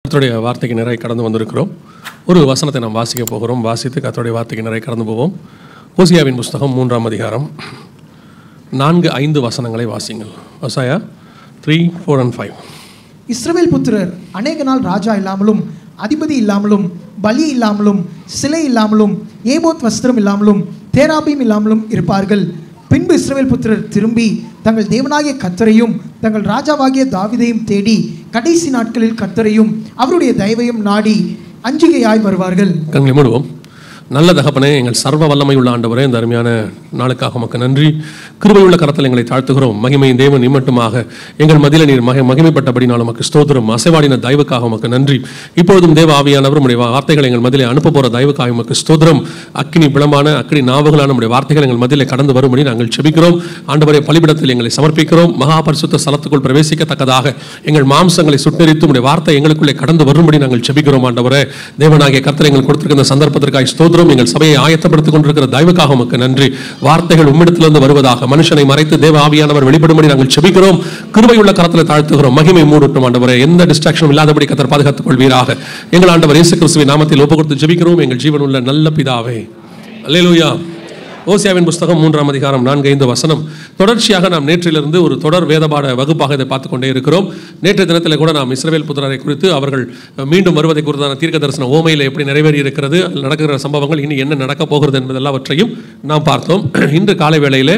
கர்த்தருடைய வார்த்தைக்கு நிறைய கடந்து வந்திருக்கிறோம். ஒரு வசனத்தை நாம் வாசிக்க போகிறோம். வாசித்து கர்த்தருடைய வார்த்தைக்கு நிறைய கடந்து போவோம். ஓசியாவின் புஸ்தகம் 3ஆம் அதிகாரம் 4-5 வசனங்களை வாசிங்கள். ஓசியா 3, 4 and 5. இஸ்ரவேல் புத்திரர் அநேக நாள் ராஜா இல்லாமலும் அதிபதி இல்லாமலும் பலி இல்லாமலும் சிலை இல்லாமலும் ஏபோத் வஸ்திரம் இல்லாமலும் தேராபீம் இல்லாமலும் இருப்பார்கள். பின்பு இஸ்ரவேல் புத்திரர் திரும்பி தங்கள் தேவனாகிய கர்த்தரையும் தங்கள் ராஜாவாகிய தாவீதையும் தேடி கடைசி நாட்களில் கர்த்தரையும் அவருடைய தயவையும் நாடி அஞ்சிகையாய் வருவார்கள். கண்களை மூடுவோம். நல்ல தகப்பனே, எங்கள் சர்வ வல்லமை உள்ள ஆண்டவரே, இந்த அருமையான நாளுக்காக உமக்கு நன்றி. கிருபையுள்ள கரத்தில் எங்களை தாழ்த்துகிறோம். மகிமையின் தேவன் நிம்மட்டுமாக எங்கள் மதில நீர் மகிமைப்பட்டபடி நான் உமக்கு ஸ்தோத்திரம். அசைவாடின தயவுக்காக உமக்கு நன்றி. இப்பொழுதும் தேவ ஆவியானவர் உடைய வார்த்தைகள் எங்கள் மதிலே அனுப்ப போகிற தயவுக்காக உமக்கு ஸ்தோத்திரம். அக்கினி பிளமான அக்கினி நாவுகளான உடைய வார்த்தைகள் எங்கள் மதிலே கடந்து வரும்படி நாங்கள் செபிக்கிறோம். ஆண்டவரே, பலிபிடத்தில் எங்களை சமர்ப்பிக்கிறோம். மகாபரிசுத்த ஸ்தலத்துக்குள் பிரவேசிக்கத்தக்கதாக எங்கள் மாம்சங்களை சுட்டெரித்து உடைய வார்த்தை எங்களுக்குள்ளே கடந்து வரும்படி நாங்கள் செபிக்கிறோம். ஆண்டவரே, தேவனாகிய கர்த்தர் எங்கள் கொடுத்திருக்கிற சந்தர்ப்பத்திற்காக ஸ்தோத்திரம். எங்கள் சபையை ஆயத்தப்படுத்திக் கொண்டிருக்கிற தயவுக்காக உமக்கு நன்றி. வார்த்தைகள் உம்மிடத்திலிருந்து வருவதாக மனுஷனை மறைத்து தேவ ஆவியானவர் வெளிப்படும்படி நாங்கள் செபிக்கிறோம். கிருபையுள்ள கரத்தில் தாழ்த்துகிறோம். மகிமை மூடட்டும் ஆண்டவரே. எந்த டிஸ்ட்ராக்ஷனும் இல்லாதபடி கர்த்தர் பாதுகாத்துக் கொள்வீராக. எங்கள் ஆண்டவர் இயேசு கிறிஸ்துவின் நாமத்தில் ஒப்புக்கொடுத்து ஜெபிக்கிறோம் எங்கள் ஜீவனுள்ள நல்ல பிதாவே. அல்லேலூயா. ஓசியாவின் புஸ்தகம் 3ஆம் அதிகாரம் 4-5 வசனம். தொடர்ச்சியாக நாம் நேற்றிலிருந்து ஒரு தொடர் வேதபாட வகுப்பாக இதை பார்த்து கொண்டே இருக்கிறோம். நேற்றைய தினத்தில் கூட நாம் இஸ்ரவேல் புத்திரரை குறித்து அவர்கள் மீண்டும் வருவதை குறித்தான தீர்க்க தரிசன ஓமையில் எப்படி நிறைவேறி இருக்கிறது, அதில் நடக்கிற சம்பவங்கள் இனி என்ன நடக்கப் போகிறது என்பது எல்லாவற்றையும் நாம் பார்த்தோம். இன்று காலை வேளையிலே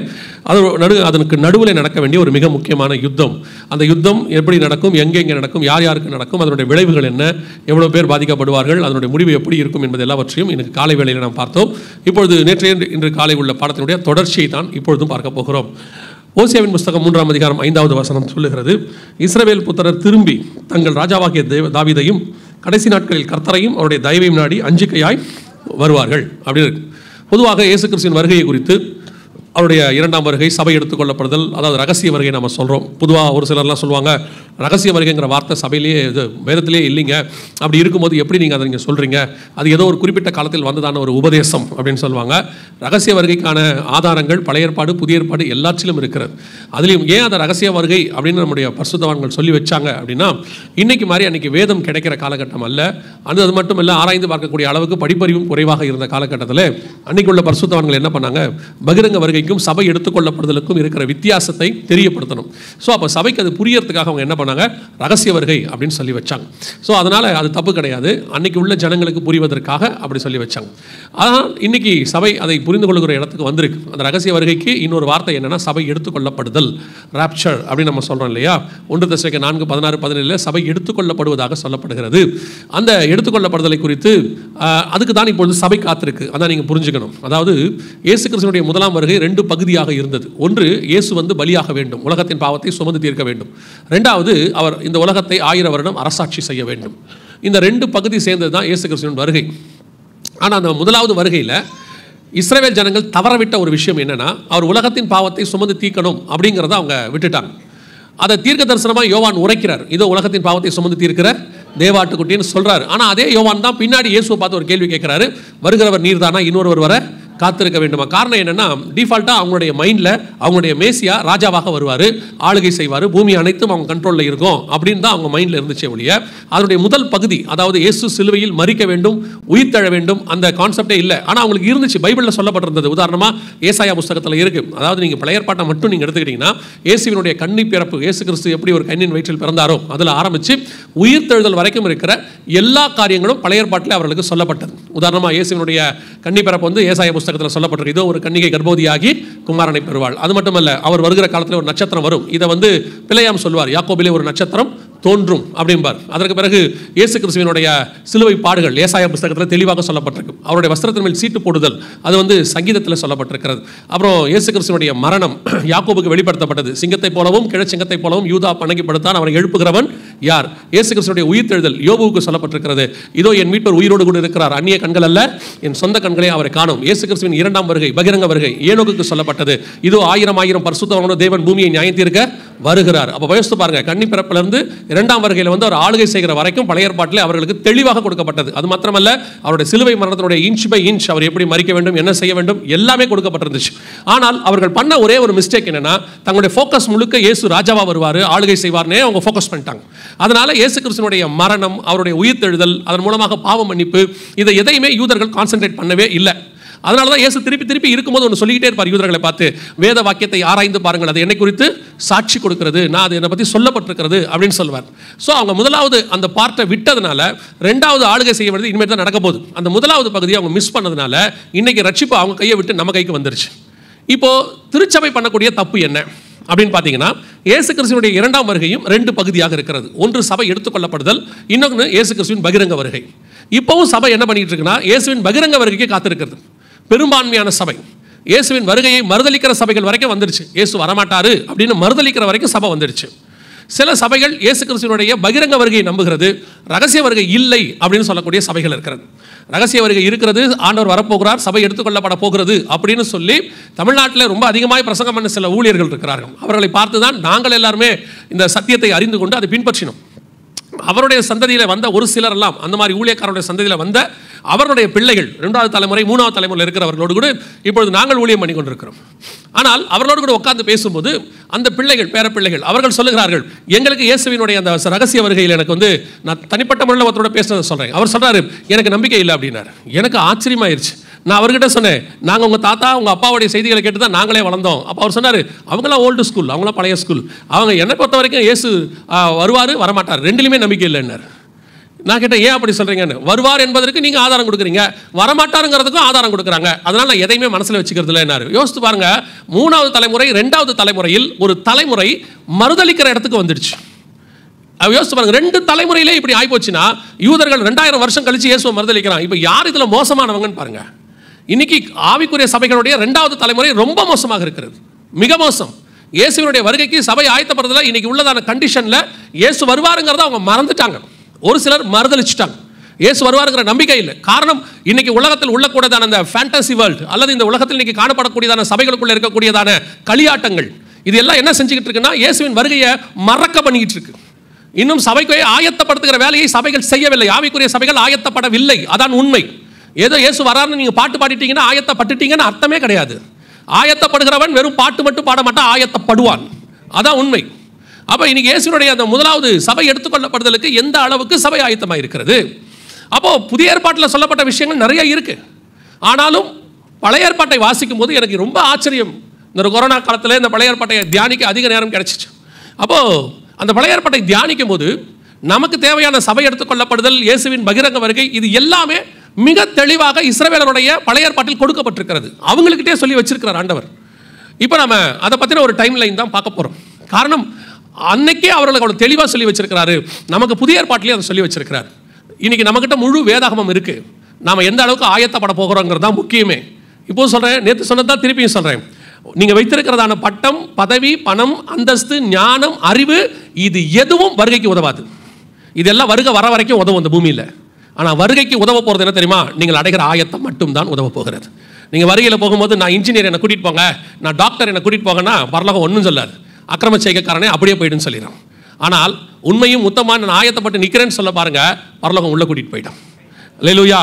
அதற்கு நடுவில் நடக்க வேண்டிய ஒரு மிக முக்கியமான யுத்தம். அந்த யுத்தம் எப்படி நடக்கும், எங்கெங்கே நடக்கும், யார் யாருக்கு நடக்கும், அதனுடைய விளைவுகள் என்ன, எவ்வளவு பேர் பாதிக்கப்படுவார்கள், அதனுடைய முடிவு எப்படி இருக்கும் என்பது எல்லாவற்றையும் இன்று காலை வேளையில் நாம் பார்த்தோம். இப்பொழுது இன்று காலை உள்ள பாடத்தினுடைய தொடர்ச்சியை தான் இப்பொழுதும் பார்க்க போகிறோம். ஓசியாவின் புஸ்தகம் 3ஆம் அதிகாரம் 5வது வசனம் சொல்லுகிறது, இஸ்ரவேல் புத்திரர் திரும்பி தங்கள் ராஜாவாகிய தாவீதையும் கடைசி நாட்களில் கர்த்தரையும் அவருடைய தயவையும் நாடி அஞ்சிக்கையாய் வருவார்கள் அப்படின்னு இருக்கு. பொதுவாக இயேசு கிறிஸ்துவின் வருகையை குறித்து அவருடைய 2ஆம் வருகை, சபை எடுத்துக்கொள்ளப்படுதல், அதாவது ரகசிய வருகை நம்ம சொல்கிறோம். பொதுவாக ஒரு சிலர்லாம் சொல்லுவாங்க, ரகசிய வருகைங்கிற வார்த்தை சபையிலேயே இது வேதத்திலே இல்லைங்க, அப்படி இருக்கும்போது எப்படி நீங்கள் அதை நீங்கள் சொல்கிறீங்க, அது ஏதோ ஒரு குறிப்பிட்ட காலத்தில் வந்ததான ஒரு உபதேசம் அப்படின்னு சொல்லுவாங்க. ரகசிய வருகைக்கான ஆதாரங்கள் பழைய ஏற்பாடு புதிய ஏற்பாடு எல்லாத்திலும் இருக்கிறது. அதுலேயும் ஏன் அதை ரகசிய வருகை அப்படின்னு நம்முடைய பரிசுத்தவான்கள் சொல்லி வச்சாங்க அப்படின்னா, இன்றைக்கி மாதிரி அன்றைக்கி வேதம் கிடைக்கிற காலகட்டம் அல்ல. அது மட்டும் இல்லை, ஆராய்ந்து பார்க்கக்கூடிய அளவுக்கு படிப்பறிவும் குறைவாக இருந்த காலகட்டத்தில் அன்றைக்கு உள்ள பரிசுத்தவான்கள் என்ன பண்ணாங்க, பகிரங்க வருகை சபை எடுத்துக்கொள்ளப்படுதலுக்கும் இருக்கிற வித்தியாசத்தை தெரியப்படுத்தணும். ஸோ அப்போ சபைக்கு அது புரியறதுக்காக அவங்க என்ன பண்ணாங்க, ரகசிய வருகை அப்படின்னு சொல்லி வச்சாங்க. ஸோ அதனால் அது தப்பு கிடையாது, அன்னைக்கு உள்ள ஜனங்களுக்கு புரிவதற்காக அப்படி சொல்லி வச்சாங்க. ஆனால் இன்னைக்கு சபை அதை புரிந்து கொள்கிற இடத்துக்கு வந்திருக்கு. அந்த ரகசிய வருகைக்கு இன்னொரு வார்த்தை என்னன்னா, சபை எடுத்துக்கொள்ளப்படுதல், ராப்சர் அப்படின்னு நம்ம சொல்கிறோம் இல்லையா. 1 தெசலோனிக்கேயர் 4:16-17 சபை எடுத்துக்கொள்ளப்படுவதாக சொல்லப்படுகிறது. அந்த எடுத்துக்கொள்ளப்படுதலை குறித்து அதுக்கு தான் இப்பொழுது சபை காத்திருக்கு. அதான் நீங்கள் புரிஞ்சுக்கணும். அதாவது இயேசு கிறிஸ்துவினுடைய 1ஆம் வருகை 2 பகுதியாக இருந்தது. ஒன்று, இயேசு வந்து பலியாக வேண்டும், உலகத்தின் பாவத்தை சுமந்து தீர்க்க வேண்டும். 2வது, அவர் இந்த உலகத்தை 1000 வருடம் அரசாட்சி செய்ய வேண்டும். இந்த 2 பகுதி சேர்ந்தது தான் இயேசு கிறிஸ்துவின் வருகை. ஆனால் அந்த 1வது வருகையில் இஸ்ரவேல் ஜனங்கள் தவறவிட்ட ஒரு விஷயம் என்னன்னா, அவர் உலகத்தின் பாவத்தை சுமந்து தீர்க்கணும் அப்படிங்கிறத அவங்க விட்டுட்டாங்க. அதை தீர்க்க தரிசனமாக யோவான் உரைக்கிறார். இதோ உலகத்தின் பாவத்தை சுமந்து தீர்க்கிற தேவாட்டுக்குட்டின்னு சொல்றாரு. ஆனால் அதே யோவான் தான் பின்னாடி இயேசுவை பார்த்து ஒரு கேள்வி கேட்கிறாரு, வருகிறவர் நீர் தானா, இன்னொருவர் வர காத்திருக்க வேண்டுமா? காரணம் என்னன்னா, டிஃபால்ட்டாக அவங்களுடைய மைண்டில் அவங்களுடைய மேசியா ராஜாவாக வருவார், ஆளுகை செய்வார், பூமி அனைத்தும் அவங்க கண்ட்ரோலில் இருக்கும் அப்படின்னு தான் அவங்க மைண்டில் இருந்துச்சே ஒழிய, அதனுடைய முதல் பகுதி, அதாவது இயேசு சிலுவையில் மரிக்க வேண்டும், உயிர் தழ வேண்டும், அந்த கான்செப்டே இல்லை. ஆனால் அவங்களுக்கு இருந்துச்சு, பைபிளில் சொல்லப்பட்டிருந்தது. உதாரணமாக ஏசாயா புஸ்தகத்தில் இருக்குது. அதாவது நீங்கள் பழைய ஏற்பாட்டை மட்டும் நீங்கள் எடுத்துக்கிட்டிங்கன்னா, இயேசுவினுடைய கன்னி பிறப்பு, இயேசு கிறிஸ்து எப்படி ஒரு கன்னியின் வயிற்றில் பிறந்தாரோ அதில் ஆரம்பித்து உயிர் தழுதல் வரைக்கும் இருக்கிற எல்லா காரியங்களும் பழைய ஏற்பாட்டில் அவர்களுக்கு சொல்லப்பட்டது. உதாரணமாக இயேசுவினுடைய கன்னி பிறப்பு வந்து ஏசாயா புஸ்தகத்தில் சொல்லப்பட்டிருக்கு, இதோ ஒரு கன்னிகை கர்ப்பவதியாகி குமாரனை பெறுவாள். அது மட்டுமல்ல, அவர் வருகிற காலத்தில் ஒரு நட்சத்திரம் வரும். இதை வந்து பிலேயாம் சொல்வார், யாக்கோபிலே ஒரு நட்சத்திரம் தோன்றும் அப்படிம்பார். அதற்கு பிறகு இயேசு கிறிஸ்துவினுடைய சிலுவை பாடுகள் ஏசாயா புஸ்தகத்தில் தெளிவாக சொல்லப்பட்டிருக்கு. அவருடைய வஸ்திரத்தின் மேல் சீட்டு போடுதல், அது வந்து சங்கீதத்தில் சொல்லப்பட்டிருக்கிறது. அப்புறம் இயேசு கிறிஸ்துவினுடைய மரணம் யாக்கோபுக்கு வெளிப்படுத்தப்பட்டது. சிங்கத்தை போலவும் கிழச்சிங்கத்தை போலவும் யூதா பணங்கிப்படுத்தான், அவனை எழுப்புகிறவன் யார்? இயேசு கிறிஸ்துவினுடைய உயிர்த்தெழுதல் யோபுவுக்கு சொல்லப்பட்டிருக்கிறது. இதோ என் மீட்பர் உயிரோடு கூட இருக்கிறார், அந்நிய கண்கள் அல்ல, என் சொந்த கண்களே அவரை காணும். இயேசு கிறிஸ்துவின் 2ஆம் வருகை, பகிரங்க வருகை ஏனோக்குக்கு சொல்லப்பட்டது. இதோ 1000 பரிசுத்தவான்களோடு தேவன் பூமியை நியாயம் தீர்க்க வருகிறார். அப்போ வயசு பாருங்க, கன்னி பிறப்பிலிருந்து 2ஆம் வருகையில் வந்து அவர் ஆளுகை செய்கிற வரைக்கும் பழைய ஏற்பாட்டில் அவர்களுக்கு தெளிவாக கொடுக்கப்பட்டது. அது மாத்திரமல்ல, அவருடைய சிலுவை மரணத்தினுடைய இன்ச் பை இன்ச் அவர் எப்படி மரிக்க வேண்டும், என்ன செய்ய வேண்டும், எல்லாமே கொடுக்கப்பட்டிருந்துச்சு. ஆனால் அவர்கள் பண்ண ஒரே ஒரு மிஸ்டேக் என்னன்னா, தங்களுடைய ஃபோக்கஸ் முழுக்க இயேசு ராஜாவா வருவார், ஆளுகை செய்வார்னே அவங்க ஃபோக்கஸ் பண்ணிட்டாங்க. அதனால இயேசு கிறிஸ்துவினுடைய மரணம், அவருடைய உயிர்த்தெழுதல், அதன் மூலமாக பாவ மன்னிப்பு, இதை எதையுமே யூதர்கள் கான்சென்ட்ரேட் பண்ணவே இல்லை. அதனால தான் இயேசு திருப்பி இருக்கும்போது ஒன்று சொல்லிக்கிட்டே இருப்பார் யூதர்களை பார்த்து, வேத வாக்கியத்தை ஆராய்ந்து பாருங்கள், அது என்னை குறித்து சாட்சி கொடுக்கிறது, நான் அது என்னை பற்றி சொல்லப்பட்டிருக்கிறது அப்படின்னு சொல்லுவார். ஸோ அவங்க முதலாவது அந்த பார்ட்டை விட்டதுனால ரெண்டாவது ஆளுகை செய்ய வேண்டியது இனிமேல் தான் நடக்க போகுது. அந்த முதலாவது பகுதியை அவங்க மிஸ் பண்ணதுனால இன்னைக்கு ரட்சிப்பு அவங்க கையை விட்டு நம்ம கைக்கு வந்துருச்சு. இப்போ திருச்சபை பண்ணக்கூடிய தப்பு என்ன அப்படின்னு பார்த்தீங்கன்னா, இயேசு கிறிஸ்துவினுடைய இரண்டாம் வருகையும் ரெண்டு பகுதியாக இருக்கிறது. ஒன்று சபை எடுத்துக்கொள்ளப்படுதல், இன்னொன்று இயேசு கிறிஸ்துவின் பகிரங்க வருகை. இப்போவும் சபை என்ன பண்ணிட்டு இருக்குன்னா, இயேசுவின் பகிரங்க வருகைக்கு காத்திருக்கிறது. பெரும்பான்மையான சபை இயேசுவின் வருகையை மறுதலிக்கிற சபைகள் வரைக்கும் வந்துருச்சு. இயேசு வரமாட்டாரு அப்படின்னு மறுதலிக்கிற வரைக்கும் சபை வந்துருச்சு. சில சபைகள் இயேசு கிறிஸ்துவினுடைய பகிரங்க வருகையை நம்புகிறது, ரகசிய வருகை இல்லை அப்படின்னு சொல்லக்கூடிய சபைகள் இருக்கிறது. ரகசிய வருகை இருக்கிறது, ஆண்டவர் வரப்போகிறார், சபை எடுத்துக்கொள்ளப்பட போகிறது அப்படின்னு சொல்லி தமிழ்நாட்டில் ரொம்ப அதிகமாக பிரசங்கம் பண்ண சில ஊழியர்கள் இருக்கிறார்கள். அவர்களை பார்த்து தான் நாங்கள் எல்லாருமே இந்த சத்தியத்தை அறிந்து கொண்டு அதை பின்பற்றினோம். அவருடைய சந்ததியில் வந்த ஒரு சிலர் எல்லாம், அந்த மாதிரி ஊழியக்காரருடைய சந்ததியில் வந்த அவருடைய பிள்ளைகள் 2வது தலைமுறை 3வது தலைமுறையில் இருக்கிறவர்களோடு கூட இப்பொழுது நாங்கள் ஊழியம் பண்ணி கொண்டிருக்கிறோம். ஆனால் அவர்களோடு கூட உட்கார்ந்து பேசும்போது அந்த பிள்ளைகள், பேர பிள்ளைகள், அவர்கள் சொல்லுகிறார்கள், எங்களுக்கு இயேசுவினுடைய அந்த ரகசிய வருகையில் எனக்கு நான் தனிப்பட்ட முறையில் ஒருத்தரோட பேசுனதை சொல்கிறேன். அவர் சொல்கிறாரு, எனக்கு நம்பிக்கை இல்லை அப்படின்னாரு. எனக்கு ஆச்சரியமாயிருச்சு. நான் அவர்கிட்ட சொன்னேன், நாங்கள் உங்கள் தாத்தா உங்கள் அப்பாவுடைய செய்திகளை கேட்டு தான் நாங்களே வளர்ந்தோம். அப்போ அவர் சொன்னார், அவங்களாம் ஓல்டு ஸ்கூல், அவங்களாம் பழைய ஸ்கூல், அவங்க என்னை பொறுத்த வரைக்கும் இயேசு வருவார் வரமாட்டார் ரெண்டுலையுமே நம்பிக்கை இல்லைன்னாரு. நான் கேட்டேன், ஏன் அப்படி சொல்கிறீங்கன்னு. வருவார் என்பதற்கு நீங்கள் ஆதாரம் கொடுக்குறீங்க, வரமாட்டாருங்கிறதுக்கும் ஆதாரம் கொடுக்குறாங்க, அதனால் நான் எதையுமே மனசில் வச்சுக்கிறது இல்லைன்னாரு. யோசித்து பாருங்க, 3வது தலைமுறை 2வது தலைமுறையில் ஒரு தலைமுறை மறுதலிக்கிற இடத்துக்கு வந்துடுச்சு. யோசித்து பாருங்க, 2 தலைமுறையிலே இப்படி ஆகிப்போச்சுன்னா யூதர்கள் 2000 வருஷம் கழிச்சு இயேசுவை மறுதலிக்கிறான். இப்போ யார் இதில் மோசமானவங்கன்னு பாருங்க. இன்னைக்கு ஆவிக்குரிய சபைகளுடைய 2வது தலைமுறை ரொம்ப மோசமாக இருக்கிறது, மிக மோசம். இயேசுவினுடைய வருகைக்கு சபை ஆயத்தப்படுறதுல இன்னைக்கு உள்ளதான கண்டிஷன்ல இயேசு வருவாருங்கிறத அவங்க மறந்துட்டாங்க. ஒரு சிலர் மறுதலிச்சுட்டாங்க, இயேசு வருவாருங்கிற நம்பிக்கை இல்லை. காரணம், இன்னைக்கு உலகத்தில் உள்ளக்கூடதான அந்த ஃபேண்டசி வேர்ல்டு அல்லது இந்த உலகத்தில் இன்னைக்கு காணப்படக்கூடியதான சபைகளுக்குள்ள இருக்கக்கூடியதான களியாட்டங்கள், இது எல்லாம் என்ன செஞ்சுக்கிட்டு இருக்குன்னா, இயேசுவின் வருகையை மறக்க பண்ணிக்கிட்டு இருக்கு. இன்னும் சபைக்கு ஆயத்தப்படுத்துகிற வேலையை சபைகள் செய்யவில்லை, ஆவிக்குரிய சபைகள் ஆயத்தப்படவில்லை. அதான் உண்மை. ஏதோ இயேசு வராருன்னு நீங்கள் பாட்டு பாடிட்டீங்கன்னா ஆயத்தப்பட்டுட்டீங்கன்னு அர்த்தமே கிடையாது. ஆயத்தப்படுகிறவன் வெறும் பாட்டு மட்டும் பாட மாட்டான், ஆயத்தப்படுவான். அதான் உண்மை. அப்போ இன்னைக்கு இயேசுனுடைய அந்த முதலாவது சபை எடுத்துக்கொள்ளப்படுதலுக்கு எந்த அளவுக்கு சபை ஆயத்தமாக இருக்கிறது. அப்போ புதிய ஏற்பாட்டில் சொல்லப்பட்ட விஷயங்கள் நிறைய இருக்கு. ஆனாலும் பழைய ஏற்பாட்டை வாசிக்கும் போது எனக்கு ரொம்ப ஆச்சரியம். இந்த கொரோனா காலத்தில் இந்த பழைய ஏற்பாட்டை தியானிக்க அதிக நேரம் கிடைச்சிச்சு. அப்போ அந்த பழைய ஏற்பாட்டை தியானிக்கும் போது நமக்கு தேவையான சபை எடுத்துக்கொள்ளப்படுதல், இயேசுவின் பகிரங்க வருகை, இது எல்லாமே மிக தெளிவாக இஸ்ரவேலருடைய பழைய ஏற்பாட்டில் கொடுக்கப்பட்டிருக்கிறது. அவங்களுக்கிட்டே சொல்லி வச்சிருக்கிறார் ஆண்டவர். இப்போ நம்ம அதை பற்றின ஒரு டைம் லைன் தான் பார்க்க போகிறோம். காரணம், அன்னைக்கே அவர்களுக்கு அவ்வளோ தெளிவாக சொல்லி வச்சிருக்கிறாரு, நமக்கு புதிய ஏற்பாட்டிலே அதை சொல்லி வச்சிருக்கிறார். இன்னைக்கு நம்மகிட்ட முழு வேதாகமம் இருக்கு, நாம் எந்த அளவுக்கு ஆயத்தப்பட போகிறோங்கிறது தான் முக்கியமே. இப்போ சொல்கிறேன், நேற்று சொன்னதான் திருப்பியும் சொல்கிறேன், நீங்கள் வைத்திருக்கிறதான பட்டம், பதவி, பணம், அந்தஸ்து, ஞானம், அறிவு, இது எதுவும் வருகைக்கு உதவாது. இதெல்லாம் வருகை வர வரைக்கும் உதவும் இந்த பூமியில். ஆனால் வருகைக்கு உதவ போகிறது என்ன தெரியுமா? நீங்கள் அடைகிற ஆயத்தம் மட்டும்தான் உதவ போகிறது. நீங்கள் வருகையில் போகும்போது, நான் இன்ஜினியர் என்னை கூட்டிகிட்டு போங்க, நான் டாக்டர் என்னை கூட்டிகிட்டு போங்கன்னா பரலோகம் ஒன்றும் சொல்லாது, அக்கிரம செய்கைக்காரனே அப்படியே போயிடுன்னு சொல்லிடும். ஆனால் உண்மையும் உத்தமான நான் ஆயத்தப்பட்டு நிற்கிறேன்னு சொல்ல பாருங்க, பரலோகம் உள்ள கூட்டிகிட்டு போயிடும். அல்லேலூயா.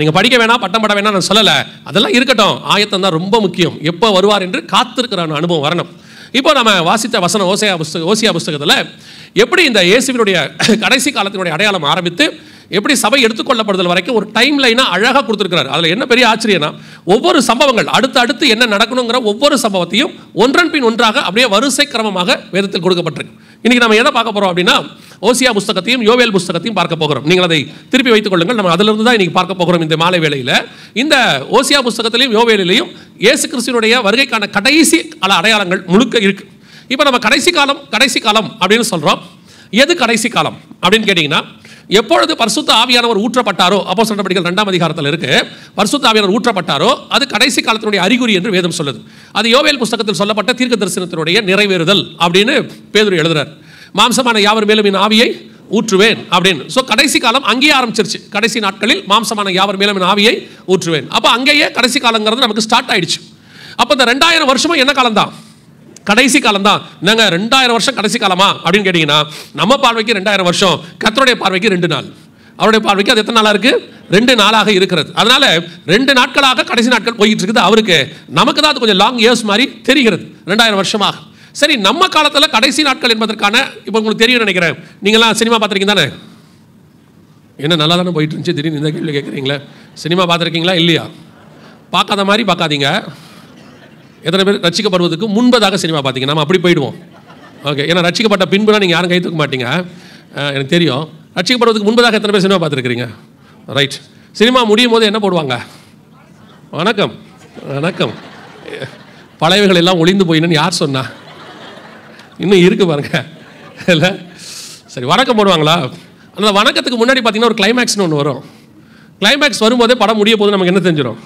நீங்கள் படிக்க வேணாம், பட்டம் பட வேணாம் நான் சொல்லலை, அதெல்லாம் இருக்கட்டும். ஆயத்தம் தான் ரொம்ப முக்கியம். எப்போ வருவார் என்று காத்திருக்கிற அனுபவம் வரணும். இப்போ நம்ம வாசித்த வசனம் ஓசியா புஸ்தகத்தில் எப்படி இந்த இயேசுவினுடைய கடைசி காலத்தினுடைய அடையாளம் ஆரம்பித்து எப்படி சபை எடுத்துக்கொள்ளப்படுதல் வரைக்கும் ஒரு டைம் லைனாக அழகாக கொடுத்துருக்கிறார். அதில் என்ன பெரிய ஆச்சரியம்னா, ஒவ்வொரு சம்பவங்கள் அடுத்து என்ன நடக்கணுங்கிற ஒவ்வொரு சம்பவத்தையும் ஒன்றன் பின் ஒன்றாக அப்படியே வரிசை கிரமமாக வேதத்தில் கொடுக்கப்பட்டிருக்கு. இன்னைக்கு நம்ம எதை பார்க்க போகிறோம் அப்படின்னா, ஓசியா புஸ்தகத்தையும் யோவேல் புஸ்தகத்தையும் பார்க்க போகிறோம். நீங்கள் அதை திருப்பி வைத்துக் கொள்ளுங்கள். நம்ம அதிலிருந்து தான் இன்னைக்கு பார்க்க போகிறோம். இந்த மாலை வேளையில் இந்த ஓசியா புஸ்தகத்திலையும் யோவேலிலையும் இயேசு கிறிஸ்துவினுடைய வருகைக்கான கடைசி அடையாளங்கள் முழுக்க இருக்கு. இப்போ நம்ம கடைசி காலம் அப்படின்னு சொல்கிறோம். எது கடைசி காலம் அப்படின்னு கேட்டிங்கன்னா, எப்பொழுது பரிசுத்த ஆவியானவர் ஊற்றப்பட்டாரோ, அப்போஸ்தலர் நடபடிகள் 2ஆம் அதிகாரத்தில் இருக்கு, பரிசுத்த ஆவியானவர் ஊற்றப்பட்டாரோ அது கடைசி காலத்தினுடைய அறிகுறி என்று வேதம் சொல்லுது. அது யோவேல் புஸ்தகத்தில் சொல்லப்பட்ட தீர்க்க தரிசனத்தினுடைய நிறைவேறுதல் அப்படின்னு பேதுரு எழுதுறார். மாம்சமான யாவர் மேலும் என் ஆவியை ஊற்றுவேன் அப்படின்னு. ஸோ கடைசி காலம் அங்கேயே ஆரம்பிச்சிருச்சு. கடைசி நாட்களில் மாம்சமான யாவர் மேலும் என் ஆவியை ஊற்றுவேன். அப்போ அங்கேயே கடைசி காலங்கிறது நமக்கு ஸ்டார்ட் ஆயிடுச்சு. அப்போ இந்த 2000 வருஷமும் என்ன காலம் தான்? கடைசி காலம் தான். என்னங்க 2000 வருஷம் கடைசி காலமா அப்படின்னு கேட்டிங்கன்னா, நம்ம பார்வைக்கு 2000 வருஷம், கர்த்தருடைய பார்வைக்கு 2 நாள். அவருடைய பார்வைக்கு அது எத்தனை நாளாக இருக்குது? 2 நாளாக இருக்கிறது. அதனால 2 நாட்களாக கடைசி நாட்கள் போயிட்டு இருக்குது அவருக்கு. நமக்கு தான் அது கொஞ்சம் லாங் இயர்ஸ் மாதிரி தெரிகிறது 2000 வருஷமாக. சரி, நம்ம காலத்தில் கடைசி நாட்கள் என்பதற்கான இப்போ உங்களுக்கு தெரியும் நினைக்கிறேன். நீங்களாம் சினிமா பார்த்துருக்கீங்க தானே? என்ன நல்லா தானே போயிட்டு இருந்துச்சு, திடீர்னு இந்த கேள்வி கேட்குறீங்களே. சினிமா பார்த்துருக்கீங்களா இல்லையா? பார்க்காத மாதிரி பார்க்காதீங்க. எத்தனை பேர் ரட்சிக்கப்படுவதற்கு முன்பதாக சினிமா பார்த்தீங்க? நம்ம அப்படி போயிடுவோம். ஓகே, ஏன்னா ரட்சிக்கப்பட்ட பின்புலாம் நீங்கள் யாரும் கை தூக்க மாட்டீங்க, எனக்கு தெரியும். ரட்சிக்கப்படுவதற்கு முன்பதாக எத்தனை பேர் சினிமா பார்த்துருக்கிறீங்க? ரைட். சினிமா முடியும் போது என்ன போடுவாங்க? வணக்கம் வணக்கம். பழையவைகள் எல்லாம் ஒளிந்து போயின்னு யார் சொன்னா? இன்னும் இருக்கு பாருங்க இல்லை? சரி, வணக்கம் போடுவாங்களா? அந்த வணக்கத்துக்கு முன்னாடி பார்த்தீங்கன்னா ஒரு கிளைமேக்ஸ்னு ஒன்று வரும். கிளைமேக்ஸ் வரும்போதே படம் முடிய போது நமக்கு என்ன தெரிஞ்சிடும்.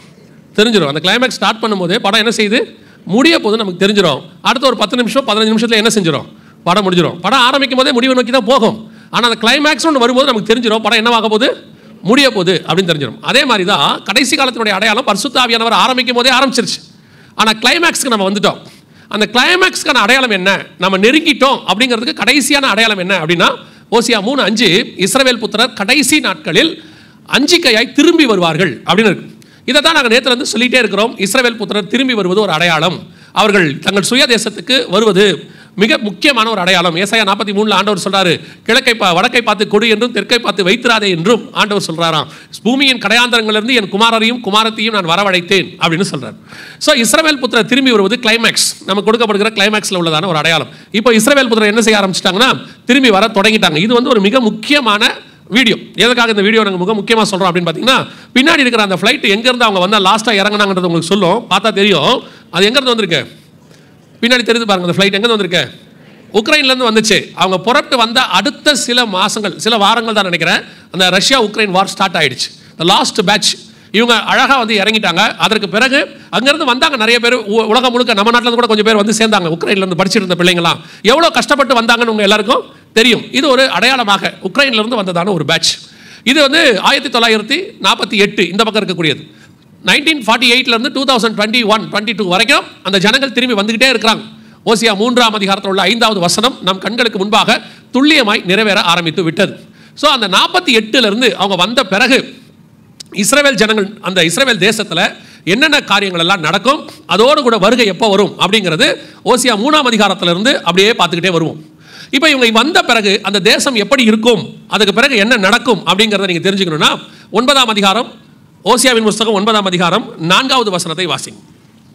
அந்த கிளைமேக்ஸ் ஸ்டார்ட் பண்ணும்போதே படம் என்ன செய்யுது, முடிய போது நமக்கு தெரிஞ்சிடும். அடுத்த ஒரு 10 நிமிஷம் 15 நிமிஷத்தில் என்ன செஞ்சிடும், படம் முடிஞ்சிடும். படம் ஆரம்பிக்கும் போதே முடிவை நோக்கி தான் போகும். ஆனால் அந்த கிளைமேக்ஸ் ஒன்று வரும்போது நமக்கு தெரிஞ்சிடும் படம் என்னவாக போகுது, முடிய போகுது அப்படின்னு தெரிஞ்சிடும். அதே மாதிரி தான் கடைசி காலத்தினுடைய அடையாளம் பரிசுத்த ஆவியானவர் ஆரம்பிக்கும் போதே ஆரம்பிச்சிருச்சு. ஆனால் கிளைமேக்ஸ்க்கு நம்ம வந்துட்டோம். அந்த கிளைமேக்ஸ்க்கான அடையாளம் என்ன, நம்ம நெருங்கிட்டோம் அப்படிங்கிறதுக்கு கடைசியான அடையாளம் என்ன அப்படின்னா, ஓசியா 3:5 இஸ்ரவேல் புத்திரர் கடைசி நாட்களில் அஞ்சிக்கையாய் திரும்பி வருவார்கள் அப்படின்னு இருக்கு. இதை தான் நாங்கள் நேற்றுலேருந்து சொல்லிகிட்டே இருக்கிறோம். இஸ்ரவேல் புத்திரர் திரும்பி வருவது ஒரு அடையாளம். அவர்கள் தங்கள் சுய தேசத்துக்கு வருவது மிக முக்கியமான ஒரு அடையாளம். ஏசாயா 43 ஆண்டவர் சொல்றாரு, வடக்கை பார்த்து கொடு என்றும் தெற்கை பார்த்து வைத்திராதே என்றும் ஆண்டவர் சொல்றாராம். பூமியின் கடையாந்தரங்களிலிருந்து என் குமாரரையும் குமாரத்தையும் நான் வரவழைத்தேன் அப்படின்னு சொல்றாரு. ஸோ இஸ்ரவேல் புத்திரர் திரும்பி வருவது கிளைமேக்ஸ், நமக்கு கொடுக்கப்படுகிற கிளைமேக்ஸில் உள்ளதான ஒரு அடையாளம். இப்போ இஸ்ரவேல் புத்திரர் என்ன செய்ய ஆரம்பிச்சிட்டாங்கன்னா, திரும்பி வர தொடங்கிட்டாங்க. இது வந்து ஒரு மிக முக்கியமான வீடியோ. எதுக்காக இந்த வீடியோ நாங்கள் மிக முக்கியமாக சொல்கிறோம் அப்படின்னு பார்த்தீங்கன்னா, பின்னாடி இருக்கிற அந்த ஃப்ளைட் எங்கேருந்து அவங்க வந்தால் லாஸ்ட்டாக இறங்கினாங்கன்றது உங்களுக்கு சொல்லும். பார்த்தா தெரியும் அது எங்கேருந்து வந்திருக்கு. பின்னாடி தெரிஞ்சு பாருங்க, அந்த ஃப்ளைட் எங்கேருந்து வந்திருக்கு, உக்ரைன்லேருந்து வந்துச்சு. அவங்க புறப்பட்டு வந்த அடுத்த சில வாரங்கள் தான் நினைக்கிறேன், அந்த ரஷ்யா உக்ரைன் வார் ஸ்டார்ட் ஆயிடுச்சு. த லாஸ்ட் பேட்ச் இவங்க அழகாக வந்து இறங்கிட்டாங்க. அதற்கு பிறகு அங்கேருந்து வந்தாங்க நிறைய பேர், உலகம் முழுக்க நம்ம நாட்டில் கூட கொஞ்சம் பேர் வந்து சேர்ந்தாங்க. உக்ரைன்லேருந்து படிச்சுட்டு இருந்த பிள்ளைங்களாம் எவ்வளோ கஷ்டப்பட்டு வந்தாங்கன்னு உங்கள் எல்லாருக்கும் தெரியும். இது ஒரு அடையாளமாக உக்ரைன்லேருந்து வந்ததான ஒரு பேட்ச். இது வந்து 1948 இந்த பக்கம் இருக்கக்கூடியது. 1948 2021-22 வரைக்கும் அந்த ஜனங்கள் திரும்பி வந்துகிட்டே இருக்கிறாங்க. ஓசியா 3ஆம் அதிகாரத்தில் உள்ள 5வது வசனம் நம் கண்களுக்கு முன்பாக துல்லியமாய் நிறைவேற ஆரம்பித்து விட்டது. ஸோ அந்த 48 அவங்க வந்த பிறகு இஸ்ரவேல் ஜனங்கள் அந்த இஸ்ரவேல் தேசத்தில் என்னென்ன காரியங்கள் எல்லாம் நடக்கும், அதோடு கூட வருகை எப்போ வரும் அப்படிங்கிறது ஓசியா 3ஆம் அதிகாரத்திலிருந்து அப்படியே பார்த்துக்கிட்டே வருவோம். இப்போ இவங்க வந்த பிறகு அந்த தேசம் எப்படி இருக்கும், அதுக்கு பிறகு என்ன நடக்கும் அப்படிங்கிறத நீங்கள் தெரிஞ்சுக்கணும்னா 9ஆம் அதிகாரம், ஓசியாவின் புஸ்தகம் 9ஆம் அதிகாரம் 4வது வசனத்தை வாசிங்க.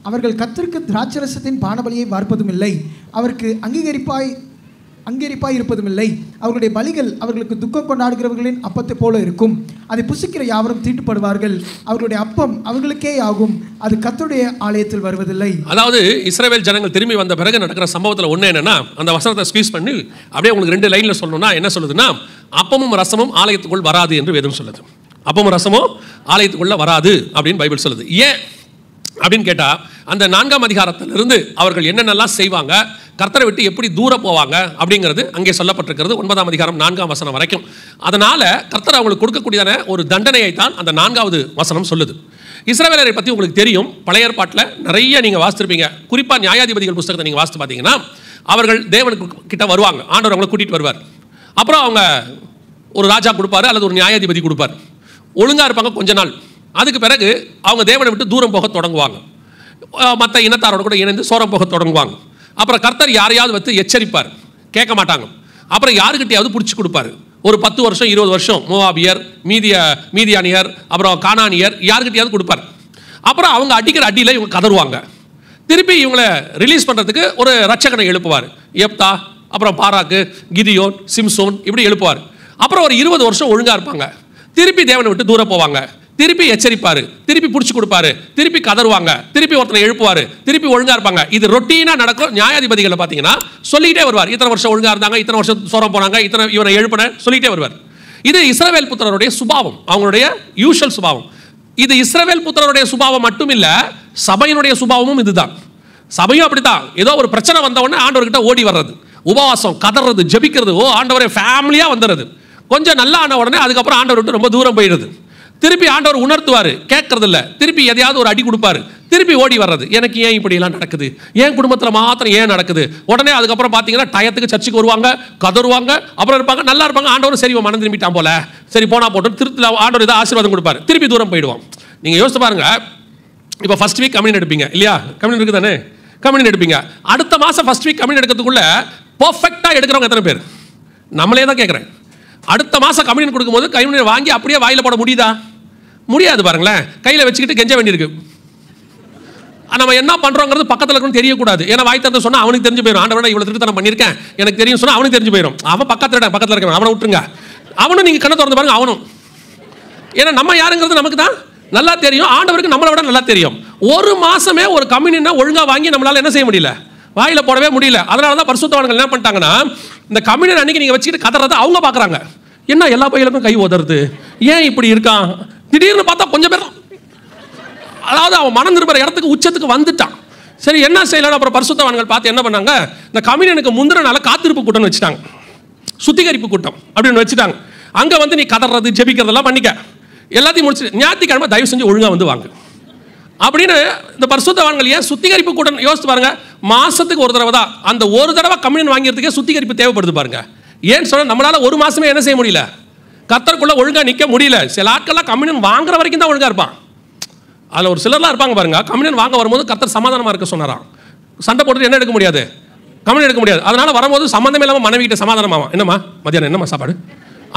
அவர்கள் கர்த்தருக்கு திராட்சரசத்தின் பானபலியை வார்ப்பதும் இல்லை, அவருக்கு அங்கீகரிப்பாய் இருப்பதும் இல்லை. அவர்களுடைய பலிகள் அவர்களுக்கு துக்கம் கொண்டாடுகிறவர்களின் அப்பத்தை போல இருக்கும். அதை புசிக்கிற யாவரும் தீட்டுப்படுவார்கள். அவர்களுடைய அப்பம் அவர்களுக்கே ஆகும், அது கர்த்தருடைய ஆலயத்தில் வருவதில்லை. அதாவது இஸ்ரவேல் ஜனங்கள் திரும்பி வந்த பிறகு நடக்கிற சம்பவத்தில் ஒன்று என்னன்னா, அந்த வசனத்தை ஸ்குவீஸ் பண்ணி அப்படியே உங்களுக்கு 2 லைனில் சொல்லணும்னா என்ன சொல்லுதுன்னா, அப்பமும் ரசமும் ஆலயத்துக்குள் வராது என்று வேதம் சொல்லுது. அப்பமும் ரசமும் ஆலயத்துக்குள்ள வராது அப்படின்னு பைபிள் சொல்லுது. ஏன் அப்படின்னு கேட்டால், அந்த 4ஆம் அதிகாரத்திலிருந்து அவர்கள் என்னென்னலாம் செய்வாங்க, கர்த்தரை விட்டு எப்படி தூர போவாங்க அப்படிங்கிறது அங்கே சொல்லப்பட்டிருக்கிறது 9ஆம் அதிகாரம் 4ஆம் வசனம் வரைக்கும். அதனால் கர்த்தர் அவங்களுக்கு கொடுக்கக்கூடியதான ஒரு தண்டனையை தான் அந்த 4வது வசனம் சொல்லுது. இஸ்ரவேலரை பற்றி உங்களுக்கு தெரியும், பழைய ஏற்பாட்டில் நிறைய நீங்கள் வாசித்திருப்பீங்க. குறிப்பாக நியாயாதிபதிகள் புஸ்தகத்தை நீங்கள் வாசித்து பார்த்தீங்கன்னா, அவர்கள் தேவனுக்கு கிட்ட வருவாங்க, ஆண்டவர் அவங்களை கூட்டிகிட்டு வருவார். அப்புறம் அவங்க ஒரு ராஜா கொடுப்பாரு அல்லது ஒரு நியாயாதிபதி கொடுப்பார். ஒழுங்காக இருப்பாங்க கொஞ்ச நாள். அதுக்கு பிறகு அவங்க தேவனை விட்டு தூரம் போக தொடங்குவாங்க, மற்ற இனத்தாரோட கூட இணைந்து சோரம் போக தொடங்குவாங்க. அப்புறம் கர்த்தர் யாரையாவது வந்து எச்சரிப்பார், கேட்க மாட்டாங்க. அப்புறம் யாருக்கிட்டையாவது பிடிச்சி கொடுப்பாரு. ஒரு 10 வருஷம் 20 வருஷம் மோவாபியர், மீதியானியர், அப்புறம் கானானியர், யாருக்கிட்டையாவது கொடுப்பார். அப்புறம் அவங்க அடிக்கிற அடியில் இவங்க கதறுவாங்க. திருப்பி இவங்களை ரிலீஸ் பண்ணுறதுக்கு ஒரு ரட்சகனை எழுப்புவார். எப்தா, அப்புறம் பாராக்கு, கிதியோன், சிம்சோன் இப்படி எழுப்புவார். அப்புறம் ஒரு 20 வருஷம் ஒழுங்காக இருப்பாங்க. திருப்பி தேவனை விட்டு தூரம் போவாங்க. திருப்பி எச்சரிப்பாரு, திருப்பி பிடிச்சி கொடுப்பாரு, திருப்பி கதறுவாங்க, திருப்பி ஒருத்தனை எழுப்புவாரு, திருப்பி ஒழுங்கா இருப்பாங்க. இது ரொட்டீனா நடக்கும். நியாயாதிபதிகளை பார்த்தீங்கன்னா சொல்லிட்டே வருவார், இத்தனை வருஷம் ஒழுங்கா இருந்தாங்க, இத்தனை வருஷம் சோரம் போனாங்க, இவரை எழுப்பின சொல்லிட்டே வருவார். இது இஸ்ரவேல் புத்திரருடைய சுபாவம், அவங்களுடைய யூஷுவல் சுபாவம். இது இஸ்ரவேல் புத்திரருடைய சுபாவம் மட்டும் இல்ல, சபையினுடைய சுபாவமும் இதுதான். சபையும் அப்படித்தான். ஏதோ ஒரு பிரச்சனை வந்த உடனே ஆண்டவர்கிட்ட ஓடி வர்றது, உபவாசம், கதறது, ஜெபிக்கிறது, ஆண்டவரே ஃபேமிலியா வந்துடுறது. கொஞ்சம் நல்லா ஆன உடனே அதுக்கப்புறம் ஆண்டவர் விட்டு ரொம்ப தூரம் போயிடுது. திருப்பி ஆண்டவர் உணர்த்துவார், கேட்கறது இல்லை. திருப்பி எதையாவது ஒரு அடி கொடுப்பாரு, திருப்பி ஓடி வர்றது. எனக்கு ஏன் இப்படியெல்லாம் நடக்குது, என் குடும்பத்தில் மாத்திரம் ஏன் நடக்குது. உடனே அதுக்கப்புறம் பார்த்தீங்கன்னா டயத்துக்கு சர்ச்சுக்கு வருவாங்க, கதறுவாங்க, அப்புறம் இருப்பாங்க, நல்லா இருப்பாங்க. ஆண்டவர் சரி மனம் திரும்பிட்டான் போல, சரி போனா போட்டு திருத்துல ஆண்டவர் ஏதாவது ஆசீர்வாதம் கொடுப்பாரு, திருப்பி தூரம் போயிடுவோம். நீங்கள் யோசிச்சு பாருங்க, இப்போ ஃபர்ஸ்ட் வீக் கம்யூனியன் எடுப்பீங்க இல்லையா? கம்யூனியன் இருக்குது தானே? கம்யூனியன் எடுப்பீங்க. அடுத்த மாதம் ஃபர்ஸ்ட் வீக் கம்யூனியன் எடுக்கிறதுக்குள்ள பர்ஃபெக்டாக எடுக்கிறவங்க எத்தனை பேர்? நம்மளே தான் கேட்குறேன். அடுத்த மாதம் கம்யூனியன் கொடுக்கும்போது கம்யூனியன் வாங்கி அப்படியே வாயில் போட முடியுதா? முடியாது. பாருங்களேன், கையில் வச்சுக்கிட்டு கெஞ்ச வேண்டியிருக்கு. நம்ம என்ன பண்ணுறோங்கிறது பக்கத்தில் இருக்கணும் தெரியக்கூடாது. ஏன்னா வாய் தந்து சொன்னால் அவனுக்கு தெரிஞ்சு போயிடும். ஆண்டவனை இவ்வளோ திருத்தம் பண்ணியிருக்கேன் எனக்கு தெரியும் சொன்னால் அவனுக்கு தெரிஞ்சு போயிடும். அவன் பக்கத்தில் இருக்கவன் அவனை விட்டுருங்க. அவனும் நீங்கள் கண்ணை திறந்து பாருங்க, அவனும். ஏன்னா நம்ம யாருங்கிறது நமக்கு தான் நல்லா தெரியும், ஆண்டவருக்கு நம்மளை விட நல்லா தெரியும். ஒரு மாசமே ஒரு கம்யூனியனை ஒழுங்காக வாங்கி நம்மளால என்ன செய்ய முடியல, வாயில போடவே முடியல. அதனால தான் பரிசுத்தவான்கள் என்ன பண்ணிட்டாங்கன்னா, இந்த கம்யூனியன் அன்னைக்கு நீங்கள் வச்சுக்கிட்டு கதறதை அவங்க பார்க்குறாங்க. என்ன எல்லா பையலுக்கும் கை உதறது, ஏன் இப்படி இருக்கான்? திடீர்னு பார்த்தா கொஞ்சம் பேர், அதாவது அவன் மனம் திரும்புற இடத்துக்கு உச்சத்துக்கு வந்துட்டான். சரி என்ன செய்யலாம்? அப்புறம் பரிசுத்தவான்கள் பார்த்து என்ன பண்ணாங்க, இந்த கம்யூனியனுக்கு முந்தின நாள் காத்திருப்பு கூட்டம்னு வச்சுட்டாங்க, சுத்திகரிப்பு கூட்டம் அப்படின்னு வச்சுட்டாங்க. அங்கே வந்து நீ கதறது ஜெபிக்கிறதெல்லாம் பண்ணிக்க, எல்லாத்தையும் முடிச்சு ஞாயிற்றுக்கிழமை தயவு செஞ்சு ஒழுங்காக வந்து வாங்க அப்படின்னு இந்த பரிசுத்தவான்கள். ஏன் சுத்திகரிப்பு கூட்டம் யோசித்து பாருங்க, மாசத்துக்கு ஒரு தடவை தான். அந்த ஒரு தடவை கம்யூனியன் வாங்கிறதுக்கே சுத்திகரிப்பு தேவைப்படுது பாருங்க. ஏன்னு சொன்னால் நம்மளால ஒரு மாசமே என்ன செய்ய முடியல, கர்த்தருக்குள்ள ஒழுங்காக நிற்க முடியல. சில ஆட்கள்லாம் கம்யூனியன் வாங்குற வரைக்கும் தான் ஒழுங்காக இருப்பான். அதில் ஒரு சிலர்லாம் இருப்பாங்க பாருங்க, கம்யூனியன் வாங்க வரும்போது கர்த்தர் சமாதானமாக இருக்க சொன்னாராம். சண்டை போட்டு என்ன எடுக்க முடியாது, கம்யூனியன் எடுக்க முடியாது. அதனால வரும்போது சம்மந்தமே இல்லாமல் மனைவி கிட்ட சமாதானமாகும். என்னம்மா மதியானம் என்னம்மா சாப்பாடு?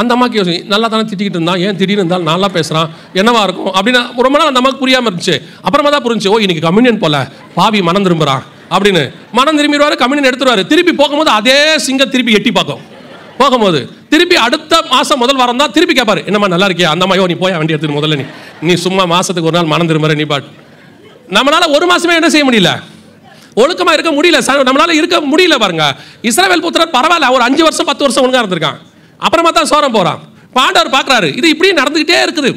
அந்த அம்மாக்கு யோசி, நல்லா தானே திட்டிக்கிட்டு இருந்தான், ஏன் திடீர்னு இருந்தாலும் நல்லா பேசுகிறான், என்னவா இருக்கும் அப்படின்னு ரொம்ப நாள் அந்த அம்மாவுக்கு புரியாமல் இருந்துச்சு. அப்புறமா தான் புரிஞ்சு, ஓ இன்னைக்கு கம்யூனியன் போல பாவி மனம் திரும்புகிறான் அப்படின்னு. மனம் திரும்பிடுவார், கம்யூனியன் எடுத்துருவார். திருப்பி போகும்போது அதே சிங்கம் திருப்பி எட்டி பார்க்கும். போகும்போது திருப்பி அடுத்த மாதம் முதல் வாரம் தான் திருப்பி கேட்பாரு, என்னம்மா நல்லா இருக்கியா? அந்த அம்மா, நீ போய் வண்டி எடுத்துட்டு முதல்ல நீ சும்மா மாதத்துக்கு ஒரு நாள் மனம் திரும்புற நீ பாட்டு. நம்மளால ஒரு மாதமே என்ன செய்ய முடியல, ஒழுக்கமாக இருக்க முடியல, நம்மளால இருக்க முடியல பாருங்க. இஸ்ரவேல் புத்திரர் பரவாயில்ல, ஒரு 5 வருஷம் 10 வருஷம் ஒழுங்காக இருந்திருக்கான். அப்புறமா தான் சோரம் போறான். ஆண்டவர் பார்க்குறாரு, இது இப்படி நடந்துகிட்டே இருக்குது,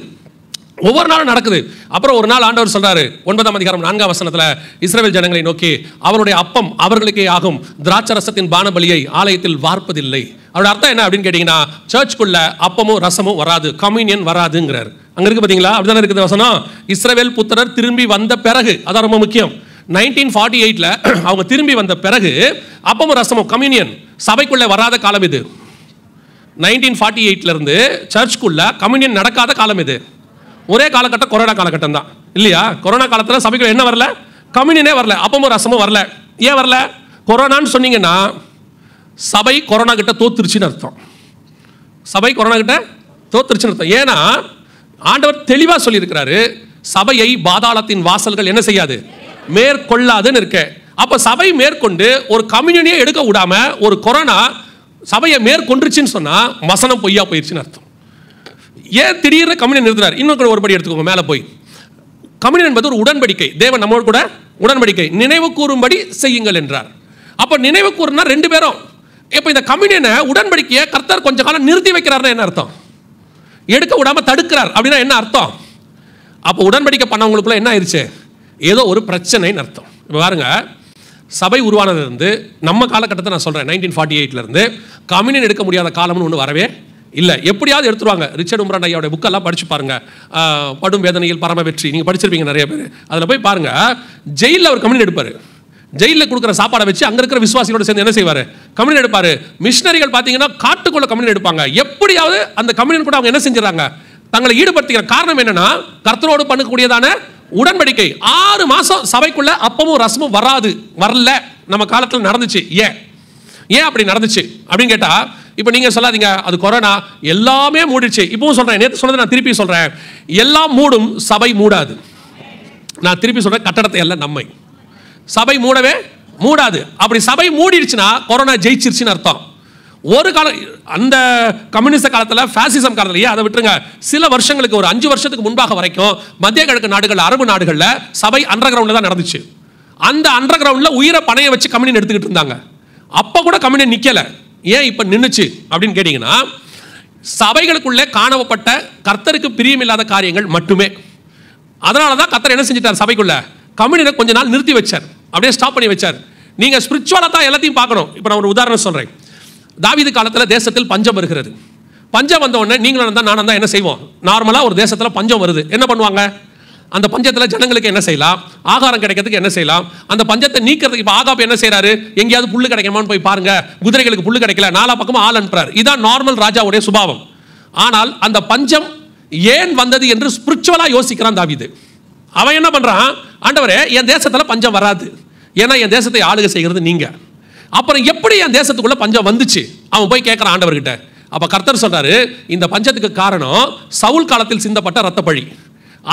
ஒவ்வொரு நாளும் நடக்குது. அப்புறம் ஒரு நாள் ஆண்டவர் சொல்றாரு 9ஆம் அதிகாரம் 4ஆம் வசனத்தில், இஸ்ரவேல் ஜனங்களை நோக்கி, அவருடைய அப்பம் அவர்களுக்கே ஆகும், திராட்சரசத்தின் பானபலியை ஆலயத்தில் வார்ப்பதில்லை. அவருடைய அர்த்தம் என்ன அப்படின்னு கேட்டீங்கன்னா, சர்ச்சுக்குள்ள அப்பமும் ரசமும் வராது, கம்யூனியன் வராதுங்கிறார். அங்க இருக்கு பார்த்தீங்களா, அப்படிதானே இருக்குது வசனம். இஸ்ரவேல் புத்திரர் திரும்பி வந்த பிறகு, அதான் ரொம்ப முக்கியம். 1948 அவங்க திரும்பி வந்த பிறகு அப்பமும் ரசமும் கம்யூனியன் சபைக்குள்ள வராத காலம் இது. 1948 இருந்து சர்ச்சுக்குள்ள கம்யூனியன் நடக்காத காலம் இது. ஒரே காலகட்டம் கொரோனா காலகட்டம் தான் இல்லையா? கொரோனா காலத்தில் சபைக்குள்ள என்ன வரல, கம்யூனியனே வரல, அப்பமும் ரசமும் வரல. ஏன் வரல? கொரோனான்னு சொன்னீங்கன்னா சபை கொரோனா கிட்ட தோத்துருச்சுன்னு அர்த்தம். சபை கொரோனா கிட்ட தோத்துருச்சுன்னு அர்த்தம். ஏன்னா ஆண்டவர் தெளிவாக சொல்லியிருக்கிறாரு, சபையை பாதாளத்தின் வாசல்கள் என்ன செய்யாது, மேற்கொள்ளாதுன்னு இருக்க. அப்ப சபை மேற்கொண்டு ஒரு கம்யூனியனே எடுக்க விடாம ஒரு கொரோனா சபையை மேற்கொண்டுருச்சுன்னு சொன்னா வசனம் பொய்யா போயிடுச்சுன்னு அர்த்தம். ஏன் திடீர்னு கம்யூனியன் நிறுத்தினார்? இன்னும் ஒரு படி எடுத்துக்கோங்க, மேலே போய். கம்யூனியன் என்பது ஒரு உடன்படிக்கை, தேவன் நம்மோடு கூட உடன்படிக்கை, நினைவு கூறும்படி செய்யுங்கள் என்றார். அப்ப நினைவு கூறுனா 2 பேரும். இப்ப இந்த கம்யூனியனை உடன்படிக்கையை கர்த்தர் கொஞ்ச காலம் நிறுத்தி வைக்கிறார்னா என்ன அர்த்தம்? எடுக்க விடாம தடுக்கிறார் அப்படின்னா என்ன அர்த்தம்? அப்போ உடன்படிக்கை பண்ணவங்களுக்குள்ள என்ன ஆயிடுச்சு, ஏதோ ஒரு பிரச்சனைன்னு அர்த்தம். இப்போ பாருங்க, சபை உருவானதுலேருந்து நம்ம காலகட்டத்தை நான் சொல்கிறேன், 1948 இருந்து கம்யூனியன் எடுக்க முடியாத காலம்னு ஒன்று வரவே இல்லை. எப்படியாவது எடுத்துருவாங்க. ரிச்சர்ட் உம்ரான் ஐயாவுடைய புக்கெல்லாம் படிச்சு பாருங்க, படும் வேதனையில் பரம வெற்றி, நீங்கள் படிச்சிருப்பீங்க நிறைய பேர். அதில் போய் பாருங்க, ஜெயிலில் அவர் கம்யூனியன் எடுப்பார். ஜெயிலில் கொடுக்குற சாப்பாடை வச்சு அங்கே இருக்கிற விசுவாசிகளோட சேர்ந்து என்ன செய்வார், கம்யூனியன் எடுப்பார். மிஷினரிகள் பார்த்தீங்கன்னா காட்டுக்குள்ள கம்யூனியன் எடுப்பாங்க. எப்படியாவது அந்த கம்யூனியன் கூட அவங்க என்ன செஞ்சிடறாங்க, தங்களை ஈடுபடுத்திக்கிற காரணம் என்னன்னா, கர்த்தரோடு பண்ணக்கூடியதான உடன்படிக்கை. 6 மாசம் சபைக்குள்ள அப்பமும் ரசமும் வரல நம்ம காலத்தில் நடந்துச்சு. ஏன் அப்படி நடந்துச்சு அப்படின்னு கேட்டா, இப்போ நீங்க சொல்லாதீங்க அது கொரோனா, எல்லாமே மூடிடுச்சு. இப்பவும் சொல்றேன், நேற்று சொன்னதை நான் திருப்பி சொல்றேன், எல்லாம் மூடும், சபை மூடாது. நான் திருப்பி சொல்றேன், கட்டடத்தை எல்லாம் நம்மை, சபை மூடவே மூடாது. அப்படி சபை மூடிடுச்சுன்னா கொரோனா ஜெயிச்சிருச்சுன்னு அர்த்தம். ஒரு காலம் அந்த கம்யூனிஸ்ட் காலத்தில், ஃபேசிசம் காலத்தில், அதை விட்டுருங்க, சில வருஷங்களுக்கு ஒரு 5 வருஷத்துக்கு முன்பாக வரைக்கும் மத்திய கிழக்கு நாடுகள், அரபு நாடுகளில் சபை அண்டர் கிரவுண்டில் தான் நடந்துச்சு. அந்த அண்டர் கிரவுண்டில் உயிரை பணைய வச்சு கம்யூனியன் எடுத்துக்கிட்டு இருந்தாங்க. அப்போ கூட கம்யூனியன் நிற்கல. ஏன் இப்போ நின்றுச்சு அப்படின்னு கேட்டிங்கன்னா, சபைகளுக்குள்ளே காணப்பட்ட கர்த்தருக்கு பிரியமில்லாத காரியங்கள் மட்டுமே. அதனால தான் கர்த்தர் என்ன செஞ்சிட்டார், சபைக்குள்ள கம்யூனியனை கொஞ்ச நாள் நிறுத்தி வச்சார், அப்படியே ஸ்டாப் பண்ணி வச்சார். நீங்கள் ஸ்பிரிச்சுவலாக தான் எல்லாத்தையும் பார்க்கணும். இப்போ நான் ஒரு உதாரணம் சொல்கிறேன். தாவீது காலத்தில் தேசத்தில் பஞ்சம் வருகிறது. பஞ்சம் வந்த உடனே நீங்களும் தான் நானும் தான் என்ன செய்வோம், நார்மலாக ஒரு தேசத்தில் பஞ்சம் வருது, என்ன பண்ணுவாங்க, அந்த பஞ்சத்தில் ஜனங்களுக்கு என்ன செய்யலாம், ஆகாரம் கிடைக்கிறதுக்கு என்ன செய்யலாம், அந்த பஞ்சத்தை நீக்கிறதுக்கு. இப்போ ஆகாப் என்ன செய்யறாரு, எங்கேயாவது புல்லு கிடைக்குமான்னு போய் பாருங்க, குதிரைகளுக்கு புல்லு கிடைக்கல, 4 பக்கமும் ஆள் அனுப்புறாரு. இதான் நார்மல் ராஜாவுடைய சுபாவம். ஆனால் அந்த பஞ்சம் ஏன் வந்தது என்று ஸ்பிரிச்சுவலா யோசிக்கிறான் தாவீது. அவன் என்ன பண்றான், ஆண்டவரே என் தேசத்தில் பஞ்சம் வராது, ஏன்னா என் தேசத்தை ஆளுகை செய்கிறது நீங்க. அப்புறம் எப்படி என் தேசத்துக்குள்ள பஞ்சம் வந்துச்சு? அவன் போய் கேட்குறான் ஆண்டவர்கிட்ட. அப்போ கர்த்தர் சொல்றாரு, இந்த பஞ்சத்துக்கு காரணம் சவுல் காலத்தில் சிந்தப்பட்ட ரத்தப்பழி,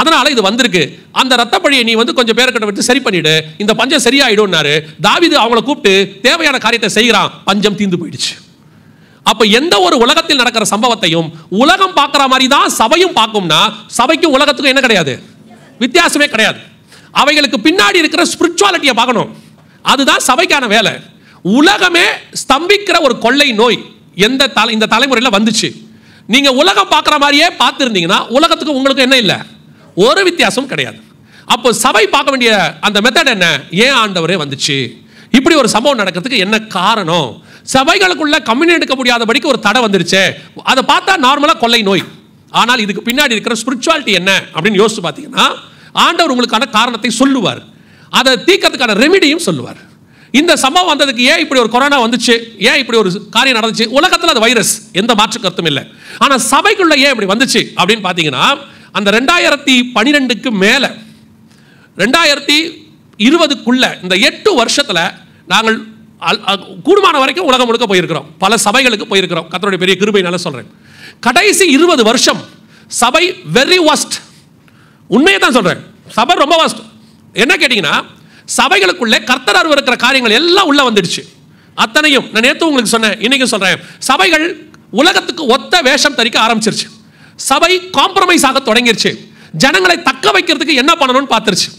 அதனால இது வந்திருக்கு. அந்த ரத்தப்பழியை நீ கொஞ்சம் பேர்கிட்ட விட்டு சரி பண்ணிடு, இந்த பஞ்சம் சரியாயிடும்னாரு. தாவீது அவங்கள கூப்பிட்டு தேவையான காரியத்தை செய்கிறான், பஞ்சம் தீர்ந்து போயிடுச்சு. அப்ப எந்த ஒரு உலகத்தில் நடக்கிற சம்பவத்தையும் உலகம் பார்க்கிற மாதிரி தான் சபையும் பார்க்கும்னா, சபைக்கும் உலகத்துக்கும் என்ன கிடையாது, வித்தியாசமே கிடையாது. அவைகளுக்கு பின்னாடி இருக்கிற ஸ்பிரிச்சுவாலிட்டியை பார்க்கணும். அதுதான் சபைக்கான வேலை. உலகமே ஸ்தம்பிக்கிற ஒரு கொள்ளை நோய் இந்த தலைமுறையில் வந்துச்சு. நீங்க உலகம் பார்க்குற மாதிரியே பார்த்துருந்தீங்கன்னா உலகத்துக்கு உங்களுக்கு என்ன இல்லை, ஒரு வித்தியாசம் கிடையாது. அப்போ சபை பார்க்க வேண்டிய அந்த மெத்தட் என்ன? ஏன் ஆண்டவரே வந்துச்சு, இப்படி ஒரு சம்பவம் நடக்கிறதுக்கு என்ன காரணம்? சபைகளுக்குள்ள கம்யூனிகேட் எடுக்க முடியாதபடிக்கு ஒரு தடை வந்துருச்சு. அதை பார்த்தா நார்மலாக கொள்ளை நோய். ஆனால் இதுக்கு பின்னாடி இருக்கிற ஸ்பிரிச்சுவாலிட்டி என்ன அப்படின்னு யோசிச்சு பார்த்தீங்கன்னா, ஆண்டவர் உங்களுக்கான காரணத்தை சொல்லுவார், அதை தீர்க்கிறதுக்கான ரெமிடியும் சொல்லுவார். இந்த சம்பவம் வந்ததுக்கு ஏன் இப்படி ஒரு கொரோனா வந்துச்சு, ஏன் இப்படி ஒரு காரியம் நடந்துச்சு? உலகத்தில் அது வைரஸ், எந்த மாற்று கருத்தும் இல்லை. ஆனால் சபைக்குள்ள ஏன் இப்படி வந்துச்சு அப்படின்னு பார்த்தீங்கன்னா, அந்த 2012க்கு மேலே 2020க்குள்ள இந்த 8 வருஷத்தில் நாங்கள் கூடுமான வரைக்கும் உலகம் முழுக்க போயிருக்கிறோம், பல சபைகளுக்கு போயிருக்கிறோம். கர்த்தருடைய பெரிய கிருபையினால சொல்றேன். கடைசி 20 வருஷம் சபை வெரி வஸ்ட். உண்மையை தான் சொல்றேன், சபை ரொம்ப வஸ்ட். என்ன கேட்டீங்கன்னா, சபைகளுக்குள்ளே கர்த்தர் அருவருக்கிற காரியங்கள் எல்லாம் உள்ள வந்துடுச்சு. அத்தனையும் நான் நேற்று உங்களுக்கு சொன்னேன், இன்னைக்கு சொல்றேன். சபைகள் உலகத்துக்கு ஒத்த வேஷம் தரிக்க ஆரம்பிச்சிருச்சு. சபை காம்ப்ரமைஸ் ஆக தொடங்கிருச்சு. ஜனங்களை தக்க வைக்கிறதுக்கு என்ன பண்ணணும்னு பார்த்துருச்சு.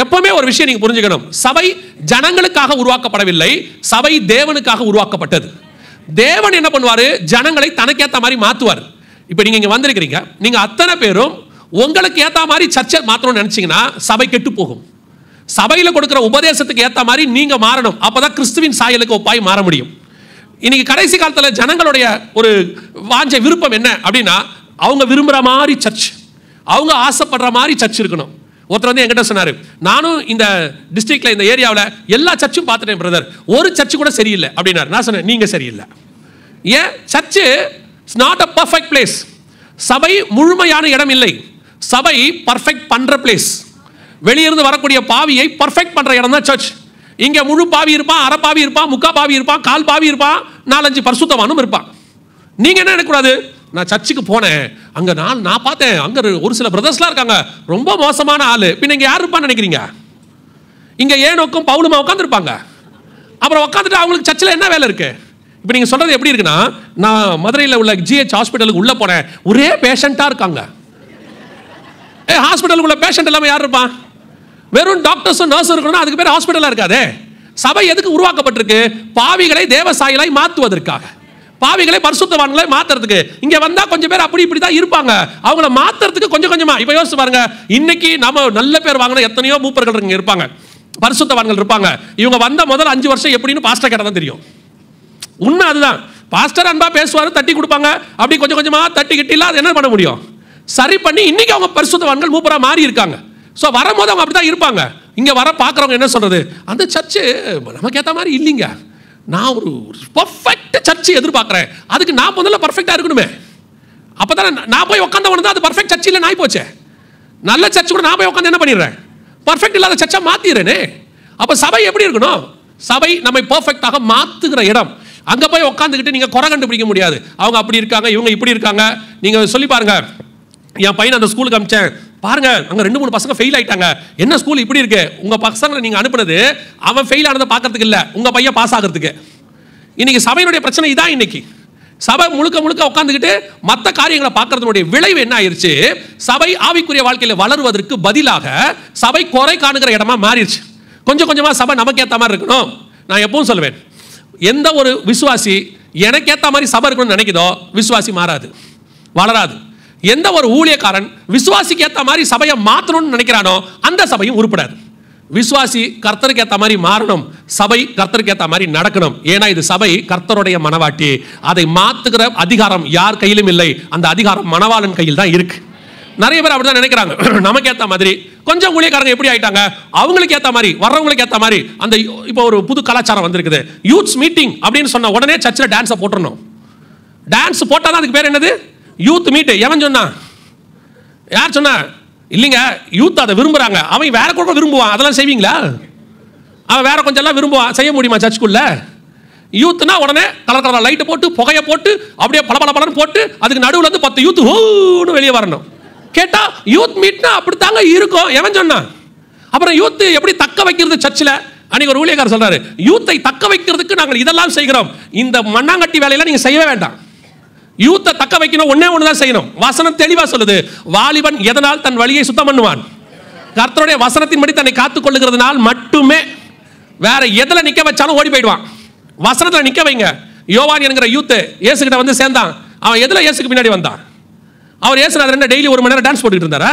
எப்பவுமே ஒரு விஷயம் நீங்க புரிஞ்சுக்கணும், சபை ஜனங்களுக்காக உருவாக்கப்படவில்லை, சபை தேவனுக்காக உருவாக்கப்பட்டது. தேவன் என்ன பண்ணுவாரு, ஜனங்களை தனக்கேற்ற மாதிரி மாத்துவார். இப்போ நீங்க இங்க வந்திருக்கிறீங்க, நீங்க அத்தனை பேரும் உங்களுக்கு ஏற்ற மாதிரி சர்ச்சை மாற்றணும்னு நினைச்சீங்கன்னா சபை கெட்டு போகும். சபையில் கொடுக்கிற உபதேசத்துக்கு ஏற்ற மாதிரி நீங்க மாறணும், அப்பதான் கிறிஸ்துவின் சாயலுக்கு ஒப்பாய் மாற முடியும். இன்னைக்கு கடைசி காலத்தில் ஜனங்களுடைய ஒரு வாஞ்ச விருப்பம் என்ன அப்படின்னா, அவங்க விரும்புகிற மாதிரி சர்ச், அவங்க ஆசைப்படுற மாதிரி சர்ச் இருக்கணும். ஒருத்தர் என்கிட்ட சொன்னார், நானும் இந்த டிஸ்ட்ரிக்ட்ல இந்த ஏரியாவில் எல்லா சர்ச்சும் பார்த்துட்டேன் பிரதர், ஒரு சர்ச்சு கூட சரியில்லை அப்படின்னாரு. நான் சொன்னேன், நீங்க சரியில்லை. ஏன்? Church is not a perfect place. சபை முழுமையான இடம் இல்லை, சபை பர்ஃபெக்ட் பண்ற பிளேஸ். வெளியிருந்து வரக்கூடிய பாவியை பர்ஃபெக்ட் பண்ற இடம் தான் சர்ச். இங்க முழு பாவி இருப்பான், அரை பாவி இருப்பான், முக்கா பாவி இருப்பான், கால் பாவி இருப்பான், 4-5 பரிசுத்தவானும் இருப்பான். நீங்க என்ன நினைக்கக்கூடாது, நான் சர்ச்சுக்கு போனேன், அங்க நான் பார்த்தேன், அங்க ஒரு சில பிரதர்ஸ்லாம் இருக்காங்க, ரொம்ப மோசமான ஆளு. பின்ன இங்க யார் இருப்பான்னு நினைக்கிறீங்க? இங்க ஏனோக்கும் பவுலுமா உட்காந்துருப்பாங்க. அப்புறம் உட்காந்துட்டு அவங்களுக்கு சர்ச்சில் என்ன வேலை இருக்கு? இப்போ நீங்க சொல்றது எப்படி இருக்குன்னா, நான் மதுரையில் உள்ள GH ஹாஸ்பிட்டலுக்கு உள்ள போனேன், ஒரே பேஷண்டா இருக்காங்க. ஹாஸ்பிட்டலுக்குள்ள பேஷண்ட் எல்லாமே யார் இருப்பான்? வெறும் டாக்டர்ஸும் நர்ஸும் இருக்கணும், அதுக்கு பேர் ஹாஸ்பிட்டலா இருக்காதே. சபை எதுக்கு உருவாக்கப்பட்டிருக்கு? பாவிகளை தேவசாயிலாய் மாற்றுவதற்காக, பாவிகளை பரிசுத்தவான்களை மாத்துறதுக்கு. இங்க வந்தா கொஞ்சம் பேர் அப்படி இப்படி தான் இருப்பாங்க, அவங்கள மாத்துறதுக்கு கொஞ்சம் கொஞ்சமா. இப்ப யோசிச்சு பாருங்க, இன்னைக்கு நம்ம நல்ல பேர் வாங்கின எத்தனையோ மூப்பர்கள் இங்க இருப்பாங்க, பரிசுத்தவான்கள் இருப்பாங்க. இவங்க வந்த முதல் 5 வருஷம் எப்படின்னு பாஸ்டர் கேட்டா தான் தெரியும். உண்மை அதுதான். பாஸ்டர் அன்பா பேசுவாரு, தட்டி கொடுப்பாங்க, அப்படி கொஞ்சம் கொஞ்சமா தட்டி கிட்டில அது என்ன பண்ண முடியும், சரி பண்ணி இன்னைக்கு அவங்க பரிசுத்தவான்கள் மூப்பரா மாறி இருக்காங்க. ஸோ வரும்போது அவங்க அப்படிதான் இருப்பாங்க. இங்க வர பார்க்குறவங்க என்ன சொல்றது, அந்த சர்ச்சு நமக்கு ஏற்ற மாதிரி இல்லைங்க, நான் ஒரு பர்ஃபெக்ட் சர்ச்சை எதிர்பார்க்குறேன், அதுக்கு நான் முதல்ல பர்ஃபெக்டாக இருக்கணுமே, அப்போ தானே நான் போய் உட்காந்து அது பர்ஃபெக்ட் சர்ச்சில் நான் போச்சே. நல்ல சர்ச் கூட நான் போய் உட்காந்து என்ன பண்ணிடுறேன், பர்ஃபெக்ட் இல்லாத சர்ச்சா மாற்றிடுறேனே. அப்போ சபை எப்படி இருக்கணும்? சபை நம்மை பர்ஃபெக்டாக மாற்றுகிற இடம். அங்கே போய் உட்காந்துக்கிட்டு நீங்கள் குறை கண்டுபிடிக்க முடியாது. அவங்க அப்படி இருக்காங்க, இவங்க இப்படி இருக்காங்க. நீங்கள் சொல்லி பாருங்க, என் பையனை அந்த ஸ்கூலுக்கு அனுப்பிச்சேன், பாருங்க அங்கே 2-3 பசங்க ஃபெயில் ஆயிட்டாங்க. என்ன ஸ்கூல் இப்படி இருக்கு? உங்க பசங்களை நீங்க அனுப்புனது அவன் ஃபெயில் ஆனதை பார்க்கறதுக்கு இல்லை, உங்க பையன் பாஸ் ஆகிறதுக்கு. இன்னைக்கு சபையினுடைய பிரச்சனை இதான். இன்னைக்கு சபை முழுக்க முழுக்க உட்காந்துக்கிட்டு மற்ற காரியங்களை பார்க்கறதுடைய விளைவு என்ன ஆயிருச்சு, சபை ஆவிக்குரிய வாழ்க்கையில் வளருவதற்கு பதிலாக சபை குறை காணுகிற இடமா மாறிடுச்சு. கொஞ்சம் கொஞ்சமா சபை நமக்கு ஏற்ற மாதிரி இருக்கணும். நான் எப்பவும் சொல்லுவேன், எந்த ஒரு விசுவாசி எனக்கு ஏற்ற மாதிரி சபை இருக்கணும்னு நினைக்குதோ விசுவாசி மாறாது, வளராது. எந்த ஒரு ஊழியக்காரன் விசுவாசிக்கு ஏற்ற மாதிரி சபையை மாற்றணும்னு நினைக்கிறானோ அந்த சபையும் உருப்படாது. விசுவாசி கர்த்தருக்கு ஏற்ற மாதிரி மாறணும், சபை கர்த்தருக்கு ஏற்ற மாதிரி நடக்கணும். ஏன்னா இது சபை கர்த்தருடைய மனவாட்டி, அதை மாற்றுகிற அதிகாரம் யார் கையிலும் இல்லை, அந்த அதிகாரம் மணவாளன் கையில் தான் இருக்கு. நிறைய பேர் அப்படிதான் நினைக்கிறாங்க, நமக்கு ஏற்ற மாதிரி. கொஞ்சம் ஊழியக்காரங்க எப்படி ஆயிட்டாங்க, அவங்களுக்கு ஏற்ற மாதிரி, வர்றவங்களுக்கு ஏற்ற மாதிரி. அந்த இப்போ ஒரு புது கலாச்சாரம் வந்திருக்குது, யூத்ஸ் மீட்டிங் அப்படின்னு சொன்ன உடனே சர்ச்சில் டான்ஸை போட்டுறணும். டான்ஸ் போட்டால் அதுக்கு பேர் என்னது, யூத் மீட். எவன் சொன்னா, யார் சொன்னா? இல்லைங்க, யூத் அதை விரும்புறாங்க, அவன் வேற கூட விரும்புவான், அதெல்லாம் செய்வீங்களா? அவன் வேற கொஞ்சம் எல்லாம் விரும்புவான். செய்ய முடியுமா சர்ச்சுக்குள்ள? யூத்னா உடனே கலர் கலர் லைட்டை போட்டு புகையை போட்டு அப்படியே பலன்னு போட்டு அதுக்கு நடுவில் வந்து 10 யூத் ஹூன்னு வெளியே வரணும். கேட்டா யூத் மீட்னா அப்படித்தாங்க இருக்கும். எவன் சொன்னான்? அப்புறம் யூத் எப்படி தக்க வைக்கிறது சர்ச்சில்? அன்னைக்கு ஒரு ஊழியக்காரர் சொல்றாரு, யூத்தை தக்க வைக்கிறதுக்கு நாங்கள் இதெல்லாம் செய்கிறோம், இந்த மண்ணாங்கட்டி வேலையெல்லாம் நீங்க செய்யவே வேண்டாம். யூத்தை தக்க வைக்கணும், ஒன்னே ஒன்று தான் செய்யணும். வசனம் தெளிவா சொல்லுது, வாலிபன் எதனால் தன் வழியை சுத்தம் பண்ணுவான்? கர்த்தருடைய வசனத்தின்படி தன்னை காத்துக் கொள்ளுகிறதுனால் மட்டுமே. வேற எதில் நிக்க வச்சாலும் ஓடி போயிடுவான். வசனத்தில் நிக்க வைங்க. யோவான் என்கிற யூத் இயேசு கிட்ட வந்து சேர்ந்தான். அவன் எதில் இயேசுக்கு பின்னாடி வந்தான்? அவர் இயேசு டெய்லி 1 மணி நேரம் டான்ஸ் போட்டுட்டு இருந்தாரா?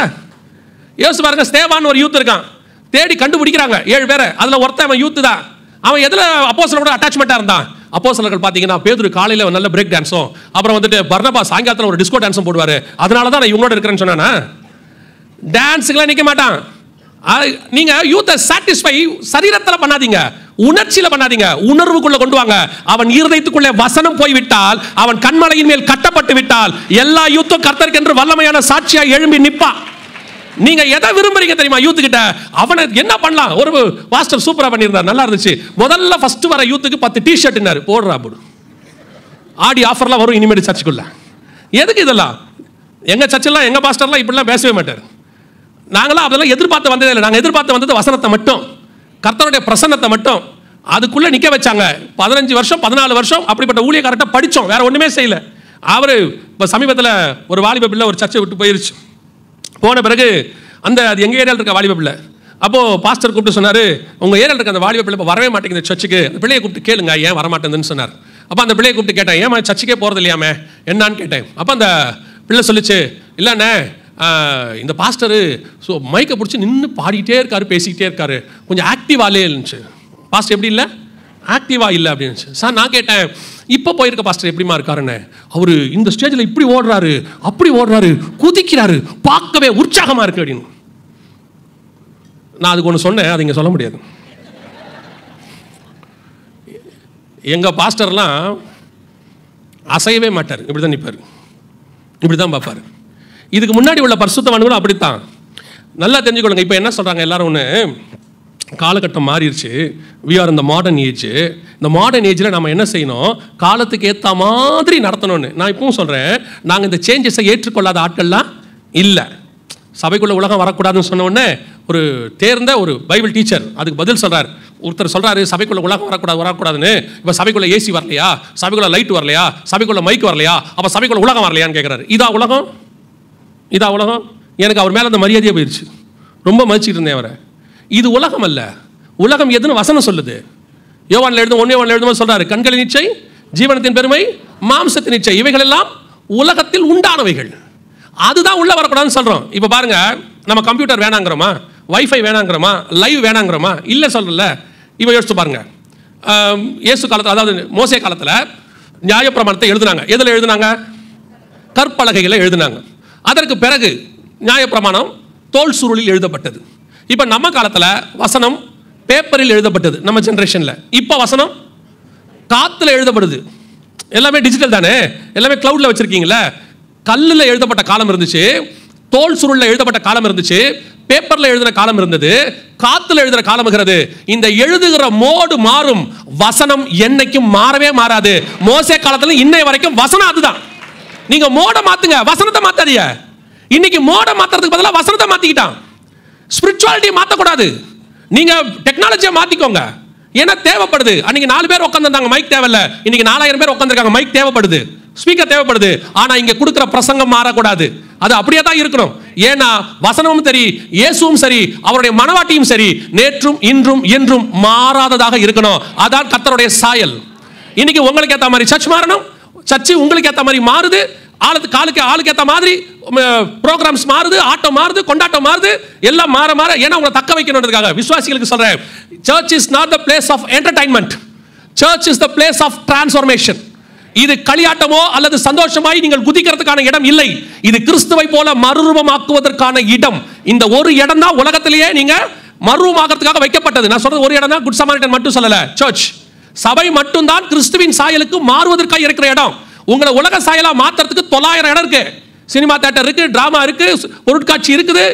இயேசு பாருங்க, ஸ்தேவான் ஒரு யூத் இருக்கான், தேடி கண்டுபிடிக்கிறாங்க 7 பேரை. அதுல ஒருத்தன் அவன் யூத் தான். அவன் எதுல அப்போஸ்தலரோட அட்டாச்மெண்டா இருந்தான்? அப்போஸ்தலர்கள் பாத்தீங்கன்னா பேதுரு காலையில நல்ல பிரேக் டான்ஸும், அப்புறம் வந்துட்டு பர்னபா சாயங்காலத்துல ஒரு டிஸ்கோ டான்ஸும் போடுவாரு. அதனால தான் நான் இவங்களோட இருக்கிறேன்னு சொன்னானா? டான்ஸுக்குலாம் நிக்க மாட்டான். நீங்க யூத்தை சாட்டிஸ்ஃபை சரீரத்தில் பண்ணாதீங்க, உணர்ச்சியில பண்ணாதீங்க, உணர்வுக்குள்ள கொண்டு வாங்க. அவன் இருதயத்துக்குள்ளே வசனம் போய்விட்டால், அவன் கண்மலையின் மேல் கட்டப்பட்டு விட்டால், எல்லா யூத்தும் கர்த்தருக்கு என்று வல்லமையான சாட்சியா எழும்பி நிப்பா. நீங்க எதை விரும்புறீங்க தெரியுமா? யூத்து கிட்ட அவனை என்ன பண்ணலாம்? ஒரு பாஸ்டர் சூப்பரா பண்ணியிருந்தார், நல்லா இருந்துச்சு. முதல்ல ஃபர்ஸ்ட் வர யூத்துக்கு 10 டிஷர்ட்னாரு, போடுறா போடு. ஆடி ஆஃபர்லாம் வரும் இனிமேல் சர்ச்சுக்குள்ள. எதுக்கு இதெல்லாம்? எங்க சர்ச்செல்லாம் எங்க பாஸ்டர்லாம் இப்படிலாம் பேசவே மாட்டார். நாங்களாம் அதெல்லாம் எதிர்பார்த்து வந்ததே இல்லை. நாங்கள் எதிர்பார்த்து வந்தது வசனத்தை மட்டும், கர்த்தருடைய பிரசன்னத்தை மட்டும். அதுக்குள்ள நிக்க வச்சாங்க. 15 வருஷம் 14 வருஷம் அப்படிப்பட்ட ஊழியக்காரர்கிட்ட படித்தோம், வேற ஒண்ணுமே செய்யல. அவரு இப்போ சமீபத்தில் ஒரு வாலிப பிள்ளை ஒரு சர்ச்சை விட்டு போயிருச்சு. போன பிறகு அந்த அது எங்கள் ஏரியாவில் இருக்க வாலிப பிள்ளை. அப்போது பாஸ்டர் கூப்பிட்டு சொன்னார், உங்கள் ஏரியாவில் இருக்க அந்த வாலிப பிள்ளை இப்போ வரவே மாட்டேங்குது சர்ச்சுக்கு, அந்த பிள்ளையை கூப்பிட்டு கேளுங்க ஏன் வரமாட்டேங்குதுன்னு சொன்னார். அப்போ அந்த பிள்ளையை கூப்பிட்டு கேட்டேன், ஏன் சர்ச்சுக்கே போகிறது இல்லையாமே என்னான்னு கேட்டேன். அப்போ அந்த பிள்ளை சொல்லிச்சு, இல்லைண்ணே இந்த பாஸ்டரு மைக்கை பிடிச்சி நின்று பாடிக்கிட்டே இருக்காரு, பேசிக்கிட்டே இருக்காரு, கொஞ்சம் ஆக்டிவாலே இருந்துச்சு. பாஸ்டர் எப்படி இல்லை? ஆக்டிவாக இல்லை அப்படின்னு. சார் நான் கேட்டேன், இப்போ போயிருக்க பாஸ்டர் எப்படிமா இருக்காருன்னு. அவர் இந்த ஸ்டேஜில் இப்படி ஓடுறாரு, அப்படி ஓடுறாரு, குதிக்கிறாரு, பார்க்கவே உற்சாகமாக இருக்கு அப்படின்னு. நான் அதுக்கு ஒன்று சொன்னேன், அது இங்கே சொல்ல முடியாது. எங்கள் பாஸ்டர்லாம் அசையவே மாட்டார், இப்படி தான் நிற்பார், இப்படி தான் பார்ப்பார். இதுக்கு முன்னாடி உள்ள பரிசுத்தவான்களும் அப்படித்தான். நல்லா தெரிஞ்சுக்கொள்ளுங்க. இப்போ என்ன சொல்கிறாங்க எல்லாரும், ஒன்று காலகட்டம் மாறிடுச்சு, வி ஆர் இந்த மாடர்ன் ஏஜ். இந்த மாடர்ன் ஏஜில் நம்ம என்ன செய்யணும்? காலத்துக்கு ஏற்ற மாதிரி நடத்தணும்னு. நான் இப்பவும் சொல்கிறேன், நாங்கள் இந்த சேஞ்சஸை ஏற்றுக்கொள்ளாத ஆட்கள்லாம் இல்லை. சபைக்குள்ள உலகம் வரக்கூடாதுன்னு சொன்ன உடனே ஒரு தேர்ந்த ஒரு பைபிள் டீச்சர் அதுக்கு பதில் சொல்கிறார். ஒருத்தர் சொல்கிறாரு, சபைக்குள்ள உலகம் வரக்கூடாதுன்னு. இப்போ சபைக்குள்ள ஏசி வரலையா, சபைக்குள்ள லைட் வரலையா, சபைக்குள்ள மைக் வரலையா, அப்போ சபைக்குள்ள உலகம் வரலையான்னு கேட்குறாரு. இதா உலகம்? இதா உலகம்? எனக்கு அவர் மேலே அந்த மரியாதையே போயிடுச்சு. ரொம்ப மதிச்சுட்டு இருந்தேன் அவரை. இது உலகம் அல்ல. உலகம் எதுன்னு வசனம் சொல்லுது. யோவான்ல எழுதும் 1 யோவான்ல எழுதும் சொல்றாரு, கண்களின் இச்சை, ஜீவனத்தின் பெருமை, மாம்சத்தின் இச்சை, இவைகள் எல்லாம் உலகத்தில் உண்டானவைகள். அதுதான் உள்ள வரக்கூடாதுன்னு சொல்றோம். இப்போ பாருங்க, நம்ம கம்ப்யூட்டர் வேணாங்கிறோமா, வைஃபை வேணாங்கிறோமா, லைவ் வேணாங்கிறோமா? இல்லை சொல்லல. இப்போ யோசிச்சு பாருங்க, இயேசு காலத்தில், அதாவது மோசே காலத்தில் நியாயப்பிரமாணத்தை எழுதுனாங்க. எதில் எழுதுனாங்க? கற்பலகைகளை எழுதுனாங்க. அதற்கு பிறகு நியாயப்பிரமாணம் தோல் சுருளில் எழுதப்பட்டது. இப்போ நம்ம காலத்தில் வசனம் பேப்பரில் எழுதப்பட்டது, நம்ம ஜென்ரேஷனில். இப்போ வசனம் காற்றுல எழுதப்படுது. எல்லாமே டிஜிட்டல் தானே, எல்லாமே கிளவுட்ல வச்சிருக்கீங்களே. கல்லில் எழுதப்பட்ட காலம் இருந்துச்சு, தோல் சுருளில் எழுதப்பட்ட காலம் இருந்துச்சு, பேப்பரில் எழுதுகிற காலம் இருந்தது, காற்றுல எழுதுகிற காலம் இருக்கிறது. இந்த எழுதுகிற மோடு மாறும், வசனம் என்னைக்கும் மாறவே மாறாது. மோசே காலத்தில் இன்னை வரைக்கும் வசனம் அதுதான். நீங்க மோட மாத்துங்க, வசனத்தை மாத்தாதீங்க. இன்னைக்கு மோட மாத்துறதுக்கு பதிலாக வசனத்தை மாத்திக்கிட்டான். ஸ்பிரிச்சுவாலிட்டி மாற்றக்கூடாது, நீங்க டெக்னாலஜியை மாத்திக்கோங்க. ஏன்னா தேவைப்படுது. அன்னைக்கு 4 பேர் உட்காந்துருந்தாங்க, மைக் தேவையில்ல. இன்னைக்கு 4000 பேர் உட்காந்துருக்காங்க, மைக் தேவைப்படுது, ஸ்பீக்கர் தேவைப்படுது. ஆனா இங்க கொடுக்கிற பிரசங்கம் மாறக்கூடாது, அது அப்படியே தான் இருக்கணும். ஏன்னா வசனமும் சரி, இயேசுவும் சரி, அவருடைய மனவாட்டியும் சரி, நேற்றும் இன்றும் என்றும் மாறாததாக இருக்கணும். அதான் கர்த்தருடைய சாயல். இன்னைக்கு உங்களுக்கு ஏற்ற மாதிரி சர்ச் மாறணும், சர்ச்சு உங்களுக்கு ஏற்ற மாதிரி மாறுது, ஆளுக்கு ஏற்ற மாதிரி ப்ரோக்ராம்ஸ் மாறுது, ஆட்டம் மாறுது, கொண்டாட்டம் மாறுது, எல்லாம் மாற மாற. ஏன்னா உங்களை தக்க வைக்கணுன்றதுக்காக விசுவாசிகளுக்கு சொல்றேன், church is not the place of entertainment, church is the place of transformation. இது களியாட்டமோ அல்லது சந்தோஷமாய் நீங்கள் குதிக்கிறதுக்கான இடம் இல்லை. இது கிறிஸ்துவை போல மறுரூபமாக்குவதற்கான இடம். இந்த ஒரு இடம் தான் உலகத்திலேயே நீங்க மறுரூபமாக்கிறதுக்காக வைக்கப்பட்டது. நான் சொல்றது ஒரு இடம் தான், குட் சமாரிட்டன் மட்டும் சொல்லல. சர்ச், சபை மட்டும்தான் கிறிஸ்துவின் சாயலுக்கு மாறுவதற்காக இருக்கிற இடம். உங்களை உலக சாயலா மாத்துறதுக்கு 900 இடம் இருக்கு. சினிமா தியேட்டர் இருக்கு, டிராமா இருக்கு, பொருட்காட்சி இருக்குது,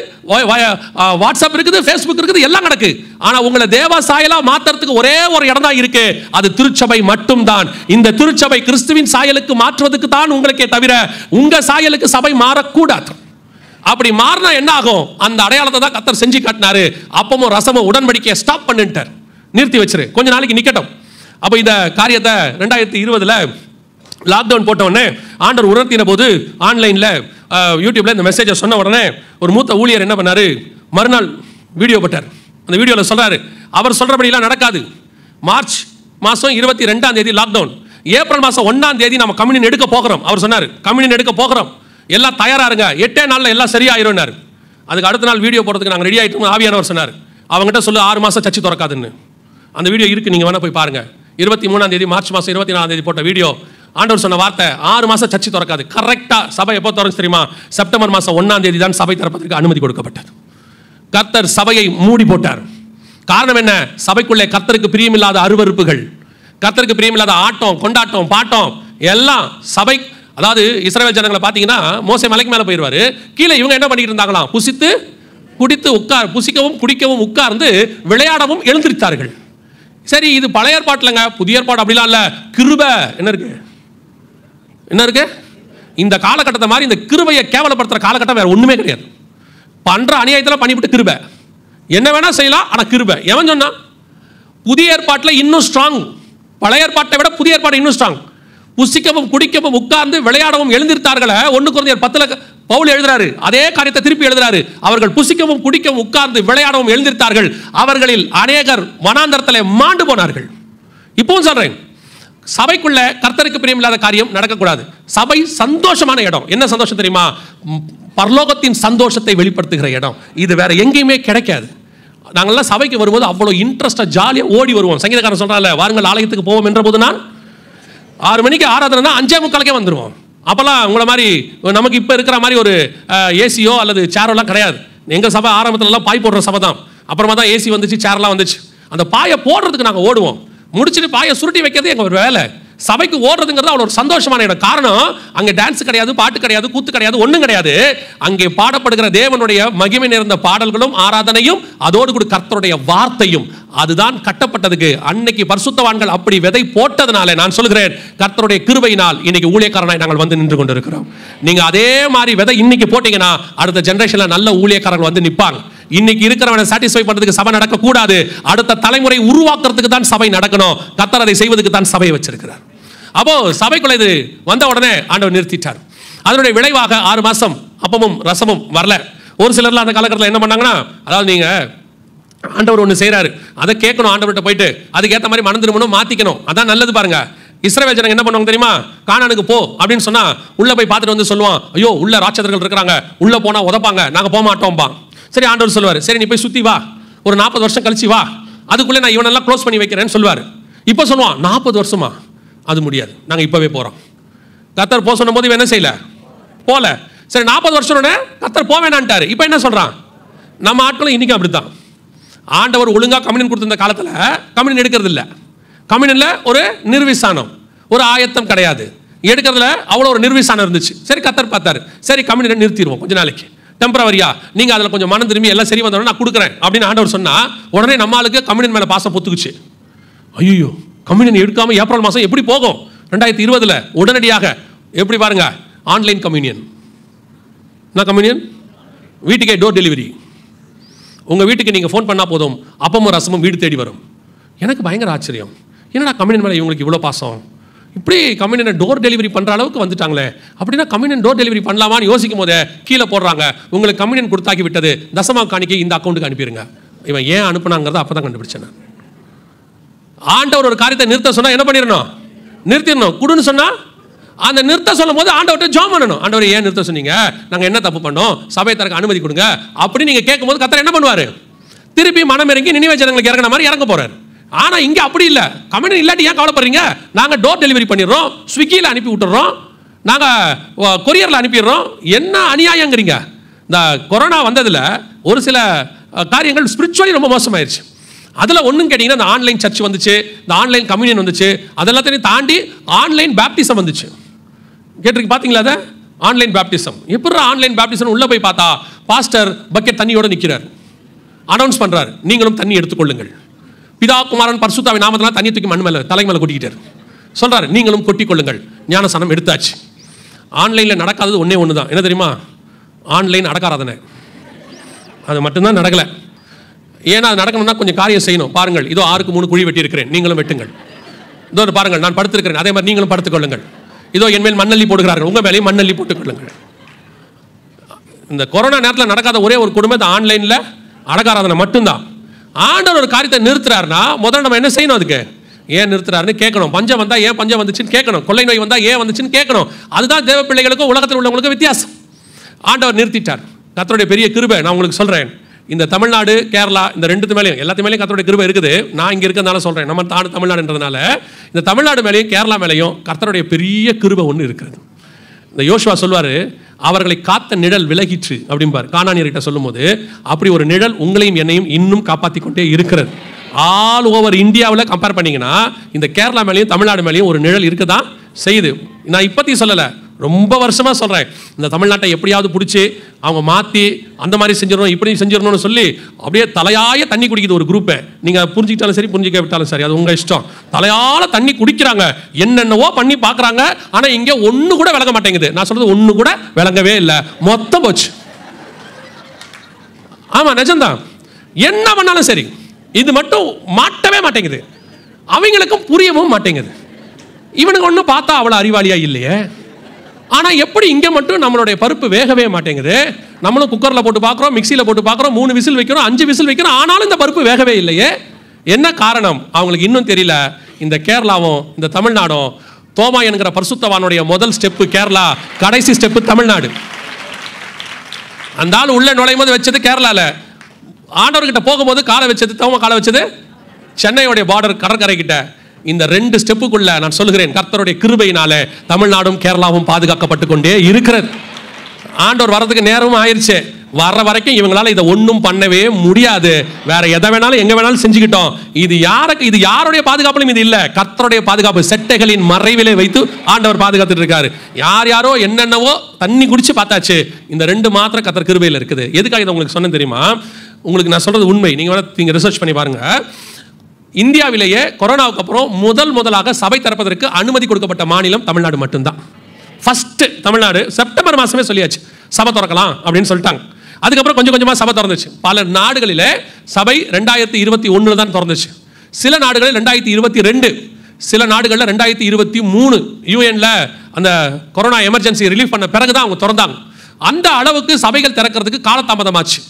வாட்ஸ்அப் இருக்குது, ஃபேஸ்புக் இருக்குது, எல்லாம் நடக்கு. ஆனா உங்களை தேவ சாயலா மாத்துறதுக்கு ஒரே ஒரு இடம் தான் இருக்கு, அது திருச்சபை மட்டும்தான். இந்த திருச்சபை கிறிஸ்துவின் சாயலுக்கு மாற்றுவதற்கு தான் உங்களுக்கே தவிர உங்க சாயலுக்கு சபை மாறக்கூடாது. அப்படி மாறினா என்ன ஆகும்? அந்த அடையாளத்தை தான் கர்த்தர் செஞ்சு காட்டினாரு. அப்பமும் ரசமும் உடன்படிக்கையை ஸ்டாப் பண்ணிட்டார், நிறுத்தி வச்சிரு, கொஞ்ச நாளைக்கு நிக்கட்டும். அப்ப இந்த காரியத்தை 2020 லாக்டவுன் போட்ட உடனே ஆண்டவர் உணர்த்தின போது ஆன்லைன்ல யூடியூப்ல இந்த மெசேஜை சொன்ன உடனே ஒரு மூத்த ஊழியர் என்ன பண்ணாரு, மறுநாள் வீடியோ போட்டார். அந்த வீடியோல சொல்றாரு, அவர் சொல்றபடியெல்லாம் நடக்காது. மார்ச் மாசம் 22 லாக்டவுன், ஏப்ரல் மாசம் 1 நம்ம கம்யூனியன் எடுக்க போகிறோம். அவர் சொன்னார், கம்யூனியன் எடுக்க போகிறோம், எல்லாம் தயாரா இருங்க, 8 நாள்ல எல்லாம் சரியாயிரும். அதுக்கு அடுத்த நாள் வீடியோ போடுறதுக்கு நாங்கள் ரெடி ஆயிட்டோம். ஆவியானவர் சொன்னார், அவங்ககிட்ட சொல்லு 6 மாசம் சர்ச்சை திறக்காதுன்னு. அந்த வீடியோ இருக்கு, நீங்க வேணா போய் பாருங்க. 23 மார்ச் மாசம் 24 போட்ட வீடியோ. ஆண்டவர் சொன்ன வார்த்தை, 6 மாசம் சர்ச்சை திறக்காது. கரெக்டா சபை எப்போ திறந்து தெரியுமா? செப்டம்பர் மாசம் 1 தான் சபை திறப்பதற்கு அனுமதி கொடுக்கப்பட்டது. கர்த்தர் சபையை மூடி போட்டார். காரணம் என்ன? சபைக்குள்ளே கர்த்தருக்கு பிரியமில்லாத அருவருப்புகள், கர்த்தருக்கு பிரியமில்லாத ஆட்டம், கொண்டாட்டம், பாட்டம் எல்லாம் சபை. அதாவது இஸ்ரவேல் ஜனங்களை பார்த்தீங்கன்னா, மோசே மலைக்கு மேலே போயிடுவாரு, கீழே இவங்க என்ன பண்ணிட்டு இருந்தாங்களாம்? புசித்து குடித்து புசிக்கவும் குடிக்கவும் உட்கார்ந்து விளையாடவும் எழுந்திருத்தார்கள். சரி, இது பழைய ஏற்பாட்டுலங்க. புதிய ஏற்பாடு அப்படிலாம் இல்ல. கிருபை என்ன இருக்கு? என்ன இருக்கு? இந்த காலகட்டத்தை மாதிரி இந்த கிருபையை கேவலப்படுத்துற காலகட்டம் வேற ஒண்ணுமே கிடையாது. பண்ற அநியாயத்தில் பண்ணிவிட்டு கிருபை என்ன வேணா செய்யலாம், ஆனா கிருபை எவன் சொன்னா? புதிய ஏற்பாட்டில் இன்னும் ஸ்ட்ராங், பழைய ஏற்பாட்டை விட புதிய ஏற்பாடு இன்னும் ஸ்ட்ராங். புசிக்கவும் குடிக்கவும் உட்கார்ந்து விளையாடவும் எழுந்திருத்தார்களே, 1 கொரிந்தியர் 10 பவுல் எழுதுறாரு, அதே காரியத்தை திருப்பி எழுதுறாரு. அவர்கள் புசிக்கவும் குடிக்கவும் உட்கார்ந்து விளையாடவும் எழுந்திருத்தார்கள், அவர்களில் அநேகர் வனாந்தரத்திலே மாண்டு போனார்கள். இப்பவும் சொல்றேன், சபைக்குள்ள கர்த்தருக்கு பிரியமில்லாத காரியம் நடக்கக்கூடாது. சபை சந்தோஷமான இடம். என்ன சந்தோஷம் தெரியுமா? பரலோகத்தின் சந்தோஷத்தை வெளிப்படுத்துகிற இடம். இது வேற எங்கேயுமே கிடைக்காது. நாங்கள்லாம் சபைக்கு வரும்போது அவ்வளோ இன்ட்ரெஸ்டா ஜாலியாக ஓடி வருவோம். சங்கீதக்காரன் சொல்றாங்க, வாருங்கள் ஆலயத்துக்கு போவோம் என்ற போது நான் 6 மணிக்கு ஆராதனைனா 5:45 வந்துடுவோம். அப்போல்லாம் உங்களை மாதிரி நமக்கு இப்போ இருக்கிற மாதிரி ஒரு ஏசியோ அல்லது சேரோலாம் கிடையாது. எங்கள் சபை ஆரம்பத்துலலாம் பாய் போடுற சபை தான். அப்புறமா தான் ஏசி வந்துச்சு, சேர்லாம் வந்துச்சு. அந்த பாயை போடுறதுக்கு நாங்கள் ஓடுவோம். முடிச்சுட்டு பாயை சுருட்டி வைக்கிறது எங்கள் ஒரு வேலை. சபைக்கு ஓடுறதுங்கிறது அவ்வளோ ஒரு சந்தோஷமான இடம். காரணம், அங்கே டான்ஸ் கிடையாது, பாட்டு கிடையாது, கூத்து கிடையாது, ஒன்றும் கிடையாது. அங்கே பாடப்படுகிற தேவனுடைய மகிமை நிறைந்த பாடல்களும் ஆராதனையும் அதோடு கூட கர்த்தருடைய வார்த்தையும், அதுதான் கட்டப்பட்டதுக்கு. அன்னைக்கு பரிசுத்தவான்கள் அப்படி விதை போட்டதுனால நான் சொல்கிறேன், கர்த்தருடைய கிருபையினால் இன்னைக்கு ஊழியக்காரனாய் நாங்கள் வந்து நின்று கொண்டிருக்கிறோம். நீங்க அதே மாதிரி விதை இன்னைக்கு போட்டீங்கன்னா அடுத்த ஜெனரேஷன்ல நல்ல ஊழியக்காரர்கள் வந்து நிற்பாங்க. இன்னைக்கு இருக்கிறவனை சாட்டிஸ்ஃபை பண்றதுக்கு சபை நடக்க கூடாது. அடுத்த தலைமுறை உருவாக்குறதுக்கு தான் சபை நடக்கணும். கர்த்தர் அதை செய்வதற்கு தான் சபையை வச்சிருக்கிறார். அப்போ சபைக்குள்ள இது வந்த உடனே ஆண்டவர் நிறுத்திட்டார். அதனுடைய விளைவாக 6 மாசம் அப்பமும் ரசமும் வரல. ஒரு சிலர்லாம் அந்த காலகட்டத்தில் என்ன பண்ணாங்கன்னா, அதாவது நீங்க ஆண்டவர் ஒன்று செய்யறாரு, அதை கேட்கணும், ஆண்டவர்கிட்ட போயிட்டு அதுக்கேற்ற மாதிரி மனம் திரும்பணும், மாத்திக்கணும். அதான் நல்லது. பாருங்க, இஸ்ரவேல் ஜனங்க என்ன பண்ணுவாங்க தெரியுமா? கானானுக்கு போ அப்படின்னு சொன்னா உள்ள போய் பார்த்துட்டு வந்து சொல்லுவான், ஐயோ உள்ள ராட்சதர்கள் இருக்கிறாங்க, உள்ள போனா உதப்பாங்க, நாங்க போக மாட்டோம்பா. சரி, ஆண்டவர் சொல்லுவார், சரி நீ போய் சுத்தி வா, ஒரு 40 வருஷம் கழிச்சு வா, அதுக்குள்ளே நான் இவனெல்லாம் க்ளோஸ் பண்ணி வைக்கிறேன்னு சொல்லுவார். இப்போ சொல்லுவான், 40 வருஷமா? அது முடியாது, நாங்கள் இப்போவே போகிறோம். கர்த்தர் போக சொன்ன போது இவன் என்ன செய்யல, போல. சரி, 40 வருஷம் கர்த்தர் போவேனான்ட்டாரு. இப்போ என்ன சொல்றான்? நம்ம ஆட்களும் இன்னைக்கு அப்படித்தான். ஆண்டவர் ஒழுங்காக கம்யூனியன் கொடுத்திருந்த காலத்தில் கம்யூனியன் எடுக்கிறது இல்லை. கம்யூனியன்ல ஒரு நிர்விசானம், ஒரு ஆயத்தம் கிடையாது. எடுக்கிறதுல அவ்வளோ ஒரு நிர்விசானம் இருந்துச்சு. சரி, கர்த்தர் பார்த்தாரு, சரி கம்யூனியன் நிறுத்திடுவோம் கொஞ்ச நாளைக்கு, டெம்பரவரியா, நீங்க அதில் கொஞ்சம் மனம் திரும்பி எல்லாம் சரி வந்தோட நான் கொடுக்குறேன் அப்படின்னு ஆண்டவர் சொன்னா, உடனே நம்மளுக்கு கம்யூனியன் மேல பாசம் பொத்துக்குச்சு. ஐயோ, கம்யூனியன் எடுக்காம ஏப்ரல் மாசம் எப்படி போகும்? 2020 உடனடியாக எப்படி பாருங்க, ஆன்லைன் கம்யூனியன். நான் கம்யூனியன் வீட்டுக்கே டோர் டெலிவரி. உங்க வீட்டுக்கு நீங்க ஃபோன் பண்ணா போதும், அப்பமும் ரசமும் வீடு தேடி வரும். எனக்கு பயங்கர ஆச்சரியம், என்னடா கம்யூனியன் மேல இவங்களுக்கு இவ்வளோ பாசம், இப்படி கம்யூனியனை டோர் டெலிவரி பண்ற அளவுக்கு வந்துட்டாங்களே, அப்படின்னா கம்யூனியன் டோர் டெலிவரி பண்ணலாமான்னு யோசிக்கும் போதே கீழே போடுறாங்க, உங்களுக்கு கம்யூனியன் கொடுத்தாக்கி விட்டது, தசமா காணிக்கை இந்த அக்கௌண்ட்டுக்கு அனுப்பிடுங்க. இவன் ஏன் அனுப்புனாங்கிறத அப்பதான் கண்டுபிடிச்சேன். ஆண்டவர் ஒரு காரியத்தை நிறுத்த சொன்னா என்ன பண்ணிடணும்? நிறுத்திடணும். குடுன்னு சொன்னா அந்த நிறுத்த சொல்லும் போது ஆண்டவர்கிட்ட ஜெபம் பண்ணணும். ஆண்டவர் ஏன் நிறுத்த சொன்னீங்க, நாங்க என்ன தப்பு பண்ணோம், சபை தரக்கு அனுமதி கொடுங்க அப்படின்னு நீங்க கேட்கும் போது கர்த்தர் என்ன பண்ணுவாரு? திருப்பி மனம் இறங்கி நினிவே ஜனங்களுக்கு இறங்கின மாதிரி இறங்க போறாரு. ஆனா இங்க அப்படி இல்லை. கம்யூனியன் இல்லாட்டி ஏன் கவலைப்படுறீங்க? நாங்க டோர் டெலிவரி பண்ணிடுறோம், ஸ்விக்கியில் அனுப்பி விட்டுறோம், நாங்க கொரியரில் அனுப்பிடுறோம். என்ன அநியாயங்கிறீங்க? இந்த கொரோனா வந்ததுல ஒரு சில காரியங்கள் ஸ்பிரிச்சுவலி ரொம்ப மோசமாயிருச்சு. அதில் ஒன்றும் கேட்டிங்கன்னா, இந்த ஆன்லைன் சர்ச் வந்துச்சு, இந்த ஆன்லைன் கம்யூனியன் வந்துச்சு, அதெல்லாத்தையும் தாண்டி ஆன்லைன் பேப்டிசம் வந்துச்சு. கேட்டிருக்கு பார்த்தீங்களா? அதை ஆன்லைன் பேப்டிசம். எப்படி ஆன்லைன் பேப்டிசம்? உள்ள போய் பார்த்தா பாஸ்டர் பக்கெட் தண்ணியோட நிற்கிறார், அனௌன்ஸ் பண்றாரு, நீங்களும் தண்ணி எடுத்துக்கொள்ளுங்கள். பிதா குமாரன் பரிசுத்தாவின் நாமத்தினால் தண்ணி தூக்கி மண் மேல தலை மேல கொட்டிக்கிட்டார். சொல்றாரு, நீங்களும் கொட்டிக்கொள்ளுங்கள். ஞானஸ்நானம் எடுத்தாச்சு. ஆன்லைனில் நடக்காதது ஒன்றே ஒன்று தான். என்ன தெரியுமா? ஆன்லைன் அடக்காராதனை. அது மட்டும்தான் நடக்கலை. ஏன்னா அது நடக்கணும்னா கொஞ்சம் காரியம் செய்யணும். பாருங்கள், இதோ 6க்கு 3 குழி வெட்டி இருக்கிறேன், நீங்களும் வெட்டுங்கள். இதோ பாருங்கள், நான் படுத்திருக்கிறேன், அதே மாதிரி நீங்களும் படுத்துக்கொள்ளுங்கள். இதோ என் மேல் மண்ணள்ளி போடுகிறார்கள், உங்கள் மேலேயும் மண்ணள்ளி போட்டுக்கொள்ளுங்கள். இந்த கொரோனா நேரத்தில் நடக்காத ஒரே ஒரு குடும்பம் இந்த ஆன்லைனில் அடக்காராதனை மட்டும்தான். ஆண்டவர் ஒரு காரியத்தை நிறுத்துறாருன்னா முதல்ல நம்ம என்ன செய்யணும்? அதுக்கு ஏன் நிறுத்துறாருன்னு கேட்கணும். பஞ்சம் வந்தால் ஏன் பஞ்சம் வந்துச்சுன்னு கேட்கணும். கொள்ளை நோய் வந்தால் ஏன் வந்துச்சுன்னு கேட்கணும். அதுதான் தேவ பிள்ளைகளுக்கும் உலகத்தில் உள்ளவங்களுக்கும் வித்தியாசம். ஆண்டவர் நிறுத்திட்டார். கர்த்தருடைய பெரிய கிருபை நான் உங்களுக்கு சொல்கிறேன். இந்த தமிழ்நாடு, கேரளா, இந்த ரெண்டு மேலேயும் எல்லாத்து மேலேயும் கர்த்தருடைய கிருபை இருக்குது. நான் இங்கே இருக்கிறதுனால சொல்கிறேன், நம்ம தமிழ்நாடுன்றதுனால இந்த தமிழ்நாடு மேலேயும் கேரளா மேலேயும் கர்த்தருடைய பெரிய கிருபை ஒன்று இருக்கிறது. இந்த யோசுவா சொல்வார், அவர்களை காத்த நிழல் விலகிற்று அப்படிம்பார் கானானியர்கிட்ட சொல்லும்போது. அப்படி ஒரு நிழல் உங்களையும் என்னையும் இன்னும் காப்பாற்றி கொண்டே இருக்கிறது. ஆல் ஓவர் இந்தியாவில் கம்பேர் பண்ணிங்கன்னா இந்த கேரளா மேலேயும் தமிழ்நாடு மேலேயும் ஒரு நிழல் இருக்க தான் செய்யுது. நான் இப்போதையும் சொல்லலை, ரொம்ப வருஷமாக சொல்கிறேன். இந்த தமிழ்நாட்டை எப்படியாவது பிடிச்சி அவங்க மாற்றி அந்த மாதிரி செஞ்சிடணும், இப்படி செஞ்சிடணும்னு சொல்லி அப்படியே தலையாய தண்ணி குடிக்குது ஒரு குரூப்பை. நீங்கள் புரிஞ்சுக்கிட்டாலும் சரி, புரிஞ்சிக்க விட்டாலும் சரி, அது உங்கள் இஷ்டம். தலையால தண்ணி குடிக்கிறாங்க, என்னென்னவோ பண்ணி பார்க்குறாங்க. ஆனால் இங்கே ஒன்று கூட விளங்க மாட்டேங்குது. நான் சொல்கிறது ஒன்று கூட விளங்கவே இல்லை, மொத்தம் போச்சு. ஆமாம், நிஜம்தான். என்ன பண்ணாலும் சரி, இது மட்டும் மாட்டவே மாட்டேங்குது. அவங்களுக்கும் புரியவும் மாட்டேங்குது. இவனுக்கு ஒன்றும் பார்த்தா அவ்வளோ அறிவாளியா இல்லையே. ஆனால் எப்படி இங்கே மட்டும் நம்மளுடைய பருப்பு வேகவே மாட்டேங்குது? நம்மளும் குக்கரில் போட்டு பார்க்குறோம், மிக்சியில் போட்டு பார்க்குறோம், 3 விசில் வைக்கிறோம், 5 விசில் வைக்கிறோம், ஆனாலும் இந்த பருப்பு வேகவே இல்லையே. என்ன காரணம்? அவங்களுக்கு இன்னும் தெரியல. இந்த கேரளாவும் இந்த தமிழ்நாடும், தோமா என்கிற பரிசுத்தவானுடைய முதல் ஸ்டெப்பு கேரளா, கடைசி ஸ்டெப்பு தமிழ்நாடு. அந்த ஆள் உள்ள நுழையும் போது வச்சது கேரளாவில், ஆண்டவர்கிட்ட போகும்போது காலை வச்சது, தோமா காலை வச்சது சென்னையோடைய பார்டர் கடற்கரை கிட்ட. இந்த 2 ஸ்டெப்புக்குள்ள நான் சொல்லுகிறேன், கர்த்தருடைய கிருபையினால தமிழ்நாடும் கேரளாவும் பாதுகாக்கப்பட்டு கொண்டே இருக்கிறது. ஆண்டவர் வரதுக்கு நேரமும் ஆயிடுச்சு. வர்ற வரைக்கும் இவங்களால இதை ஒன்றும் பண்ணவே முடியாது. வேற எதை வேணாலும் எங்க வேணாலும் செஞ்சுக்கிட்டோம். இது யாருடைய பாதுகாப்பிலும் இது இல்லை, கர்த்தருடைய பாதுகாப்பு. செட்டைகளின் மறைவிலே வைத்து ஆண்டவர் பாதுகாத்துட்டு இருக்காரு. யாரோ என்னென்னவோ தண்ணி குடிச்சு பார்த்தாச்சு. இந்த 2 மாத்திரம் கர்த்தர் கிருபையில் இருக்குது. எதுக்காக இதை உங்களுக்கு சொன்னேன் தெரியுமா? உங்களுக்கு நான் சொல்றது உண்மை. நீங்க ரிசர்ச் பண்ணி பாருங்க. இந்தியாவிலேயே கொரோனாவுக்கு அப்புறம் முதலாக சபை திறப்பதற்கு அனுமதி கொடுக்கப்பட்ட மாநிலம் தமிழ்நாடு மட்டும்தான். ஃபர்ஸ்ட் தமிழ்நாடு. செப்டம்பர் மாசமே சொல்லியாச்சு சபை திறக்கலாம் அப்படின்னு சொல்லிட்டாங்க. அதுக்கப்புறம் கொஞ்சம் கொஞ்சமாக சபை திறந்துச்சு. பல நாடுகளிலே சபை 2021 தான் திறந்துச்சு. சில நாடுகளில் 2022, சில நாடுகளில் 2023 யூஎன்ல அந்த கொரோனா எமர்ஜென்சி ரிலீஃப் பண்ண பிறகுதான் அவங்க திறந்தாங்க. அந்த அளவுக்கு சபைகள் திறக்கிறதுக்கு காலதாமதமாச்சு.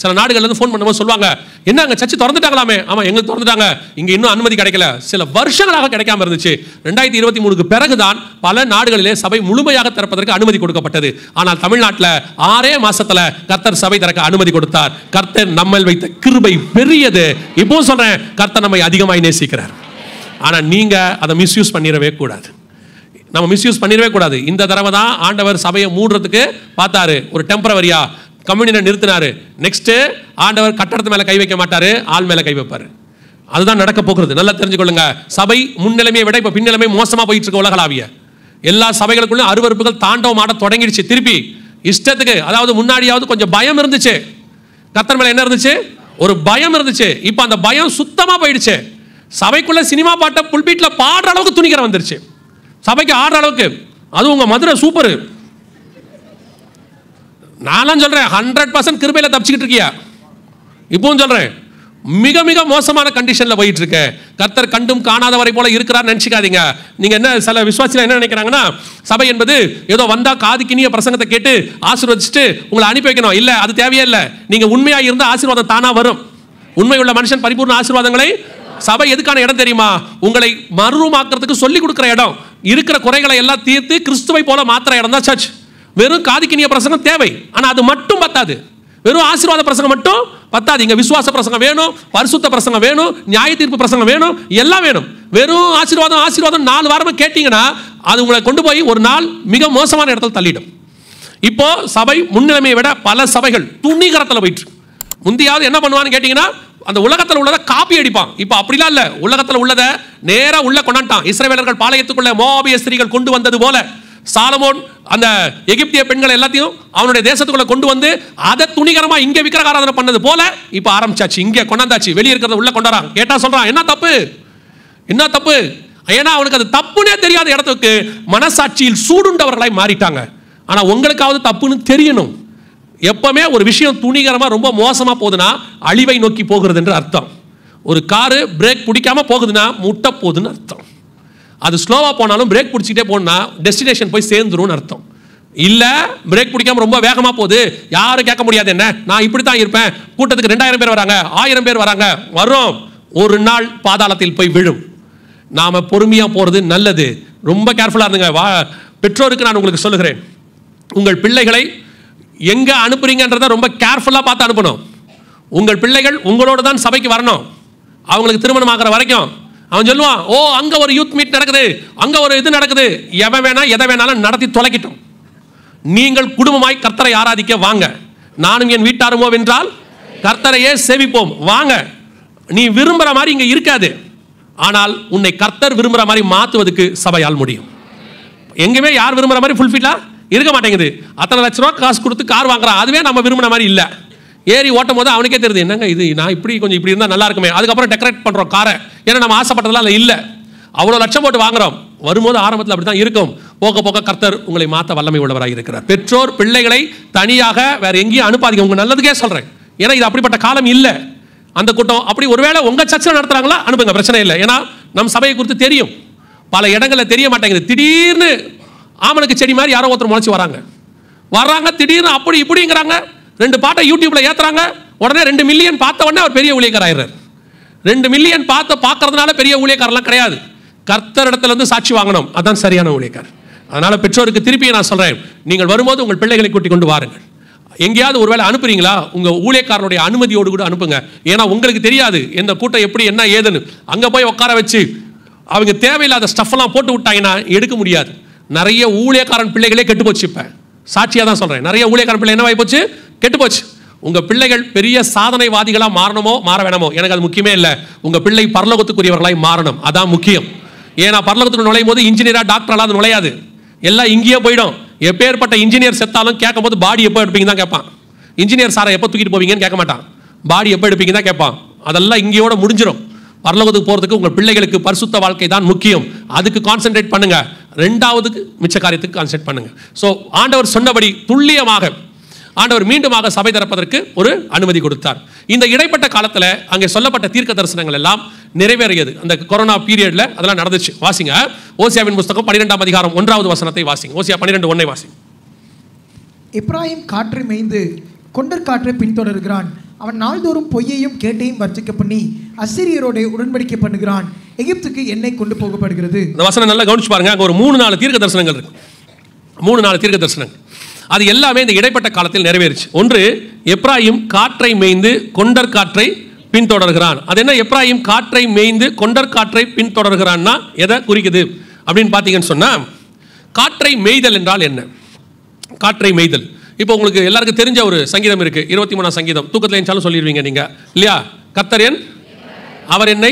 சில நாடுகள்லேருந்து ஃபோன் பண்ணும்போது சொல்லுவாங்க, என்ன அங்கே சர்ச்சு திறந்துட்டாங்களாமே? ஆமாம், எங்களுக்கு திறந்துட்டாங்க, இங்கே இன்னும் அனுமதி கிடைக்கல. சில வருஷங்களாக கிடைக்காம இருந்துச்சு. 2023க்கு பிறகுதான் பல நாடுகளிலே சபை முழுமையாக திறப்பதற்கு அனுமதி கொடுக்கப்பட்டது. ஆனால் தமிழ்நாட்டில் 6 மாசத்துல கர்த்தர் சபை திறக்க அனுமதி கொடுத்தார். கர்த்தர் நம்மள் வைத்த கிருபை பெரியது. இப்போ சொல்றேன், கர்த்தர் நம்மை அதிகமாய் நேசிக்கிறார். ஆனால் நீங்க அதை மிஸ்யூஸ் பண்ணிடவே கூடாது. நம்ம மிஸ்யூஸ் பண்ணிடவே கூடாது. இந்த தடவை தான் ஆண்டவர் சபையை மூடுறதுக்கு பார்த்தாரு. ஒரு டெம்பரவரியா கம்யூனியனை நிறுத்தினாரு. நெக்ஸ்ட் ஆண்டவர் கட்டடத்து மேல கை வைக்க மாட்டாரு, ஆள் மேல கை வைப்பாரு. அதுதான் நடக்க போகிறது. நல்லா தெரிஞ்சுக்கொள்ளுங்க. சபை முன்னிலைமையை விட இப்ப பின்னிலைமை மோசமா போயிட்டு இருக்க உலகளாவிய எல்லா சபைகளுக்குள்ள அருவருப்புகள் தாண்டவம் ஆட தொடங்கிடுச்சு. திருப்பி இஷ்டத்துக்கு, அதாவது முன்னாடியாவது கொஞ்சம் பயம் இருந்துச்சு, கர்த்தர் மேல என்ன இருந்துச்சு, ஒரு பயம் இருந்துச்சு. இப்ப அந்த பயம் சுத்தமா போயிடுச்சு. சபைக்குள்ள சினிமா பாட்டை புல்பீட்ல பாடுற அளவுக்கு துணிக்கிற வந்துருச்சு. சபைக்கு ஆடுற அளவுக்கு. அது உங்க மதுரை சூப்பர். நான் சொல்றேன் 100% கிருபையில தப்பிச்சுக்கிட்டு இருக்கியா? இப்பவும் சொல்றேன், மிக மிக மோசமான கண்டிஷன்ல போயிட்டு இருக்க. கர்த்தர் கண்டும் காணாதவரை போல இருக்கிறார் நினைச்சுக்காதீங்க. நீங்க என்ன, சில விசுவாசிகள் என்ன நினைக்கிறாங்கன்னா, சபை என்பது ஏதோ வந்தா காதுக்கினிய பிரசங்கத்தை கேட்டு ஆசீர்வதிச்சுட்டு உங்களை அனுப்பி வைக்கணும். இல்ல, அது தேவையே இல்லை. நீங்க உண்மையா இருந்தா ஆசீர்வாதம் தானா வரும். உண்மையுள்ள மனுஷன் பரிபூர்ண ஆசீர்வாதங்களை. சபை எதுக்கான இடம் தெரியுமா? உங்களை மறுமாக்குறதுக்கு சொல்லி கொடுக்கிற இடம். இருக்கிற குறைகளை எல்லாம் தீர்த்து கிறிஸ்துவை போல மாத்திர இடம் தான் சர்ச். வெறும் காதுக்கினிய பிரசங்கம் தேவை, ஆனா அது மட்டும் பத்தாது. வெறும் ஆசீர்வாத பிரசங்கம் மட்டும் பத்தாது. இங்க விசுவாச பிரசங்கம் வேணும், பரிசுத்த பிரசங்கம் வேணும், நியாய தீர்ப்பு பிரசங்கம் வேணும், எல்லாம் வேணும். வெறும் ஆசீர்வாதம் 4 வாரமா கேட்டீங்கன்னா அது உங்களை கொண்டு போய் ஒரு நாள் மிக மோசமான இடத்துல தள்ளிடும். இப்போ சபை முன்னிலைமையை விட பல சபைகள் துணிகரத்தில் போயிட்டு. முந்தியாவது என்ன பண்ணுவான்னு கேட்டீங்கன்னா, அந்த உலகத்தில் உள்ளதை காப்பி அடிப்பான். இப்போ அப்படிலாம் இல்லை. உலகத்தில் உள்ளதை நேராக உள்ள கொண்டாண்டான். இஸ்ரவேலர்கள் பாளையத்துக்குள்ள மோவாபிய ஸ்திரீகள் கொண்டு வந்தது போல சாலமோன் அந்த எகிப்திய பெண்கள் எல்லாத்தையும் அவனுடைய தேசத்துக்குள்ள கொண்டு வந்து அதை துணிகரமா இங்க விக்கிரக ஆராதனை பண்ணது போல இப்ப ஆரம்பிச்சாச்சு, இங்க கொண்டாந்தாச்சு, வெளியே இருக்கிறத உள்ள கொண்டாடுறாங்க. கேட்டா சொல்றான் என்ன தப்பு, என்ன தப்பு? ஏன்னா அவனுக்கு அது தப்புனே தெரியாத இடத்துக்கு மனசாட்சியில் சூடுண்டவர்களாய் மாறிட்டாங்க. ஆனா உங்களுக்காவது தப்புன்னு தெரியணும். எப்பவுமே ஒரு விஷயம் துணிகரமா ரொம்ப மோசமா போகுதுன்னா அழிவை நோக்கி போகிறது என்று அர்த்தம். ஒரு காரு பிரேக் பிடிக்காம போகுதுன்னா முட்ட போகுதுன்னு அர்த்தம். அது ஸ்லோவா போனாலும் பிரேக் பிடிச்சிட்டே போனா டெஸ்டினேஷன் போய் சேர்ந்துரும்னு அர்த்தம். இல்ல பிரேக் பிடிக்காம ரொம்ப வேகமா போகுது, யாரும் கேட்க முடியாது, என்ன நான் இப்படி தான் இருப்பேன், கூட்டத்துக்கு 2000 பேர் வராங்க, 1000 பேர் வராங்க, வரும், ஒரு நாள் பாதாளத்தில் போய் விழும். நாம பொறுமையா போறது நல்லது. ரொம்ப கேர்ஃபுல்லா இருந்துங்க. பெற்றோருக்கு நான் உங்களுக்கு சொல்லுகிறேன், உங்கள் பிள்ளைகளை எங்க அனுப்புறீங்கன்றதை ரொம்ப கேர்ஃபுல்லா பார்த்து அனுப்பணும். உங்கள் பிள்ளைகள் உங்களோட தான் சபைக்கு வரணும். அவங்களுக்கு திருமணம் ஆகிற வரைக்கும் அவன் சொல்லுவான், ஓ அங்க ஒரு யூத் மீட் நடக்குது, அங்க ஒரு இது நடக்குது, எவன் வேணா எதை வேணாலும் நடத்தி தொலைக்கட்டும். நீங்கள் குடும்பமாய் கர்த்தரை ஆராதிக்க வாங்க. நானும் என் வீட்டாருமோ வென்றால் கர்த்தரையே சேவிப்போம் வாங்க. நீ விரும்புற மாதிரி இங்க இருக்காது, ஆனால் உன்னை கர்த்தர் விரும்புற மாதிரி மாத்துவதற்கு சபையால் முடியும். எங்கேயுமே யார் விரும்புற மாதிரி ஃபுல்ஃபில்லா இருக்க மாட்டேங்குது. அத்தனை லட்ச ரூபா காசு கொடுத்து கார் வாங்குறான், அதுவே நம்ம விரும்பின மாதிரி இல்லை. ஏறி ஓட்டும் போது அவனுக்கே தெரியுது, என்னங்க இது, நான் இப்படி கொஞ்சம் இப்படி இருந்தால் நல்லா இருக்குமே. அதுக்கப்புறம் டெக்கரேட் பண்ணுறோம் காரை, ஏன்னா நம்ம ஆசைப்பட்டதெல்லாம் அதில் இல்லை. அவ்வளோ லட்சம் போட்டு வாங்குறோம். வரும்போது ஆரம்பத்தில் அப்படி தான் இருக்கும், போக போக கர்த்தர் உங்களை மாற்ற வல்லமை உள்ளவராக இருக்கிறார். பெற்றோர் பிள்ளைகளை தனியாக வேற எங்கேயும் அனுப்பாதீங்க, உங்க நல்லதுக்கே சொல்கிறேன். ஏன்னா இது அப்படிப்பட்ட காலம் இல்லை. அந்த கூட்டம் அப்படி ஒருவேளை உங்கள் சர்ச்சில் நடத்துகிறாங்களா அனுப்புங்க, பிரச்சனை இல்லை. ஏன்னா நம் சபையை குறித்து தெரியும், பல இடங்களில் தெரிய மாட்டேங்குது. திடீர்னு ஆமனுக்கு செடி மாதிரி யாரோ ஒருத்தர் முளைச்சி வராங்க, திடீர்னு அப்படி இப்படிங்கிறாங்க. 2 பாட்டை யூடியூப்ல ஏத்துறாங்க, உடனே 2 மில்லியன் பார்த்த உடனே அவர் பெரிய ஊழியக்காரர் ஆயிடுறார். 2 மில்லியன் பார்க்கறதுனால பெரிய ஊழியக்காரர்லாம் கிடையாது. கர்த்தரிடத்துல இருந்து சாட்சி வாங்கணும், அதான் சரியான ஊழியக்காரர். அதனால பெற்றோருக்கு திருப்பி நான் சொல்றேன், நீங்கள் வரும்போது உங்கள் பிள்ளைகளை கூட்டிக் கொண்டு வாருங்கள். எங்கேயாவது ஒருவேளை அனுப்புறீங்களா, உங்க ஊழியக்காரனுடைய அனுமதியோடு கூட அனுப்புங்க. ஏன்னா உங்களுக்கு தெரியாது எந்த கூட்டம் எப்படி என்ன ஏதுன்னு. அங்க போய் உட்கார வச்சு அவங்க தேவையில்லாத ஸ்டஃப் எல்லாம் போட்டு விட்டாங்கன்னா எடுக்க முடியாது. நிறைய ஊழியக்காரன் பிள்ளைகளே கெட்டு போச்சு. இப்ப சாட்சியா தான் சொல்றேன், நிறைய ஊழியக்காரன் பிள்ளை என்னவாய் போச்சு, கெட்டு போச்சு. உங்க பிள்ளைகள் பெரிய சாதனைவாதிகளா மாறணுமோ மாற வேணாமோ எனக்கு அது முக்கியமே இல்லை. உங்க பிள்ளை பரலோகத்துக்குரியவர்களாய் மாறணும், அதான் முக்கியம். ஏன்னா பரலோகத்துக்கு நுழையும் போது இன்ஜினியரா டாக்டரா அது நுழையாது, எல்லாம் இங்கேயே போயிடும். எப்பேற்பட்ட இன்ஜினியர் செத்தாலும் கேட்கும் போது பாடி எப்போ எடுப்பீங்க தான் கேட்பான். இன்ஜினியர் சாரை எப்போ தூக்கிட்டு போவீங்கன்னு கேட்க மாட்டான், பாடி எப்போ எடுப்பீங்க தான் கேட்பான். அதெல்லாம் இங்கேயோட முடிஞ்சிடும். பரலோகத்துக்கு போறதுக்கு உங்கள் பிள்ளைகளுக்கு பரிசுத்த வாழ்க்கை தான் முக்கியம், அதுக்கு கான்சென்ட்ரேட் பண்ணுங்க. 2வது மிச்ச காரியத்துக்கு கான்சென்ட்ரேட் பண்ணுங்க. ஸோ ஆண்டவர் சொன்னபடி துல்லியமாக ஆண்டவர் மீண்டுமாக சபை திறப்பதற்கு ஒரு அனுமதி கொடுத்தார். இந்த இடைப்பட்ட காலத்தில் அங்கே சொல்லப்பட்ட தீர்க்க தரிசனங்கள் எல்லாம் நிறைவேறியது. அந்த கொரோனா பீரியட்ல அதெல்லாம் நடந்துச்சு. வாசிங்க ஓசியாவின் புத்தகம் 12ஆம் அதிகாரம் 1வது வசனத்தை வாசிங்க. ஓசியா 12:1 வாசிங்க. எப்ராயிம் காற்றை மேய்ந்து கொண்டற் காற்றை பின்தொடர்கிறான். அவன் நாள்தோறும் பொய்யையும் கேட்டையும் வர்ச்சிக்க பண்ணி அசிரியரோட உடன்படிக்கை பண்ணுகிறான். எகிப்துக்கு எண்ணெய் கொண்டு போகப்படுகிறது. இந்த வசனம் நல்லா கவனிச்சு பாருங்க. அங்க ஒரு 3-4 தீர்க்க தரிசனங்கள் இருக்கு. 3-4 தீர்க்க தரிசனங்கள், அது எல்லாமே இந்த இடைப்பட்ட காலத்தில் நிறைவேறிச்சு. ஒன்று, எப்ராயிம் காற்றை மேய்ந்து கொண்டற் காற்றை பின்தொடர்கிறான். அது என்ன, எப்ராயிம் காற்றை மேய்ந்து கொண்டற் காற்றை பின்தொடர்கிறான்னா எதை குறிக்குது அப்படின்னு பார்த்தீங்கன்னு சொன்னா, காற்றை மேய்தல் என்றால் என்ன? காற்றை மேய்தல் இப்போ உங்களுக்கு எல்லாருக்கும் தெரிஞ்ச ஒரு சங்கீதம் இருக்கு, 23ஆம் சங்கீதம். தூக்கத்தில் எஞ்சாலும் சொல்லிடுவீங்க நீங்க இல்லையா? கர்த்தர் என், அவர் என்னை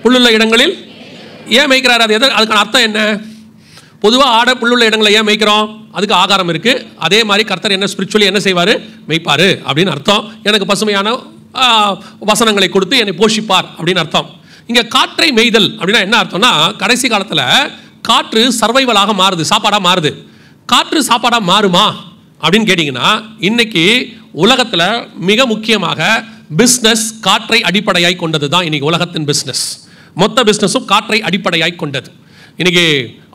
புல்லுள்ள இடங்களில் ஏன் மேய்க்கிறார்? அது அதுக்கான அர்த்தம் என்ன? பொதுவாக ஆட புல்லுள்ள இடங்களை ஏன் மேய்க்கிறோம்? அதுக்கு ஆகாரம் இருக்கு. அதே மாதிரி கர்த்தர் என்ன ஸ்பிரிச்சுவலி என்ன செய்வார்? மேய்ப்பார் அப்படின்னு அர்த்தம். எனக்கு பசுமையான வசனங்களை கொடுத்து என்னை போஷிப்பார் அப்படின்னு அர்த்தம். இங்க காற்றை மேய்தல் அப்படின்னா என்ன அர்த்தம்னா, கடைசி காலத்தில் காற்று சர்வைவலாக மாறுது, சாப்பாடா மாறுது. காற்று சாப்பாடா மாறுமா அப்படின்னு கேட்டீங்கன்னா, இன்னைக்கு உலகத்தில் மிக முக்கியமாக பிஸ்னஸ் காற்றை அடிப்படையாய் கொண்டது தான். இன்னைக்கு உலகத்தின் பிஸ்னஸ், மொத்த பிஸ்னஸும் காற்றை அடிப்படையாய் கொண்டது. இன்னைக்கு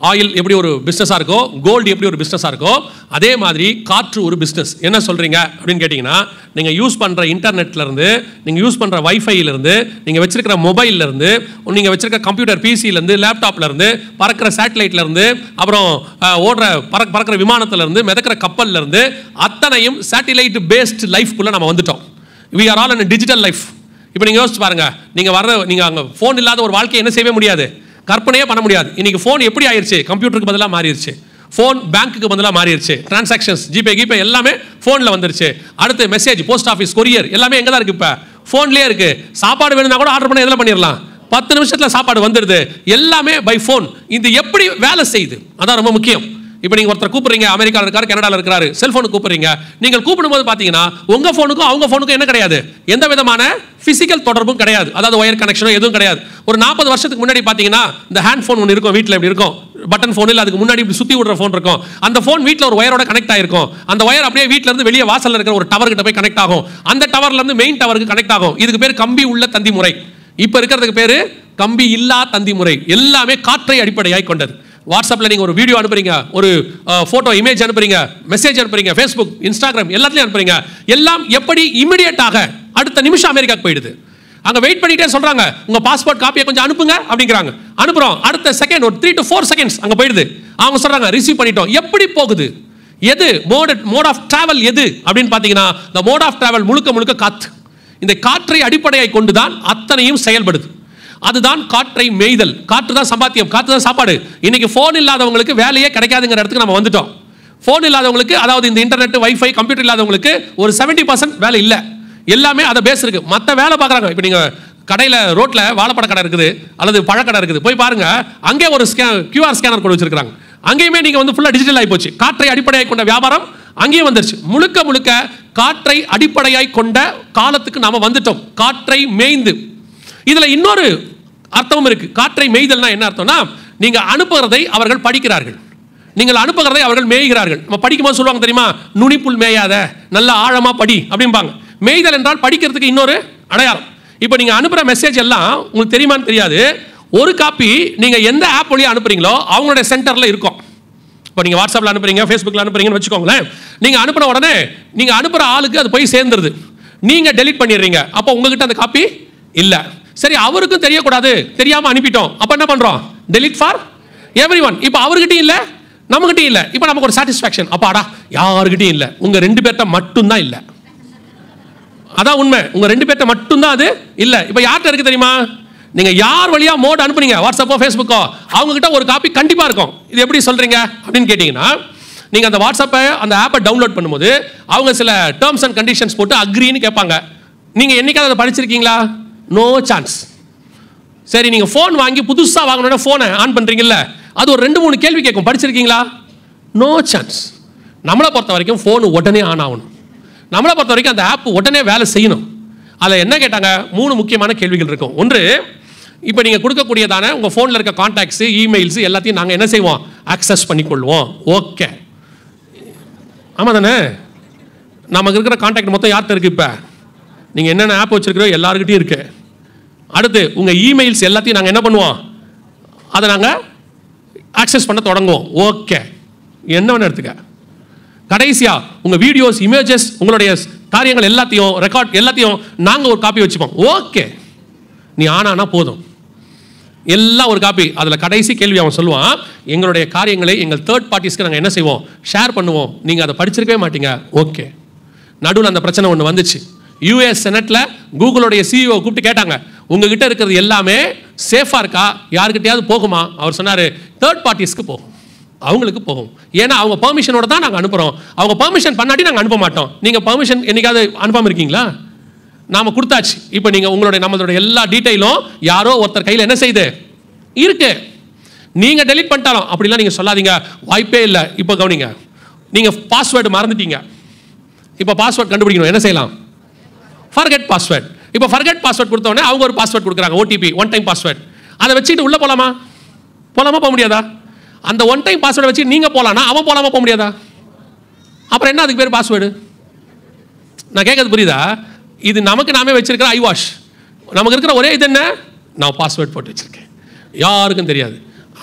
ஆயில் எப்படி ஒரு பிஸ்னஸாக இருக்கோ, கோல்டு எப்படி ஒரு பிஸ்னஸாக இருக்கோ, அதே மாதிரி காற்று ஒரு பிஸ்னஸ். என்ன சொல்கிறீங்க அப்படின்னு கேட்டிங்கன்னா, நீங்கள் யூஸ் பண்ணுற இன்டர்நெட்லேருந்து, நீங்கள் யூஸ் பண்ணுற வைஃபைலேருந்து, நீங்கள் வச்சிருக்கிற மொபைல்லேருந்து, நீங்கள் வச்சிருக்கிற கம்ப்யூட்டர் பிசிலேருந்து, லேப்டாப்லேருந்து, பறக்கிற சேட்டலைட்லேருந்து, அப்புறம் ஓடுற பறக்கிற விமானத்திலேருந்து, மிதக்கிற கப்பல்லேருந்து, அத்தனையும் சேட்டிலைட் பேஸ்ட் லைஃப்குள்ளே நம்ம வந்துட்டோம். We are all in digital life. இப்போ நீங்கள் யோசிச்சு பாருங்கள், நீங்கள் அங்கே ஃபோன் இல்லாத ஒரு வாழ்க்கையை என்ன செய்யவே முடியாது, கற்பனையே பண்ண முடியாது. இன்னைக்கு ஃபோன் எப்படி ஆயிடுச்சு? கம்ப்யூட்டருக்கு பதிலாக மாறிடுச்சு. ஃபோன் பேங்க்குக்கு பதிலாக மாறிடுச்சு. டிரான்சாக்ஷன்ஸ், ஜிபே எல்லாமே ஃபோனில் வந்துருச்சு. அடுத்து மெசேஜ், போஸ்ட் ஆஃபீஸ், கொரியர் எல்லாமே எங்கே தான் இருக்குது? இப்போ ஃபோன்லேயே இருக்குது. சாப்பாடு வேணும்னா கூட ஆர்டர் பண்ணி எதில் பண்ணிடலாம், 10 நிமிஷத்தில் சாப்பாடு வந்துடுது. எல்லாமே பை ஃபோன். இது எப்படி வேலை செய்யுது? அதான் ரொம்ப முக்கியம். இப்போ நீங்கள் ஒருத்தர் கூப்பிடுறீங்க, அமெரிக்காவில் இருக்காரு, கனடாவில் இருக்காரு, செல்ஃபோனுக்கு கூப்பிடுறீங்க. நீங்கள் கூப்பிடும்போது பார்த்தீங்கன்னா உங்கள் ஃபோனுக்கும் அவங்க ஃபோனுக்கும் என்ன கிடையாது, எந்த விதமான ஃபிசிக்கல் தொடர்பும் கிடையாது. அதாவது ஒயர் கனெக்ஷனோ எதுவும் கிடையாது. ஒரு 40 வருஷத்துக்கு முன்னாடி பார்த்தீங்கன்னா இந்த ஹேண்ட் ஃபோன் ஒன்று இருக்கும், வீட்டில் இப்படி இருக்கும், பட்டன் ஃபோன் இல்லை, அதுக்கு முன்னாடி இப்படி சுற்றி விடுற ஃபோன் இருக்கும். அந்த ஃபோன் வீட்டில் ஒரு ஒயரோட கனெக்ட் ஆகிருக்கும். அந்த ஒயர் அப்படியே வீட்டில் இருந்து வெளியே வாசலில் இருக்கிற ஒரு டவர் கிட்ட போய் கனெக்ட் ஆகும். அந்த டவர்ல இருந்து மெயின் டவருக்கு கனெக்ட் ஆகும். இதுக்கு பேர் கம்பி உள்ள தந்தி முறை. இப்போ இருக்கிறதுக்கு பேர் கம்பி இல்லா தந்தி முறை. எல்லாமே காற்றை அடிப்படையாய் கொண்டது. வாட்ஸ்அப்பில் நீங்கள் ஒரு வீடியோ அனுப்புறீங்க, ஒரு ஃபோட்டோ இமேஜ் அனுப்புறீங்க, மெசேஜ் அனுப்புறீங்க, ஃபேஸ்புக், இன்ஸ்டாகிராம் எல்லாத்துலையும் அனுப்புறீங்க. எல்லாம் எப்படி இமிடியேட்டாக அடுத்த நிமிஷம் அமெரிக்காவுக்கு போயிடுது. அங்கே வெயிட் பண்ணிட்டே சொல்கிறாங்க, உங்கள் பாஸ்போர்ட் காப்பியை கொஞ்சம் அனுப்புங்க அப்படிங்கிறாங்க. அனுப்புகிறோம், அடுத்த செகண்ட் ஒரு 3 to 4 seconds அங்கே போயிடுது. அவங்க சொல்கிறாங்க ரிசீவ் பண்ணிட்டோம். எப்படி போகுது? எது மோட் ஆஃப் டிராவல் எது அப்படின்னு பார்த்தீங்கன்னா, இந்த மோட் ஆஃப் டிராவல் முழுக்க முழுக்க காற்று. இந்த காற்றை அடிப்படையாய் கொண்டு தான் அத்தனையும் செயல்படுது. அதுதான் காற்றை மேய்தல். காற்று தான் சம்பாத்தியம், காற்று தான் சாப்பாடு. இன்னைக்கு ஃபோன் இல்லாதவங்களுக்கு வேலையே கிடைக்காதுங்கிற இடத்துக்கு நம்ம வந்துட்டோம். ஃபோன் இல்லாதவங்களுக்கு, அதாவது இந்த இன்டர்நெட், வைஃபை, கம்ப்யூட்டர் இல்லாதவங்களுக்கு ஒரு 70% வேலை இல்லை. எல்லாமே அதை பேஸ் இருக்கு. மற்ற வேலை பார்க்குறாங்க. இப்போ நீங்கள் கடையில் ரோட்டில் வாழைப்பட கடை இருக்குது அல்லது பழக்கடை இருக்குது, போய் பாருங்க, அங்கே ஒரு QR ஸ்கேனர் கொண்டு வச்சிருக்காங்க. அங்கேயுமே நீங்கள் வந்து ஃபுல்லாக டிஜிட்டல் ஆகி போச்சு. காற்றை அடிப்படையாக கொண்ட வியாபாரம் அங்கேயும் வந்துருச்சு. முழுக்க முழுக்க காற்றை அடிப்படையாய் கொண்ட காலத்துக்கு நாம வந்துட்டோம். காற்றை மேய்ந்து. இதுல இன்னொரு அர்த்தமும் இருக்கு. காற்றை மேய்தல்னா என்ன அர்த்தம்னா, நீங்க அனுப்புகிறதை அவர்கள் படிக்கிறார்கள், நீங்கள் அனுப்புகிறதை அவர்கள் மேய்கிறார்கள். நம்ம படிக்கும்போது சொல்லுவாங்க தெரியுமா, நுனிப்புல் மேயாத, நல்ல ஆழமா படி அப்படிம்பாங்க. மேய்தல் என்றால் படிக்கிறதுக்கு இன்னொரு அடையாளம். இப்போ நீங்க அனுப்புற மெசேஜ் எல்லாம் உங்களுக்கு தெரியுமான்னு தெரியாது, ஒரு காப்பி நீங்க எந்த ஆப் வழியா அனுப்புறீங்களோ அவங்களுடைய சென்டர்ல இருக்கும். இப்போ நீங்கள் வாட்ஸ்அப்பில் அனுப்புறீங்க, ஃபேஸ்புக்கில் அனுப்புறீங்கன்னு வச்சுக்கோங்களேன். நீங்கள் அனுப்புன உடனே நீங்கள் அனுப்புகிற ஆளுக்கு அது போய் சேர்ந்துருது. நீங்கள் டெலிட் பண்ணிடுறீங்க. அப்போ உங்ககிட்ட அந்த காப்பி இல்லை. சரி, அவருக்கும் தெரியக்கூடாது, தெரியாமல் அனுப்பிட்டோம். அப்போ என்ன பண்ணுறோம்? Delete for every one. இப்போ அவர்கிட்டையும் இல்லை, நம்மகிட்டையும் இல்லை. இப்போ நமக்கு ஒரு சாட்டிஸ்ஃபேக்ஷன், அப்பாடா யாருக்கிட்டையும் இல்லை, உங்கள் 2 பேர்ட்ட மட்டும்தான் இல்லை. அதான் உண்மை, உங்கள் 2 பேர்ட்ட மட்டும்தான் அது இல்லை. இப்போ யார்கிட்ட இருக்குது தெரியுமா? நீங்கள் யார் வழியா மோட் அனுப்புனீங்க, வாட்ஸ்அப்போ ஃபேஸ்புக்கோ, அவங்ககிட்ட ஒரு காப்பி கண்டிப்பாக இருக்கும். இது எப்படி சொல்கிறீங்க அப்படின்னு கேட்டிங்கன்னா, நீங்கள் அந்த வாட்ஸ்அப்பை, அந்த ஆப்பை டவுன்லோட் பண்ணும்போது அவங்க சில டேர்ம்ஸ் அண்ட் கண்டிஷன்ஸ் போட்டு அக்ரின்னு கேட்பாங்க. நீங்கள் என்னைக்காவது அதை படிச்சிருக்கீங்களா? No chance. சரி, நீங்கள் ஃபோன் வாங்கி புதுசாக வாங்கினோட ஃபோனை ஆன் பண்ணுறீங்கல்ல, அது ஒரு 2-3 கேள்வி கேட்கும். படிச்சிருக்கீங்களா? No chance. நம்மளை பொறுத்த வரைக்கும் ஃபோனு உடனே ஆன் ஆகணும். நம்மளை பொறுத்த வரைக்கும் அந்த ஆப் உடனே வேலை செய்யணும். அதில் என்ன கேட்டாங்க? 3 முக்கியமான கேள்விகள் இருக்கும். ஒன்று, இப்போ நீங்கள் கொடுக்கக்கூடியதான உங்கள் ஃபோனில் இருக்க கான்டாக்ட்ஸு, இமெயில்ஸு எல்லாத்தையும் நாங்கள் என்ன செய்வோம்? ஆக்சஸ் பண்ணிக்கொள்வோம். ஓகே, ஆமாம் தானே? நமக்கு இருக்கிற கான்டாக்ட் மொத்தம் யார்கிட்ட இருக்குது? இப்போ நீங்கள் என்னென்ன ஆப் வச்சுருக்கிறோம் எல்லாருக்கிட்டையும் இருக்குது. அடுத்து உங்கள் இமெயில்ஸ் எல்லாத்தையும் நாங்கள் என்ன பண்ணுவோம்? அதை நாங்கள் ஆக்சஸ் பண்ண தொடங்குவோம். ஓகே, என்ன வேணும் எடுத்துக்க. கடைசியாக உங்கள் வீடியோஸ், இமேஜஸ், உங்களுடைய காரியங்கள் எல்லாத்தையும், ரெக்கார்ட் எல்லாத்தையும் நாங்கள் ஒரு காப்பி வச்சுப்போம். ஓகே, நீ ஆனானா போதும், எல்லாம் ஒரு காப்பி. அதில் கடைசி கேள்வி அவன் சொல்லுவான், எங்களுடைய காரியங்களை எங்கள் தேர்ட் பார்ட்டிஸ்க்கு நாங்கள் என்ன செய்வோம்? ஷேர் பண்ணுவோம். நீங்கள் அதை படிச்சிருக்கவே மாட்டீங்க. ஓகே. நடுவில் அந்த பிரச்சனை ஒன்று வந்துச்சு. யூஎஸ் செனட்டில் கூகுளோடைய CEO கூப்பிட்டு கேட்டாங்க, உங்ககிட்ட இருக்கிறது எல்லாமே சேஃபாக இருக்கா, யாருக்கிட்டையாவது போகுமா? அவர் சொன்னார், தேர்ட் பார்ட்டிஸ்க்கு போகும், அவங்களுக்கு போகும். ஏன்னா அவங்க பெர்மிஷனோட தான் நாங்கள் அனுப்புகிறோம். அவங்க பெர்மிஷன் பண்ணாட்டி நாங்கள் அனுப்ப மாட்டோம். நீங்கள் பெர்மிஷன் என்னைக்காவது அனுப்பாமல் இருக்கீங்களா? நாம் கொடுத்தாச்சு. இப்போ நீங்கள் உங்களுடைய நம்மளுடைய எல்லா டீட்டெயிலும் யாரோ ஒருத்தர் கையில் என்ன செய்யுது இருக்கு. நீங்கள் டெலிட் பண்ணிட்டாலும் அப்படிலாம் நீங்கள் சொல்லாதீங்க, வாய்ப்பே இல்லை. இப்போ கவனிங்க, நீங்கள் பாஸ்வேர்டு மறந்துட்டீங்க. இப்போ பாஸ்வேர்டு கண்டுபிடிக்கணும், என்ன செய்யலாம்? Forget password. இப்போ ஃபர்கெட் பாஸ்வேர்ட் கொடுத்தோடனே அவங்க ஒரு பாஸ்வேர்ட் கொடுக்குறாங்க, OTP, ஒன் டைம் பாஸ்வேர்ட். அதை வச்சுட்டு உள்ளே போகலாமா? போக முடியாதா? அந்த ஒன் டைம் பாஸ்வேர்டை வச்சு நீங்கள் போகலான்னா அவன் போகலாமா? போக முடியாதா? அப்புறம் என்ன அதுக்கு பேர் பாஸ்வேர்டு? நான் கேட்கறது புரியுதா? இது நமக்கு நாமே வச்சிருக்கிற ஐவாஷ். நமக்கு இருக்கிற ஒரே இது என்ன? நான் பாஸ்வேர்ட் போட்டு வச்சிருக்கேன், யாருக்கும் தெரியாது.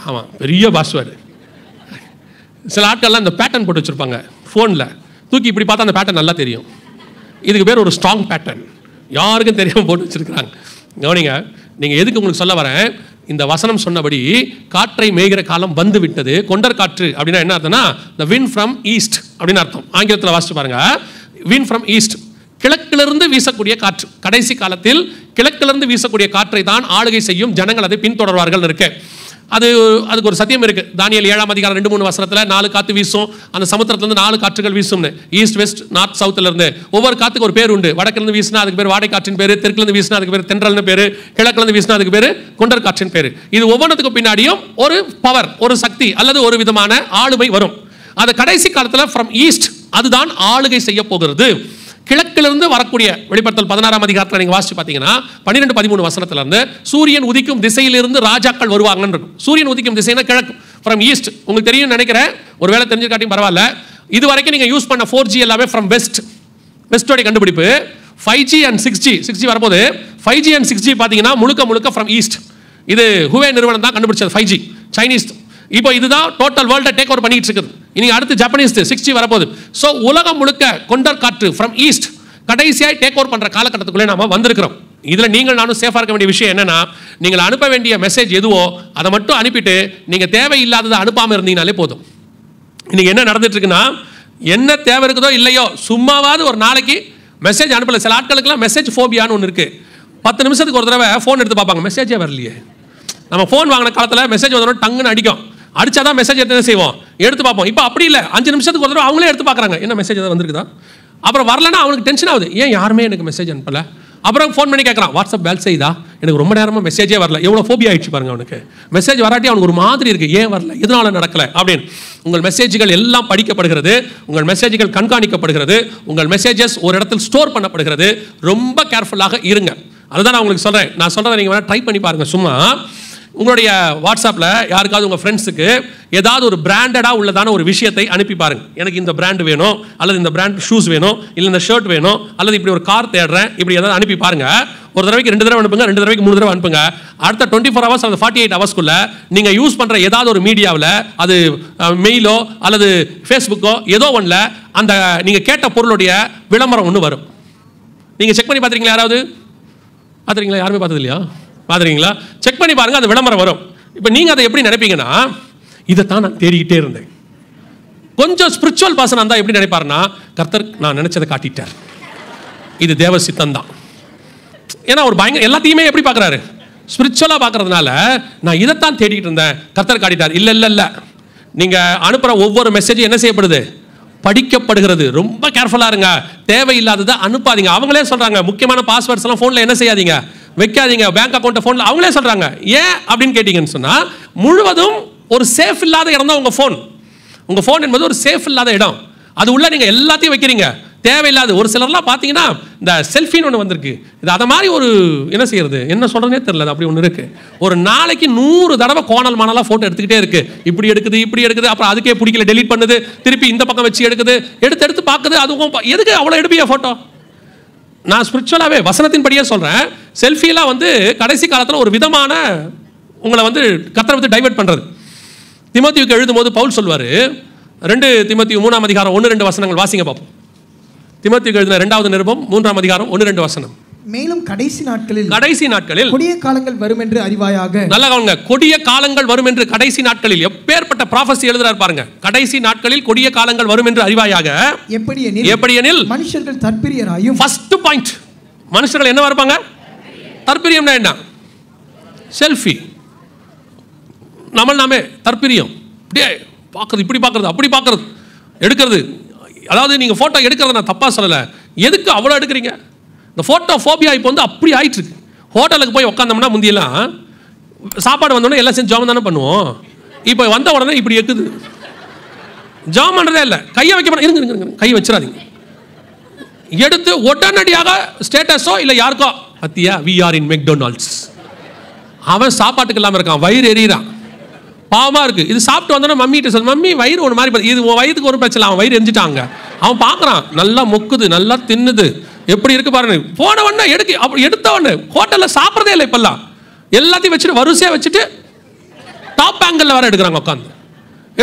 ஆமாம், பெரிய பாஸ்வேர்டு. சில ஆட்கள்லாம் இந்த பேட்டர்ன் போட்டு வச்சுருப்பாங்க ஃபோனில், தூக்கி இப்படி பார்த்தா அந்த பேட்டர்ன் நல்லா தெரியும். இதுக்கு பேர் ஒரு ஸ்ட்ராங் பேட்டர்ன், யாருக்கும் தெரியாமல் போட்டு வச்சுருக்கிறாங்க. கவனிங்க, நீங்கள் எதுக்கு உங்களுக்கு சொல்ல வரேன்? இந்த வசனம் சொன்னபடி காற்றை மேய்கிற காலம் வந்து விட்டது. கொண்டர் காற்று அப்படின்னா என்ன அர்த்தம்னா, the wind from east அப்படின்னு அர்த்தம். ஆங்கிலத்தில் வாசிச்சு பாருங்க, wind from east, கிழக்கிலிருந்து வீசக்கூடிய காற்று. கடைசி காலத்தில் கிழக்கிலிருந்து வீசக்கூடிய காற்றை தான் ஆளுகை செய்யும் ஜனங்கள் அதை பின்தொடர்வார்கள் இருக்கு. அதுக்கு ஒரு சத்தியம் இருக்கு. தானியேல் 7ஆம் அதிகாரம் 2-3 வசனத்தில் 4 காற்று வீசும், அந்த சமுத்திரத்திலிருந்து 4 காற்றுகள் வீசும்னு. ஈஸ்ட், வெஸ்ட், நார்த், சவுத்துல இருந்து ஒவ்வொரு காத்துக்கு ஒரு பேர் உண்டு. வடக்கிலிருந்து வீசினா அதுக்கு பேர் வாடை காற்றின் பேரு, தெற்கிலிருந்து வீசினா அதுக்கு பேர் தென்றல்னு பேரு, கிழக்கிலிருந்து வீசினா அதுக்கு பேர் கொண்டர் காற்றின் பேரு. இது ஒவ்வொன்றுக்கும் பின்னாடியும் ஒரு பவர், ஒரு சக்தி அல்லது ஒரு விதமான ஆளுமை வரும். அது கடைசி காலத்தில் ஃப்ரம் ஈஸ்ட் அதுதான் ஆளுகை செய்ய போகிறது. கிழக்கிலிருந்து வரக்கூடிய வெளிப்படுத்தல் 16ஆம் அதிகாரத்தில் நீங்கள் வாசிச்சு பார்த்தீங்கன்னா 12-13 வசனத்துல இருந்து சூரியன் உதிக்கும் திசையிலிருந்து ராஜாக்கள் வருவாங்கன்னு இருக்கும். சூரியன் உதிக்கும் திசைனா கிழக்கு, ஃப்ரம் ஈஸ்ட். உங்களுக்கு தெரியும் நினைக்கிறேன், ஒரு வேளை தெரிஞ்சுக்காட்டியும் பரவாயில்ல. இது வரைக்கும் நீங்கள் யூஸ் பண்ண 4G எல்லாமே ஃப்ரம் வெஸ்ட். வெஸ்டோடைய கண்டுபிடிப்பு 5G அண்ட் 6G வரப்போது. 5G அண்ட் 6G பார்த்தீங்கன்னா முழுக்க ஃப்ரம் ஈஸ்ட். இது ஹுவே நிறுவனம் தான் கண்டுபிடிச்சது 5G, சைனீஸ். இப்போ இதுதான் டோட்டல் வேர்ல்டை டேக் ஓவர் பண்ணிட்டு இருக்குது. இனி அடுத்து ஜப்பானீஸ் 6G வரப்போகுது. ஸோ உலகம் முழுக்க கொண்டர் காற்று ஃப்ரம் ஈஸ்ட் கடைசியாக டேக் ஓவர் பண்ணுற காலகட்டத்துக்குள்ளே நாம வந்திருக்கிறோம். இதில் நீங்கள் நானும் சேஃபாக இருக்க வேண்டிய விஷயம் என்னன்னா, நீங்கள் அனுப்ப வேண்டிய மெசேஜ் எதுவோ அதை மட்டும் அனுப்பிட்டு நீங்கள் தேவையில்லாததை அனுப்பாமல் இருந்தீங்கனாலே போதும். இன்னைக்கு என்ன நடந்துட்டு இருக்குன்னா, என்ன தேவை இருக்குதோ இல்லையோ சும்மாவாவது ஒரு நாளைக்கு மெசேஜ் அனுப்பல. சில ஆட்களுக்குலாம் மெசேஜ் ஃபோபியான்னு ஒன்று இருக்குது. 10 நிமிஷத்துக்கு ஒரு தடவை ஃபோன் எடுத்து பார்ப்பாங்க, மெசேஜே வரலையே. நம்ம ஃபோன் வாங்கின காலத்தில் மெசேஜ் வந்தோம் டங்குன்னு அடிக்கும், அடிச்சாதான் மெசேஜ் எடுத்து செய்வோம், எடுத்து பார்ப்போம். இப்போ அப்படி இல்லை, 5 நிமிஷத்துக்கு ஒரு தடவை அவங்களே எடுத்து பார்க்குறாங்க, என்ன மெசேஜ் எதாவது வந்திருக்குதா. அப்புறம் வரலன்னா அவனுக்கு டென்ஷன் ஆகுது, ஏன் யாருமே எனக்கு மெசேஜ் அனுப்பலை. அப்புறம் ஃபோன் பண்ணி கேட்குறான், வாட்ஸ்அப் வேலை செய்தா, எனக்கு ரொம்ப நேரமாக மெசேஜே வரல. எவ்வளோ ஃபோபியா ஆயிடுச்சு பாருங்க அவனுக்கு. மெசேஜ் வராட்டி அவனுக்கு ஒரு மாதிரி இருக்குது, ஏன் வரல, எதனால நடக்கலை அப்படின்னு. உங்கள் மெசேஜ்கள் எல்லாம் படிக்கப்படுகிறது, உங்கள் மெசேஜ்கள் கண்காணிக்கப்படுகிறது, உங்கள் மெசேஜஸ் ஒரு இடத்தில் ஸ்டோர் பண்ணப்படுகிறது. ரொம்ப கேர்ஃபுல்லாக இருங்க. அதுதான் நான் உங்களுக்கு சொல்கிறேன். நான் சொல்கிறத நீங்கள் வேணால் ட்ரை பண்ணி பாருங்கள். சும்மா உங்களுடைய வாட்ஸ்அப்பில் யாருக்காவது உங்கள் ஃப்ரெண்ட்ஸுக்கு ஏதாவது ஒரு பிராண்டடாக உள்ளதான ஒரு விஷயத்தை அனுப்பி பாருங்க. எனக்கு இந்த பிராண்ட் வேணும், அல்லது இந்த பிராண்ட் ஷூஸ் வேணும், இல்லை இந்த ஷர்ட் வேணும், அல்லது இப்படி ஒரு கார் தேடுறேன், இப்படி ஏதாவது அனுப்பி பாருங்க. ஒரு தடவைக்கு 2 தடவை அனுப்புங்க, 2 தடவைக்கு 3 தடவை அனுப்புங்க. அடுத்த 24 ஹவர்ஸ் அல்லது 48 ஹவர்ஸ்க்குள்ள நீங்கள் யூஸ் பண்ணுற ஏதாவது ஒரு மீடியாவில், அது மெயிலோ அல்லது ஃபேஸ்புக்கோ ஏதோ ஒன்றில் அந்த நீங்கள் கேட்ட பொருளுடைய விளம்பரம் ஒன்று வரும். நீங்கள் செக் பண்ணி பார்த்துறீங்களா? யாராவது பார்த்துறீங்களா? யாருமே பார்த்தது இல்லையா? பார்த்துறீங்களா? செக் பண்ணி பாருங்கள், அது விளம்பரம் வரும். இப்போ நீங்கள் அதை எப்படி நினைப்பீங்கன்னா, இதைத்தான் நான் தேடிக்கிட்டே இருந்தேன். கொஞ்சம் ஸ்பிரிச்சுவல் பர்சன் இருந்தால் எப்படி நினைப்பாருன்னா, கர்த்தர் நான் நினைச்சதை காட்டிட்டார், இது தேவ சித்தம் தான். ஏன்னா ஒரு பயங்கர எல்லாத்தையுமே எப்படி பார்க்குறாரு, ஸ்பிரிச்சுவலாக பார்க்கறதுனால நான் இதைத்தான் தேடிக்கிட்டு இருந்தேன், கர்த்தர் காட்டிட்டார். இல்லை இல்லை இல்லை, நீங்கள் அனுப்புகிற ஒவ்வொரு மெசேஜும் என்ன செய்யப்படுது, படிக்கப்படுகிறது. ரொம்ப கேர்ஃபுல்லாக இருங்க, தேவையில்லாததை அனுப்பாதீங்க. அவங்களே சொல்கிறாங்க, முக்கியமான பாஸ்வேர்ட்ஸ் எல்லாம் ஃபோனில் என்ன செய்யாதீங்க, வைக்காதீங்க. பேங்க் அக்கௌண்ட் ஃபோனில் அவங்களே சொல்கிறாங்க. ஏன் அப்படின்னு கேட்டிங்கன்னு சொன்னால், முழுவதும் ஒரு சேஃப் இல்லாத இடம் தான் உங்கள் ஃபோன். உங்கள் ஃபோன் என்பது ஒரு சேஃப் இல்லாத இடம். அது உள்ள நீங்கள் எல்லாத்தையும் வைக்கிறீங்க, தேவையில்லாது. ஒரு சிலர்லாம் பார்த்தீங்கன்னா இந்த செல்ஃபின்னு ஒன்று வந்திருக்கு, இது அதை மாதிரி ஒரு என்ன செய்யறது, என்ன சொல்கிறதுனே தெரியல, அப்படி ஒன்று இருக்குது. ஒரு நாளைக்கு 100 தடவை கோணல் மானலாக ஃபோட்டோ எடுத்துக்கிட்டே இருக்குது. இப்படி எடுக்குது, இப்படி எடுக்குது, அப்புறம் அதுக்கே பிடிக்கல டெலீட் பண்ணுது, திருப்பி இந்த பக்கம் வச்சு எடுக்குது, எடுத்து பார்க்குது. அதுவும் எதுக்கு அவ்வளோ எடுப்பியா ஃபோட்டோ? நான் ஸ்பிரிச்சுவலாகவே வசனத்தின்படியே சொல்கிறேன். செல்ஃபியெல்லாம் வந்து கடைசி காலத்தில் ஒரு விதமான உங்களை வந்து கர்த்தரை வந்து டைவர்ட் பண்ணுறது. தீமோத்தேயுக்கு எழுதும்போது பவுல் சொல்வார், 2 தீமோத்தேயு 3ஆம் அதிகாரம் 1-2 வசனங்கள் வாசிங்க பார்ப்போம். தீமோத்தேயுக்கு எழுதின 2வது நிருபம் 3ஆம் அதிகாரம் 1-2 வசனம். மேலும் கடைசி நாட்களில் கொடிய காலங்கள் வரும் என்று அறிவாயாக. நல்லா கவனிங்க, கொடிய காலங்கள் வரும் என்று கடைசி நாட்களில். எப்பேற்பட்ட ப்ராஃபஸி எழுதுறார் பாருங்க. கடைசி நாட்களில் கொடிய காலங்கள் வரும் என்று அறிவாயாக. எப்படி எனில் மனுஷர்கள் தற்பிரியராயும். ஃபர்ஸ்ட் பாயிண்ட், மனுஷர்கள் என்னவா இருப்பாங்க? தற்பிரியம்னா என்ன? செல்ஃபி. நாமே தற்பிரியம், அப்படியே பார்க்கறது, இப்படி பார்க்கறது, அப்படி பார்க்கறது, எடுக்கிறது. அதாவது நீங்கள் ஃபோட்டோ எடுக்கிறத நான் தப்பாக சொல்லலை, எதுக்கு அவ்வளோ எடுக்கிறீங்க? இந்த ஃபோட்டோ ஃபோபியா இப்போ வந்து அப்படி ஆயிட்டு இருக்கு. ஹோட்டலுக்கு போய் உட்காந்தோம்னா முந்தியெல்லாம் சாப்பாடு வந்தோடனே எல்லாம் செஞ்சு ஜாமம் தானே பண்ணுவோம். இப்போ வந்த உடனே இப்படி எடுக்குது, ஜாம் பண்ணுறதே இல்லை. கையை வைக்க இருங்க, கையை வச்சிடாதீங்க. எடுத்து உடனடியாக ஸ்டேட்டஸோ இல்லை யாருக்கோ, பத்தியா வி ஆர் இன் மெக்டொனால்ட்ஸ். அவன் சாப்பாட்டுக்கு இல்லாமல் இருக்கான், வயிறு எறிகிறான், பாவமாக இருக்குது. இது சாப்பிட்டு வந்தோன்னா மம்மிகிட்ட சொல், மம்மி வயிறு ஒரு மாதிரி, இது உன் வயிற்றுக்கு ஒரு பிரச்சனை, அவன் வயிறு எரிஞ்சிட்டாங்க. அவன் பார்க்குறான், நல்லா மொக்குது, நல்லா தின்னுது, எப்படி இருக்கு பாருங்க. போன உடனே அப்படி எடுத்த உடனே ஹோட்டலில் சாப்பிட்றதே இல்லை இப்பெல்லாம். எல்லாத்தையும் வச்சுட்டு வரிசையாக வச்சுட்டு டாப் ஆங்கிளில் வர எடுக்கிறாங்க உட்காந்து.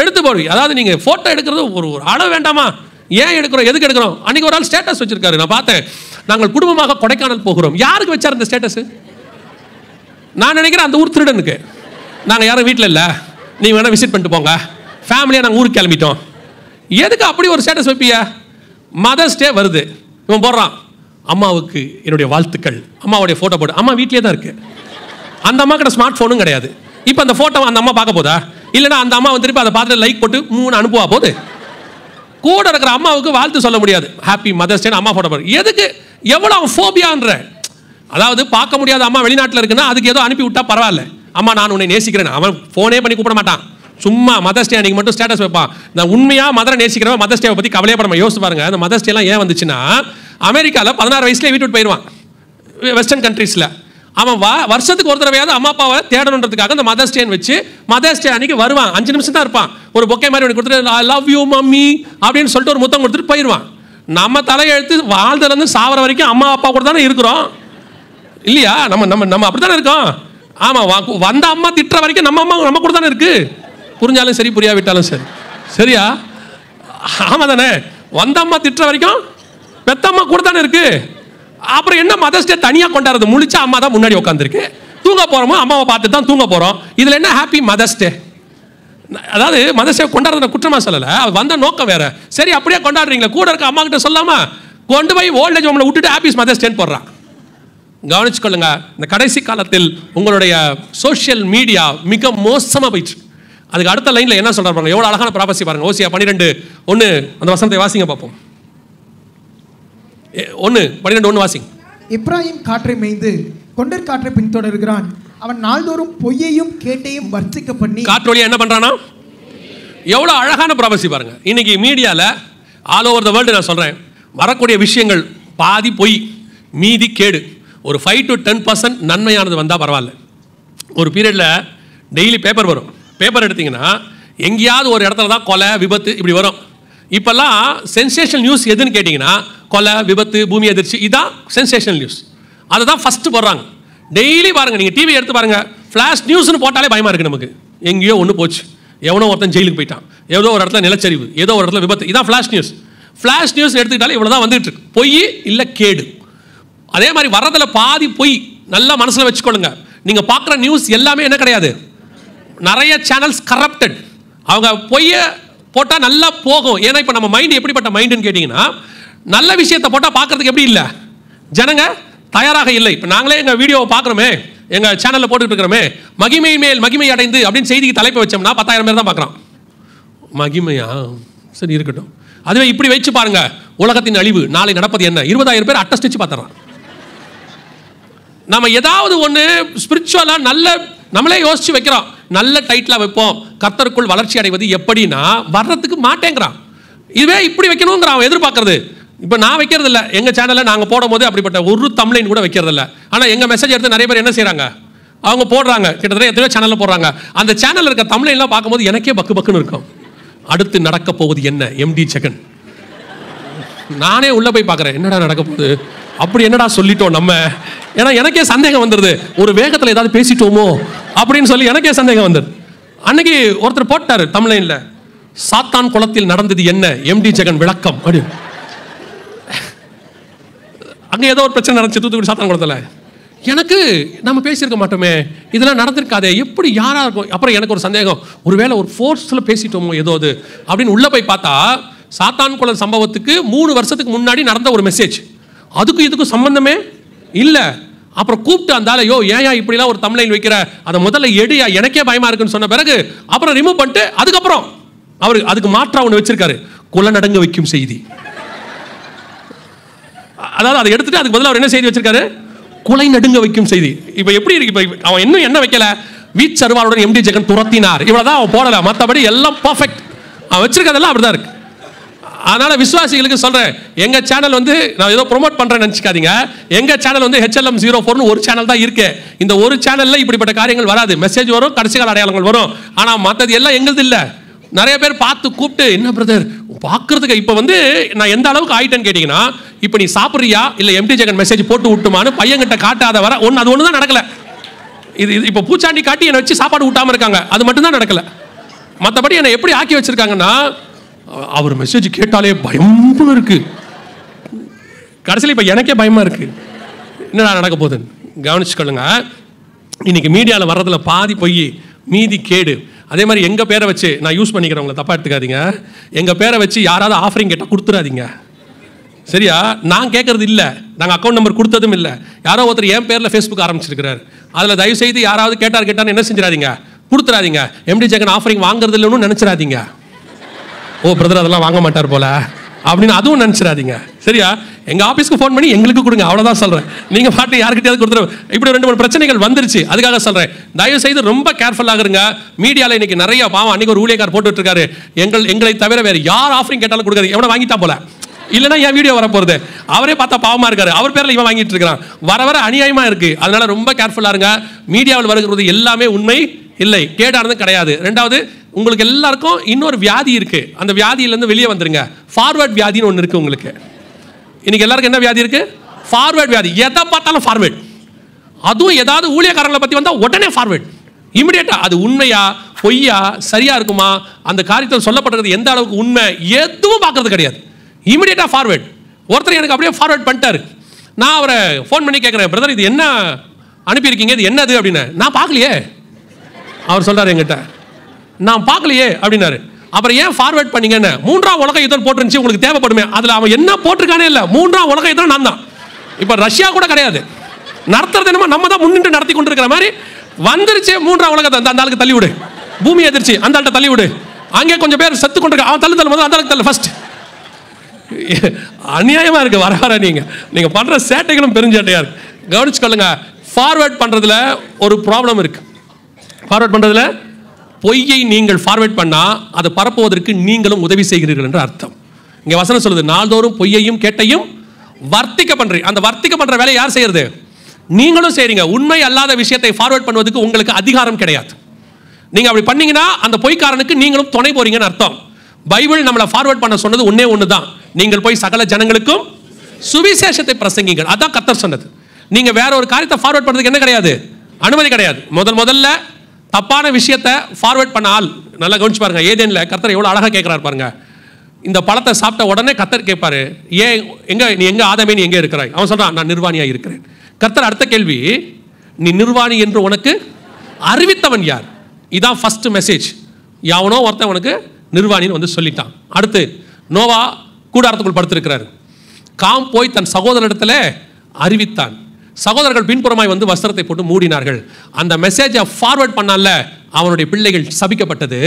எடுத்து போடுவீங்க. அதாவது நீங்கள் ஃபோட்டோ எடுக்கிறது ஒரு அளவு வேண்டாமா? ஏன் எடுக்கிறோம், எதுக்கு எடுக்கிறோம்? அன்றைக்கி ஒரு ஆள் ஸ்டேட்டஸ் வச்சிருக்காரு, நான் பார்த்தேன். நாங்கள் குடும்பமாக கொடைக்கானல் போகிறோம். யாருக்கு வச்சார் இந்த ஸ்டேட்டஸ்? நான் நினைக்கிறேன் அந்த ஊர் திருடனுக்கு. நாங்கள் யாரும் வீட்டில் இல்லை, நீங்கள் வேணால் விசிட் பண்ணிட்டு போங்க, ஃபேமிலியாக நாங்கள் ஊருக்கு கிளம்பிட்டோம். எதுக்கு அப்படி ஒரு ஸ்டேட்டஸ் வைப்பியா? மதர்ஸ் டே வருது, இவன் போடுறான், அம்மாவுக்கு என்னுடைய வாழ்த்துக்கள், அம்மாவுடைய ஃபோட்டோ போட்டு. அம்மா வீட்லேயே தான் இருக்குது, அந்த அம்மா கிட்ட ஸ்மார்ட் ஃபோனும் கிடையாது. இப்போ அந்த ஃபோட்டோ அந்த அம்மா பார்க்க போதா? இல்லைனா அந்த அம்மா வந்து திருப்பி அதை பார்த்துட்டு லைக் போட்டு 3 அனுப்புவா போது? கூட இருக்கிற அம்மாவுக்கு வாழ்த்து சொல்ல முடியாது, ஹாப்பி மதர்ஸ் டே அம்மா ஃபோட்டோ போடு. எதுக்கு? எவ்வளோ அவன் ஃபோபியான்ற. அதாவது பார்க்க முடியாத அம்மா வெளிநாட்டில் இருக்குன்னா அதுக்கு ஏதோ அனுப்பி விட்டா பரவாயில்ல, அம்மா நான் உன்னை நேசிக்கிறேன். அவன் ஃபோனே பண்ணி கூப்பிட மாட்டான், சும்மா மதர்ஸ் டே அன்னைக்கு மட்டும் ஸ்டேட்டஸ் வைப்பான். நான் உண்மையாக மதரை நேசிக்கிறவன் மதர்ஸ் டேவை பற்றி கவலையப்படாம யோசிச்சு பாருங்க. அந்த மதர்ஸ் டேலாம் ஏன் வந்துச்சுன்னா, அமெரிக்காவில் 16 வயசுலேயே வீட்டு விட்டு போயிடுவான். வெஸ்டர்ன் கண்ட்ரீஸில் அவன் வருஷத்துக்கு ஒரு தடவையாவது அம்மா அப்பாவை தேடணுன்றதுக்காக அந்த மதர்ஸ் டேன்னு வச்சு மதர்ஸ் டே அன்னைக்கு வருவான். 5 நிமிஷம் தான் இருப்பான். ஒரு பொக்கே மாதிரி ஒன்று கொடுத்துட்டு ஐ லவ் யூ மம்மி அப்படின்னு சொல்லிட்டு ஒரு முத்தம் கொடுத்துட்டு போயிடுவான். நம்ம தலையெழுத்து வாழ்ந்துலேருந்து சாவர வரைக்கும் அம்மா அப்பா கூட தானே இருக்கிறோம் இல்லையா? நம்ம நம்ம நம்ம அப்படி தானே இருக்கோம். ஆமாம், வந்த அம்மா திட்டுற வரைக்கும் நம்ம அம்மா நம்ம கூட தானே இருக்கு. புரிஞ்சாலும் சரி புரியாவிட்டாலும் சரி. சரியா? ஆமாம் தானே? வந்த அம்மா திட்டுற வரைக்கும் பெத்த அம்மா கூட தானே இருக்கு. அப்புறம் என்ன மதர்ஸ் டே தனியாக கொண்டாடுறது? முழிச்சா அம்மா தான் முன்னாடி உட்காந்துருக்கு. தூங்க போகிறோமோ அம்மாவை பார்த்து தான் தூங்க போகிறோம். இதில் என்ன ஹாப்பி மதர்ஸ் டே? அதாவது மதர்ஸ் டே கொண்டாடுறத குற்றமாக சொல்லலை, அது வந்த நோக்கம் வேற. சரி, அப்படியே கொண்டாடுறீங்களா? கூட இருக்க அம்மா கிட்ட சொல்லாமா கொண்டு போய் ஓல்டேஜ் ஹோமில் விட்டுட்டு ஹாப்பி மதர்ஸ் டேன்னு போடுறான். கவனிச்சுக்கொள்ளுங்க, இந்த கடைசி காலத்தில் உங்களுடைய சோஷியல் மீடியா மிக மோசமாக போயிடுச்சு. அதுக்கு அடுத்த லைனில் என்ன சொல்கிறாங்க பாருங்க, எவ்வளோ அழகான ப்ராபசி பாருங்க. ஓசியா 12:1 அந்த வசனத்தை வாசிங்க பார்ப்போம். 12:1 வாசிங்க. எப்ராயிம் காற்றை மேய்ந்து கொண்டர் காற்றை பின்தொடர்கிறான். அவன் நாள்தோறும் பொய்யையும் கேட்டையும் வர்த்திக்க பண்ணி காற்றொலியா என்ன பண்றானா? எவ்வளோ அழகான ப்ராபசி பாருங்க. இன்னைக்கு மீடியாவில் ஆல் ஓவர் த வேர்ல்டு நான் சொல்கிறேன், வரக்கூடிய விஷயங்கள் பாதி பொய் மீதி கேடு. ஒரு 5 to 10% நன்மையானது வந்தால் பரவாயில்ல. ஒரு பீரியடில் டெய்லி பேப்பர் வரும். பேப்பர் எடுத்திங்கன்னா எங்கேயாவது ஒரு இடத்துல தான் கொலை விபத்து இப்படி வரும். இப்போல்லாம் சென்சேஷனல் நியூஸ் எதுன்னு கேட்டிங்கன்னா கொலை விபத்து பூமி அதிர்ச்சி, இதுதான் சென்சேஷனல் நியூஸ். அதை தான் ஃபஸ்ட்டு போடுறாங்க. டெய்லி பாருங்கள், நீங்கள் டிவி எடுத்து பாருங்கள், ஃப்ளாஷ் நியூஸ்னு போட்டாலே பயமாக இருக்குது நமக்கு. எங்கேயோ ஒன்று போச்சு, எவனோ ஒருத்தன் ஜெயிலுக்கு போயிட்டான், ஏதோ ஒரு இடத்துல நிலச்சரிவு, ஏதோ ஒரு இடத்துல விபத்து, இதான் ஃப்ளாஷ் நியூஸ். ஃப்ளாஷ் நியூஸ் எடுத்துக்கிட்டாலே இவ்வளோ தான் வந்துட்டு இருக்கு, பொய் இல்லை கேடு. அதே மாதிரி வர்றதில் பாதி பொய். நல்லா மனசில் வச்சுக்கொள்ளுங்க. நீங்கள் பார்க்குற நியூஸ் எல்லாமே என்ன கிடையாது, நிறைய சேனல்ஸ் கரப்டட். அவங்க பொய்யை போட்டால் நல்லா போகும். ஏன்னா இப்போ நம்ம மைண்ட் எப்படிப்பட்ட மைண்டுன்னு கேட்டிங்கன்னா, நல்ல விஷயத்தை போட்டால் பார்க்குறதுக்கு எப்படி இல்லை, ஜனங்க தயாராக இல்லை. இப்போ நாங்களே எங்கள் வீடியோவை பார்க்குறோமே, எங்கள் சேனலில் போட்டுக்கிட்டு இருக்கிறோமே, மகிமை மேல் மகிமை அடைந்து அப்படின்னு செய்திக்கு தலைப்பு வச்சோம்னா 10,000 பேர் தான் பார்க்குறான். மகிமையா? சரி இருக்கட்டும். அதுவே இப்படி வச்சு பாருங்க, உலகத்தின் அழிவு நாளை நடப்பது என்ன, 20,000 பேர் அட்டஸ்டிச்சு பார்த்துறான். நம்ம ஏதாவது ஒன்று ஸ்பிரிச்சுவலாக நல்ல நம்மளே யோசிச்சு வைக்கிறோம், நல்ல டைட்டிலாக வைப்போம், கர்த்தருக்குள் வளர்ச்சி அடைவது எப்படின்னா வர்றதுக்கு மாட்டேங்கிறான். இதுவே இப்படி வைக்கணுங்கிறான் அவன் எதிர்பார்க்கறது. இப்போ நான் வைக்கிறது இல்லை, எங்கள் சேனலில் நாங்கள் போடும் போது அப்படிப்பட்ட ஒரு தம்ப்லைன் கூட வைக்கிறது இல்லை. ஆனால் எங்கள் மெசேஜ் எடுத்து நிறைய பேர் என்ன செய்கிறாங்க, அவங்க போடுறாங்க, கிட்டத்தட்ட எத்தனையோ சேனலில் போடுறாங்க. அந்த சேனலில் இருக்க தம்ப்லைன்லாம் பார்க்கும்போது எனக்கே பக்கு பக்குன்னு இருக்கும். அடுத்து நடக்க போகுது என்ன, MD ஜெகன். நானே உள்ளே போய் பார்க்குறேன், என்னடா நடக்க போகுது, அப்படி என்னடா சொல்லிட்டோம் நம்ம. ஏன்னா எனக்கே சந்தேகம் வந்துடுது, ஒரு வேகத்தில் ஏதாவது பேசிட்டோமோ அப்படின்னு சொல்லி எனக்கே சந்தேகம் வந்துடுது. அன்னைக்கு ஒருத்தர் போட்டார் தம்ப்லைனில், சாத்தான் குளத்தில் நடந்தது என்ன, MD ஜெகன் விளக்கம் அப்படி. அங்கே ஏதோ ஒரு பிரச்சனை நடந்துச்சு தூத்துக்குடி சாத்தான் குளத்தில். எனக்கு நம்ம பேசியிருக்க மாட்டோமே, இதெல்லாம் நடந்திருக்காதே, எப்படி யாராக இருக்கும். அப்புறம் எனக்கு ஒரு சந்தேகம், ஒருவேளை ஒரு ஃபோர்ஸில் பேசிட்டோமோ ஏதோ அது அப்படின்னு உள்ளே போய் பார்த்தா, சாத்தான் குளம் சம்பவத்துக்கு 3 வருஷத்துக்கு முன்னாடி நடந்த ஒரு மெசேஜ், அதுக்கும் இதுக்கும் சம்பந்தமே இல்லை. அப்புறம் கூப்பிட்டு அந்தால, யோ ஏன் இப்படிலாம் ஒரு தம்ப்லைன் வைக்கிற, அதை முதல்ல எடுயா, எனக்கே பயமா இருக்குன்னு சொன்ன பிறகு அப்புறம் ரிமூவ் பண்ணிட்டு அதுக்கப்புறம் அவர் அதுக்கு மாற்றா ஒன்று வச்சிருக்காரு, குல நடுங்க வைக்கும் செய்தி. அதாவது அதை எடுத்துட்டு அதுக்கு பதிலாக அவர் என்ன செய்தி வச்சிருக்காரு, குலை நடுங்க வைக்கும் செய்தி. இப்போ எப்படி இருக்கு, இப்போ அவன் இன்னும் என்ன வைக்கல, வீச்சருவாளுடன் MD ஜெகன் துரத்தினார், இவ்வளோதான் அவன் போடல, மற்றபடி எல்லாம் பர்ஃபெக்ட். அவன் வச்சிருக்கிறதெல்லாம் அப்படிதான் இருக்கு. அதனால விசுவாசிகளுக்கு சொல்றேன், எங்க சேனல் வந்து நான் ஏதோ ப்ரோமோட் பண்றேன்னு நினைச்சுக்காதீங்க. எங்க சேனல் வந்து HLM 04 ஒரு சேனல் தான் இருக்கு. இந்த ஒரு சேனல்ல இப்படிப்பட்ட காரியங்கள் வராது. மெசேஜ் வரும், கடைசி கால அடையாளங்கள் வரும். ஆனா மற்றது எல்லாம் எங்களுது இல்ல. நிறைய பேர் பார்த்து கூப்பிட்டு, என்ன பிரதர் பார்க்கறதுக்கு இப்போ வந்து நான் எந்த அளவுக்கு ஆயிட்டேன்னு கேட்டீங்கன்னா, இப்போ நீ சாப்பிட்றியா இல்லை MD ஜெகன் மெசேஜ் போட்டு விட்டுமான்னு பையன்கிட்ட காட்டாத வர அது ஒன்று தான் நடக்கல. இது இப்போ பூச்சாண்டி காட்டி என்னை வச்சு சாப்பாடு விட்டாம இருக்காங்க, அது மட்டும் தான் நடக்கல. மற்றபடி என்னை எப்படி ஆக்கி வச்சிருக்காங்கன்னா, அவர் மெசேஜ் கேட்டாலே பயமா இருக்கு. கடைசியில் இப்போ எனக்கே பயமா இருக்கு, என்னடா நடக்க போகுதுன்னு. கவனிச்சுக்கொள்ளுங்க, இன்னைக்கு மீடியாவில் வர்றதுல பாதி பொய் மீதி கேடு. அதே மாதிரி எங்கள் பேரை வச்சு நான் யூஸ் பண்ணிக்கிறவங்களை தப்பாக எடுத்துக்காதீங்க. எங்கள் பேரை வச்சு யாராவது ஆஃபரிங் கேட்டால் கொடுத்துடாதீங்க, சரியா? நான் கேட்கறது இல்லை, நாங்கள் அக்கௌண்ட் நம்பர் கொடுத்ததும் இல்லை. யாரோ ஒருத்தர் என் பேரில் ஃபேஸ்புக் ஆரம்பிச்சிருக்கிறார், அதில் தயவு செய்து யாராவது கேட்டான்னு என்ன செஞ்சிடாதீங்க, கொடுத்துடாதீங்க. MD ஜெகன் ஆஃபரிங் வாங்குறது இல்லைன்னு நினச்சிடாதீங்க. ஓ பிரதர் அதெல்லாம் வாங்க மாட்டார் போல அப்படின்னு அதுவும் நினச்சிடாதீங்க, சரியா? எங்கள் ஆஃபீஸ்க்கு ஃபோன் பண்ணி எங்களுக்கு கொடுங்க, அவ்வளோதான் சொல்கிறேன். நீங்கள் பாட்டு யாருக்கிட்டையாவது கொடுத்துரு. இப்படி 2-3 பிரச்சனைகள் வந்துருச்சு, அதுக்காக சொல்கிறேன். தயவு செய்து ரொம்ப கேர்ஃபுல்லாக இருங்க. மீடியாவில் இன்னைக்கு நிறைய பாவம். அன்றைக்கி ஒரு ஊழியக்கார் போட்டுட்டு இருக்காரு, எங்களை தவிர வேறு யார் ஆஃபரிங் கேட்டாலும் கொடுக்காது, எவனை வாங்கிட்டா போல, இல்லைன்னா என் வீடியோ வர போகிறது. அவரே பார்த்தா பாவமாக இருக்காரு, அவர் பேரில் இவன் வாங்கிட்டு இருக்கிறான். வர அநியாயமாக இருக்குது. அதனால் ரொம்ப கேர்ஃபுல்லாக இருங்க. மீடியாவில் வருகிறது எல்லாமே உண்மை இல்லை, கேடானது கிடையாது. ரெண்டாவது, உங்களுக்கு எல்லாருக்கும் இன்னொரு வியாதி இருக்குது, அந்த வியாதியிலேருந்து வெளியே வந்துருங்க. ஃபார்வர்ட் வியாதின்னு ஒன்று இருக்குது உங்களுக்கு. இன்னைக்கு எல்லாருக்கும் என்ன வியாதி இருக்குது? ஃபார்வர்ட் வியாதி. எதை பார்த்தாலும் ஃபார்வர்ட். அதுவும் ஏதாவது ஊழியக்காரங்களை பற்றி வந்தால் உடனே ஃபார்வர்ட், இமிடியேட்டா. அது உண்மையா பொய்யா, சரியா இருக்குமா, அந்த காரியத்தில் சொல்லப்பட்டிருக்கிறது எந்த அளவுக்கு உண்மை, எதுவும் பார்க்கறது கிடையாது. இமிடியேட்டா ஃபார்வர்ட். ஒருத்தர் எனக்கு அப்படியே ஃபார்வர்ட் பண்ணிட்டாரு. நான் அவரை ஃபோன் பண்ணி கேட்குறேன், பிரதர் இது என்ன அனுப்பியிருக்கீங்க, இது என்னது அப்படின்னு. நான் பார்க்கலையே. அவர் சொல்றாரு என்கிட்ட, நான் பார்க்கலையே அப்படின்னாரு. அப்புறம் ஏன் ஃபார்வர்ட் பண்ணீங்கன்னு, 3ஆம் உலக யுத்தம் போட்டுருந்துச்சு, உங்களுக்கு தேவைப்படுமே. அதில் அவன் என்ன போட்டிருக்கானே இல்லை, 3ஆம் உலக யுத்தம் நான் தான். இப்போ ரஷ்யா கூட கிடையாது, நடத்துறது என்னமோ நம்ம தான் முன்னிட்டு நடத்தி கொண்டு இருக்கிற மாதிரி வந்துருச்சு. 3ஆம் உலகத்தை அந்த ஆளுக்கு தள்ளி விடு, பூமி எதிர்ச்சி அந்த ஆள்கிட்ட தள்ளி விடு, அங்கே கொஞ்சம் பேர் செத்து கொண்டு அவன் தள்ளு போது அந்த ஆளுக்கு தள்ளு ஃபர்ஸ்ட். அநியாயமா இருக்கு. வர நீங்க பண்ற சேட்டைகளும் பெருஞ்சேட்டையா இருக்கு. கவனிச்சுக்கொள்ளுங்க. ஃபார்வர்ட் பண்றதுல ஒரு ப்ராப்ளம் இருக்கு. ஃபார்வர்ட் பண்றதுல பொய்யை நீங்கள் ஃபார்வர்ட் பண்ணா அதை பரப்புவதற்கு நீங்களும் உதவி செய்கிறீர்கள் என்று அர்த்தம். இங்க வசனம் சொல்லுது, நாள்தோறும் பொய்யையும் கேட்டையும் வர்த்திக்க பண்றீங்க. அந்த வர்த்திக்க பண்ற வேலையை யார் செய்யறது? நீங்களும் செய்றீங்க. உண்மை அல்லாத விஷயத்தை ஃபார்வர்ட் பண்ணுவதற்கு உங்களுக்கு அதிகாரம் கிடையாது. நீங்க அப்படி பண்ணீங்கன்னா அந்த பொய்க்காரனுக்கு நீங்களும் துணை போறீங்கன்னு அர்த்தம். பைபிள் நம்மளை ஃபார்வர்ட் பண்ண சொன்னது ஒன்னே ஒன்று தான், நீங்கள் போய் சகல ஜனங்களுக்கும் சுவிசேஷத்தை பிரசங்கிங்கள். அதான் கர்த்தர் சொன்னது. நீங்க வேற ஒரு காரியத்தை ஃபார்வர்ட் பண்றதுக்கு என்ன கிடையாது, அனுமதி கிடையாது. முதல்ல தப்பான விஷயத்தை ஃபார்வர்ட் பண்ண ஆள் நல்லா கவனிச்சு பாருங்க. ஏதேன்ல கர்த்தர் எவ்வளவு அழகா கேட்கிறார் பாருங்க. இந்த பழத்தை சாப்பிட்ட உடனே கர்த்தர் கேட்பாரு, ஏன் நீ எங்க ஆதாமே, நீ எங்கே இருக்கிறாய்? அவன் சொல்றான், நான் நிர்வாணியா இருக்கிறேன். கர்த்தர் அடுத்த கேள்வி, நீ நிர்வாணி என்று உனக்கு அறிவித்தவன் யார்? இதான் ஃபர்ஸ்ட் மெசேஜ். யாவனோ ஒருத்தன் உனக்கு நிர்வாணின்னு வந்து சொல்லிட்டான். அடுத்து நோவா கூடாரத்துக்குள் படுத்திருக்கிறார். காம் போய் தன் சகோதரனிடத்தில் அறிவித்தான். சகோதரர்கள் பின்புறமாய் வந்து வஸ்திரத்தை போட்டு மூடினார்கள். அந்த மெசேஜை ஃபார்வர்ட் பண்ணால அவனுடைய பிள்ளைகள் சபிக்கப்பட்டது.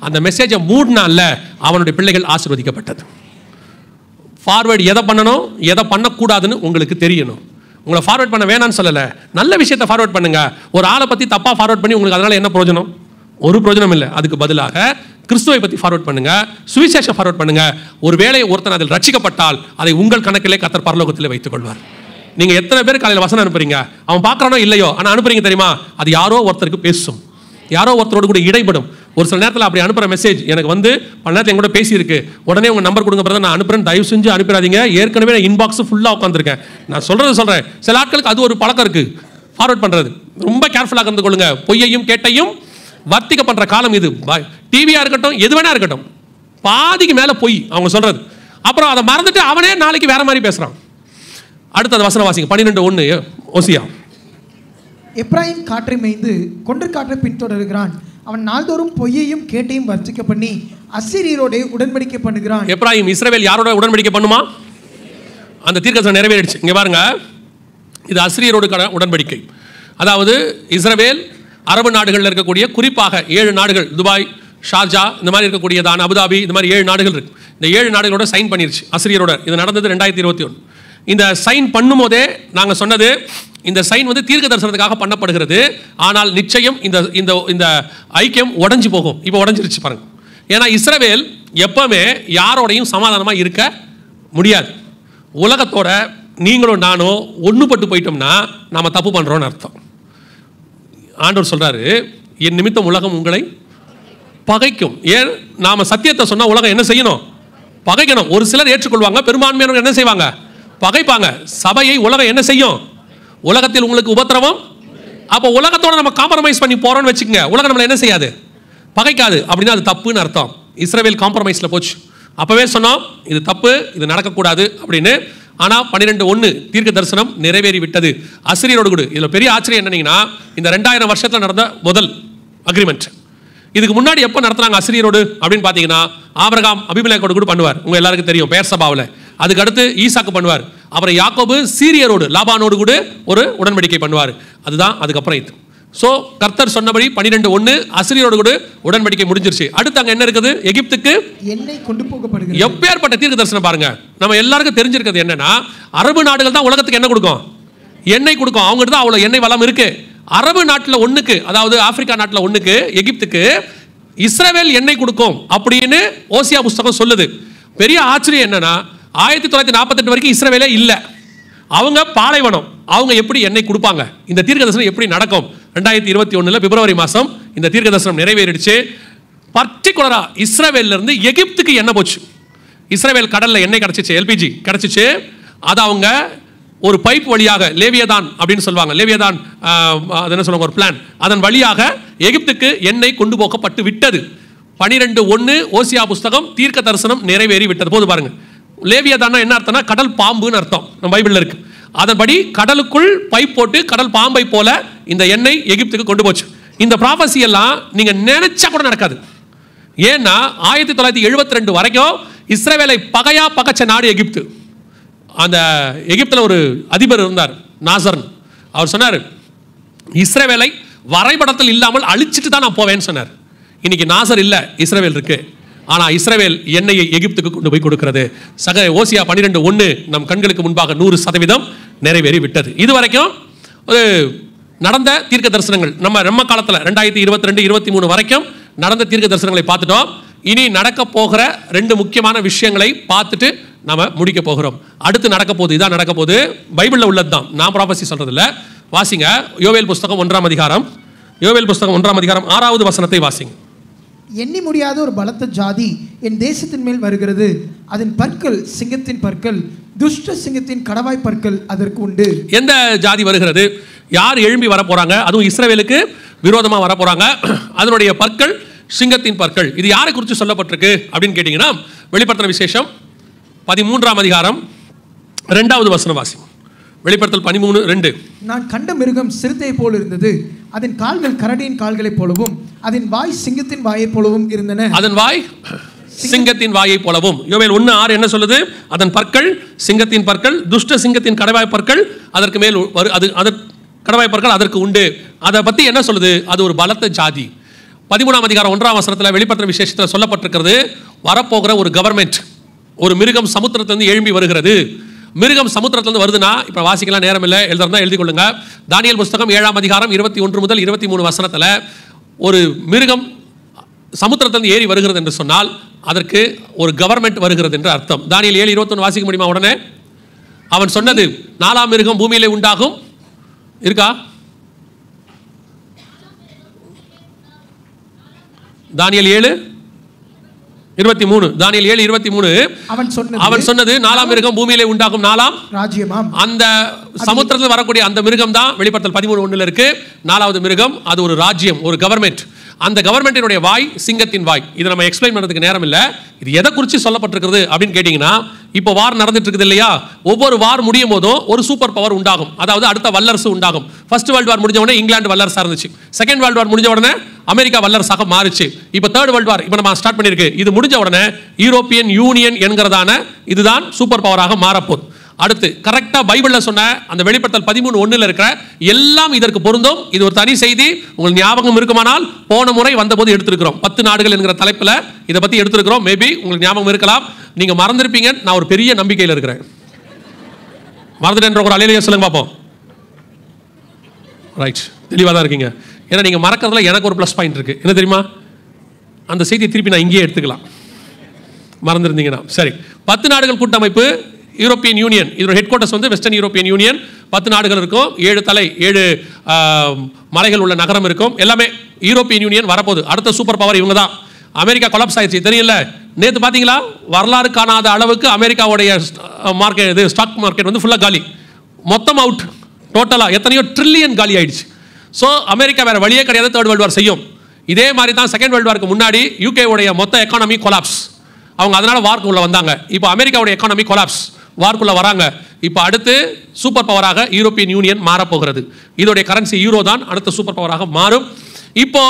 அந்த மெசேஜை மூடினால அவனுடைய பிள்ளைகள் ஆசீர்வதிக்கப்பட்டது. ஃபார்வர்ட் எதை பண்ணணும் எதை பண்ணக்கூடாதுன்னு உங்களுக்கு தெரியணும். உங்களை ஃபார்வர்ட் பண்ண வேணான்னு சொல்லலை, நல்ல விஷயத்தை ஃபார்வர்ட் பண்ணுங்க. ஒரு ஆளை பற்றி தப்பாக ஃபார்வர்ட் பண்ணி உங்களுக்கு அதனால என்ன பிரயோஜனம்? ஒரு பிரயோஜனம் இல்லை. அதுக்கு பதிலாக கிறிஸ்துவை பற்றி ஃபார்வர்ட் பண்ணுங்க, சுவிசேஷம் ஃபார்வர்ட் பண்ணுங்க. ஒரு வேளை ஒருத்தன் அதில் ரட்சிக்கப்பட்டால் அதை உங்கள் கணக்கிலே கர்த்தர் பரலோகத்திலே வைத்துக் கொள்வார். நீங்க எத்தனை பேர் காலையில் வசனம் அனுப்புறீங்க, அவன் பார்க்கறானோ இல்லையோ, ஆனால் அனுப்புறீங்க தெரியுமா? அது யாரோ ஒருத்தருக்கு பேசும், யாரோ ஒருத்தரோடு கூட இடைப்படும். ஒரு சில நேரத்தில் அப்படி அனுப்புகிற மெசேஜ் எனக்கு வந்து பல நேரத்தில் என் கூட பேசியிருக்கு. உடனே உங்கள் நம்பர் கொடுங்க பிறகு நான் அனுப்புறேன், தயவு செஞ்சு அனுப்பிடாதீங்க. ஏற்கனவே நான் இன்பாக்ஸ் ஃபுல்லாக உட்காந்துருக்கேன். நான் சொல்கிறேன். சில ஆட்களுக்கு அது ஒரு பழக்கம் இருக்குது, ஃபார்வர்ட் பண்ணுறது. ரொம்ப கேர்ஃபுல்லாக இருந்து கொள்ளுங்க. பொய்யையும் கேட்டையும் வர்த்திக்க பண்ணுற காலம் இது. டிவியாக இருக்கட்டும், எது வேணா இருக்கட்டும், பாதிக்கு மேலே பொய் அவங்க சொல்கிறது. அப்புறம் அதை மறந்துட்டு அவனே நாளைக்கு வேற மாதிரி பேசுகிறான். அடுத்தது வசனம் வாசிங்க, 12:1 ஓசியா. எப்ராயிம் காற்றை மேய்ந்து கொன்று காற்றை பின்தொடர்கிறான். அவன் நாள்தோறும் பொய்யையும் கேட்டையும் வர்த்திக்க பண்ணி அசீரியரோட உடன்படிக்கை பண்ணுகிறான். எப்ராயிம் இஸ்ரவேல் யாரோட உடன்படிக்கை பண்ணுமா? அந்த தீர்க்கதரிசனம் நிறைவேறிடுச்சு. இங்கே பாருங்க, இது அசீரியரோடு உடன்படிக்கை. அதாவது இஸ்ரவேல் அரபு நாடுகளில் இருக்கக்கூடிய குறிப்பாக 7 நாடுகள், துபாய், ஷார்ஜா, இந்த மாதிரி இருக்கக்கூடியதான அபுதாபி, இந்த மாதிரி 7 நாடுகள் இருக்கு. இந்த 7 நாடுகளோட சைன் பண்ணிருச்சு அசீரியரோட. இது நடந்தது 2021. இந்த சைன் பண்ணும் போதே நாங்கள் சொன்னது, இந்த சைன் வந்து தீர்க்க தரிசனத்துக்காக பண்ணப்படுகிறது. ஆனால் நிச்சயம் இந்த ஐக்கியம் உடஞ்சி போகும். இப்போ உடஞ்சிருச்சு பாருங்க. ஏன்னா இஸ்ரவேல் எப்பவுமே யாரோடையும் சமாதானமாக இருக்க முடியாது. உலகத்தோட நீங்களும் நானும் ஒன்றுபட்டு போயிட்டோம்னா நாம் தப்பு பண்ணுறோன்னு அர்த்தம். ஆண்டவர் சொல்றாரு, என் நிமித்தம் உலகம் உங்களை பகைக்கும். ஏன்? நாம சத்தியத்தை சொன்னா உலகம் என்ன செய்யணும்? பகைக்கணும். ஒரு சிலர் ஏற்றுக்கொள்வாங்க, பெரும்பான்மையானவர்கள் என்ன செய்வாங்க? பகைப்பாங்க. சபையை உலகம் என்ன செய்யும்? உலகத்தில் உங்களுக்கு உபத்திரவம். அப்போ உலகத்தோட நம்ம காம்ப்ரமைஸ் பண்ணி போறோம்னு வச்சுக்கோங்க, உலகம் நம்மளை என்ன செய்யாது? பகைக்காது. அப்படின்னா அது தப்புன்னு அர்த்தம். இஸ்ரவேல் காம்ப்ரமைஸ்ல போச்சு. அப்பவே சொன்னோம் இது தப்பு, இது நடக்கக்கூடாது அப்படின்னு. ஆனால் 12:1 தீர்க்க தரிசனம் நிறைவேறி விட்டது அசீரியரோடு கூட. இதில் பெரிய ஆச்சரியம் என்னன்னா, இந்த 2000 வருஷத்தில் நடந்த முதல் அக்ரிமெண்ட். இதுக்கு முன்னாடி எப்போ நடத்துனாங்க அசீரியரோடு அப்படின்னு பார்த்தீங்கன்னா, ஆபிரகாம் அபிமெலேக்கோடு கூட பண்ணுவார், உங்க எல்லாருக்கும் தெரியும், பெயர் சபாவில். அதுக்கு அடுத்து ஈசாக்கு பண்ணுவார். அப்புறம் யாக்கோபு சீரியரோடு லாபானோடு கூட ஒரு உடன்படிக்கை பண்ணுவார். அதுதான் அதுக்கப்புறம் இது. ஸோ கர்த்தர் சொன்னபடி 12:1 அசிரியரோடு கூட உடன்படிக்கை முடிஞ்சிருச்சு. அடுத்து அங்கே என்ன இருக்குது? எகிப்துக்கு எண்ணெய் கொண்டு போகப்படுகிறது. எப்பேற்பட்ட தீர்க்க தரிசனம் பாருங்க. நம்ம எல்லாருக்கும் தெரிஞ்சிருக்கிறது என்னன்னா, அரபு நாடுகள் தான் உலகத்துக்கு என்ன கொடுக்கும்? எண்ணெய் கொடுக்கும். அவங்ககிட்ட தான் அவ்வளோ எண்ணெய் வளம் இருக்கு. அரபு நாட்டில் ஒன்றுக்கு, அதாவது ஆப்பிரிக்கா நாட்டில் ஒன்றுக்கு, எகிப்துக்கு இஸ்ரவேல் எண்ணெய் கொடுக்கும் அப்படின்னு ஓசியா புஸ்தகம் சொல்லுது. பெரிய ஆச்சரியம் என்னன்னா, 1948 வரைக்கும் இஸ்ரவேலே இல்லை. அவங்க பாலைவனம். அவங்க எப்படி எண்ணெய் கொடுப்பாங்க? இந்த தீர்க்க தரிசனம் எப்படி நடக்கும்? 2021 பிப்ரவரி மாதம் இந்த தீர்க்க தரிசனம் நிறைவேறிடுச்சு. பர்டிகுலரா இஸ்ரவேல்ல இருந்து எகிப்துக்கு எண்ணெய் போச்சு. இஸ்ரவேல் கடல்ல எண்ணெய் கிடைச்சிச்சு, எல்பிஜி கிடைச்சிச்சு. அதை அவங்க ஒரு பைப் வழியாக, லேவியதான் அப்படின்னு சொல்லுவாங்க, லேவியதான் அது என்ன சொல்லுவாங்க, ஒரு பிளான், அதன் வழியாக எகிப்துக்கு எண்ணெய் கொண்டு போகப்பட்டு விட்டது. 12:1 ஓசியா புஸ்தகம் தீர்க்க தரிசனம் நிறைவேறி விட்டது. போது பாருங்க, லேவியதான்னா என்ன அர்த்தம்னா கடல் பாம்புன்னு அர்த்தம். நம்ம பைபிள்ல இருக்கு. அதன்படி கடலுக்குள் பைப் போட்டு கடல் பாம்பை போல இந்த எண்ணெய் எகிப்துக்கு கொண்டு போச்சு. இந்த ப்ராபசி எல்லாம் நீங்க நினைச்சா கூட நடக்காது. ஏன்னா 1972 வரைக்கும் இஸ்ரவேலை பகையா பகைச்ச நாடு எகிப்து. அந்த எகிப்தில் ஒரு அதிபர் இருந்தார், நாசர்ன். அவர் சொன்னார், இஸ்ரவேலை வரைபடத்தில் இல்லாமல் அழிச்சிட்டு தான் நான் போவேன்னு சொன்னார். இன்னைக்கு நாசர் இல்லை, இஸ்ரவேல் இருக்கு. ஆனால் இஸ்ரவேல் எண்ணெயை எகிப்துக்கு கொண்டு போய் கொடுக்கிறது. ஓசியா 12:1 நம் கண்களுக்கு முன்பாக 100% நிறைவேறி விட்டது. இதுவரைக்கும் ஒரு நடந்த தீர்க்க தரிசனங்கள் நம்ம காலத்தில் 2022, 23 வரைக்கும் நடந்த தீர்க்க தரிசனங்களை பார்த்துட்டோம். இனி நடக்க போகிற 2 முக்கியமான விஷயங்களை பார்த்துட்டு நம்ம முடிக்க போகிறோம். அடுத்து நடக்க போகுது, இதான் நடக்க போகுது. பைபிளில் உள்ளது தான், நான் ப்ராபசி சொல்றது இல்லை. வாசிங்க யோவேல் புஸ்தகம் 1ஆம் அதிகாரம். யோவேல் புஸ்தகம் 1ஆம் அதிகாரம் 6வது வசனத்தை வாசிங்க. எண்ணி முடியாத ஒரு பலத்த ஜாதி என் தேசத்தின் மேல் வருகிறது. அதன் பற்கள் சிங்கத்தின் பற்கள், துஷ்ட சிங்கத்தின் கடவாய் பற்கள் அதற்கு உண்டு. எந்த ஜாதி வருகிறது? யார் எழும்பி வர போறாங்க? அதுவும் இஸ்ரவேலுக்கு விரோதமா வர போறாங்க. அதனுடைய பற்கள் சிங்கத்தின் பற்கள். இது யாரை குறித்து சொல்லப்பட்டிருக்கு அப்படின்னு கேட்டீங்கன்னா, வெளிப்படுத்தின விசேஷம் 13ஆம் அதிகாரம் 2வது வசனம் வாசிங்க. வெளிப்படுத்தல் 13:2. நான் கண்ட மிருகம் சிறுத்தை போல் இருந்தது. அதன் கால்கள் கரடியின் கால்களைப் போலவும் அதன் வாய் சிங்கத்தின் வாயைப் போலவும் இருந்தன. அதன் வாய் சிங்கத்தின் வாயை போலவும். யோவேல் 1:6 என்ன சொல்லுது? அதன் பற்கள் சிங்கத்தின் பற்கள், துஷ்ட சிங்கத்தின் கடவாய் பற்கள் அதற்கு மேல் அது கடவாய் பற்கள் அதற்கு உண்டு. அதை பத்தி என்ன சொல்லுது? அது ஒரு பலத்த ஜாதி. 13ஆம் அதிகாரம் 1ஆம் வசனத்தில் வெளிப்படுத்தின விசேஷத்தில் சொல்லப்பட்டிருக்கிறது, வரப்போகிற ஒரு கவர்மெண்ட், ஒரு மிருகம் சமுத்திரத்திலிருந்து எழும்பி வருகிறது. மிருகம் சமுத்திரத்திலிருந்து வருதுன்னா, இப்போ வாசிக்கலாம், நேரம் இல்லை, எழுதுறதா எழுதி கொள்ளுங்க. தானியேல் புஸ்தகம் 7ஆம் அதிகாரம் 21 முதல் 23 வசனத்தில் ஒரு மிருகம் சமுத்திரத்திலிருந்து ஏறி வருகிறது என்று சொன்னால் அதற்கு ஒரு கவர்மெண்ட் வருகிறது என்று அர்த்தம். தானியேல் 7:21 வாசிக்க முடியுமா? உடனே அவன் சொன்னது, 4ஆம் மிருகம் பூமியிலே உண்டாகும். இருக்கா? தானியேல் 7:23. தானியேல் 7:23. அவன் சொன்னது 4ஆம் மிருகம் பூமியிலே உண்டாகும் 4ஆம் ராஜ்யமாம். அந்த சமுத்திரத்தில் வரக்கூடிய அந்த மிருகம் தான் வெளிப்படுத்தல் 13:1 இருக்கு. 4வது மிருகம் அது ஒரு ராஜ்யம், ஒரு கவர்மெண்ட். அந்த கவர்மெண்டினுடைய வாய் சிங்கத்தின் வாய். இதை நம்ம எக்ஸ்பிளைன் பண்ணுறதுக்கு நேரம் இல்லை. இது எதை குறித்து சொல்லப்பட்டிருக்கிறது அப்படின்னு கேட்டிங்கன்னா, இப்போ வார் நடந்துட்டு இருக்குது இல்லையா? ஒவ்வொரு வார் முடியும் போதும் ஒரு சூப்பர் பவர் உண்டாகும், அதாவது அடுத்த வல்லரசு உண்டாகும். ஃபர்ஸ்ட் வேர்ல்டு வார் முடிஞ்ச உடனே இங்கிலாந்து வல்லரசாக இருந்துச்சு. செகண்ட் வேர்ல்டு வார் முடிஞ்ச உடனே அமெரிக்கா வல்லரசாக மாறிச்சு. இப்போ தேர்ட் வேர்ல்டு வார் இப்போ நம்ம ஸ்டார்ட் பண்ணியிருக்கு. இது முடிஞ்ச உடனே யூரோப்பியன் யூனியன் என்கிறதான இதுதான் சூப்பர் பவராக மாறப்போகுது. அடுத்து கரெக்டாக பைபிளில் சொன்ன அந்த வெளிப்படுத்தல் 13:1 இருக்கிற எல்லாம் இதற்கு பொருந்தும். இது ஒரு தனி செய்தி, உங்களுக்கு ஞாபகம் இருக்குமானால் போன முறை வந்தபோது எடுத்திருக்கிறோம். 10 நாடுகள் என்கிற தலைப்பில் இதை பற்றி எடுத்திருக்கிறோம். மேபி உங்களுக்கு ஞாபகம் இருக்கலாம், நீங்கள் மறந்துருப்பீங்க. நான் ஒரு பெரிய நம்பிக்கையில் இருக்கிறேன். மறந்துட்டேன்ற ஒரு அலையிலேயே சொல்லுங்க பார்ப்போம். ரைட், தெளிவாக தான் இருக்கீங்க. ஏன்னா நீங்கள் மறக்கிறதுல எனக்கு ஒரு ப்ளஸ் பாயிண்ட் இருக்குது. என்ன தெரியுமா? அந்த செய்தியை திருப்பி நான் இங்கேயே எடுத்துக்கலாம், மறந்துருந்தீங்கன்னா. சரி, 10 நாடுகள் கூட்டமைப்பு, யூரோப்பியன் யூனியன், இதோட ஹெட் குவார்ட்டர்ஸ் வந்து வெஸ்டர்ன் யூரோப்பியன் யூனியன். 10 நாடுகள் இருக்கும், 7 தலை, 7 மலைகள் உள்ள நகரம் இருக்கும். எல்லாமே யூரோப்பியன் யூனியன் வரப்போகுது. அடுத்த சூப்பர் பவர் இவங்க தான். அமெரிக்கா கொலாப்ஸ் ஆயிடுச்சு, தெரியல. நேற்று பார்த்தீங்களா, வரலாறு காணாத அளவுக்கு அமெரிக்காவுடைய மார்க்கெட், இது ஸ்டாக் மார்க்கெட் வந்து ஃபுல்லாக காலி, மொத்தம் அவுட். டோட்டலாக எத்தனையோ ட்ரில்லியன் காலி ஆயிடுச்சு. ஸோ அமெரிக்கா வேறு வழியே கிடையாது, தேர்ட் வேர்ல்டு வார் செய்யும். இதே மாதிரி தான் செகண்ட் வேர்ல்டு வாருக்கு முன்னாடி யூகேவுடைய மொத்த எக்கானமி கொலாப்ஸ். அவங்க அதனால வார்க்குள்ள வந்தாங்க. இப்போ அமெரிக்காவுடைய எக்கானமி கொலாப்ஸ், வார்க்குள்ள வராங்க. இப்போ அடுத்து சூப்பர் பவராக யூரோப்பியன் யூனியன் மாறப்போகிறது. இதோடைய கரன்சி யூரோ தான் அடுத்த சூப்பர் பவராக மாறும். இப்போ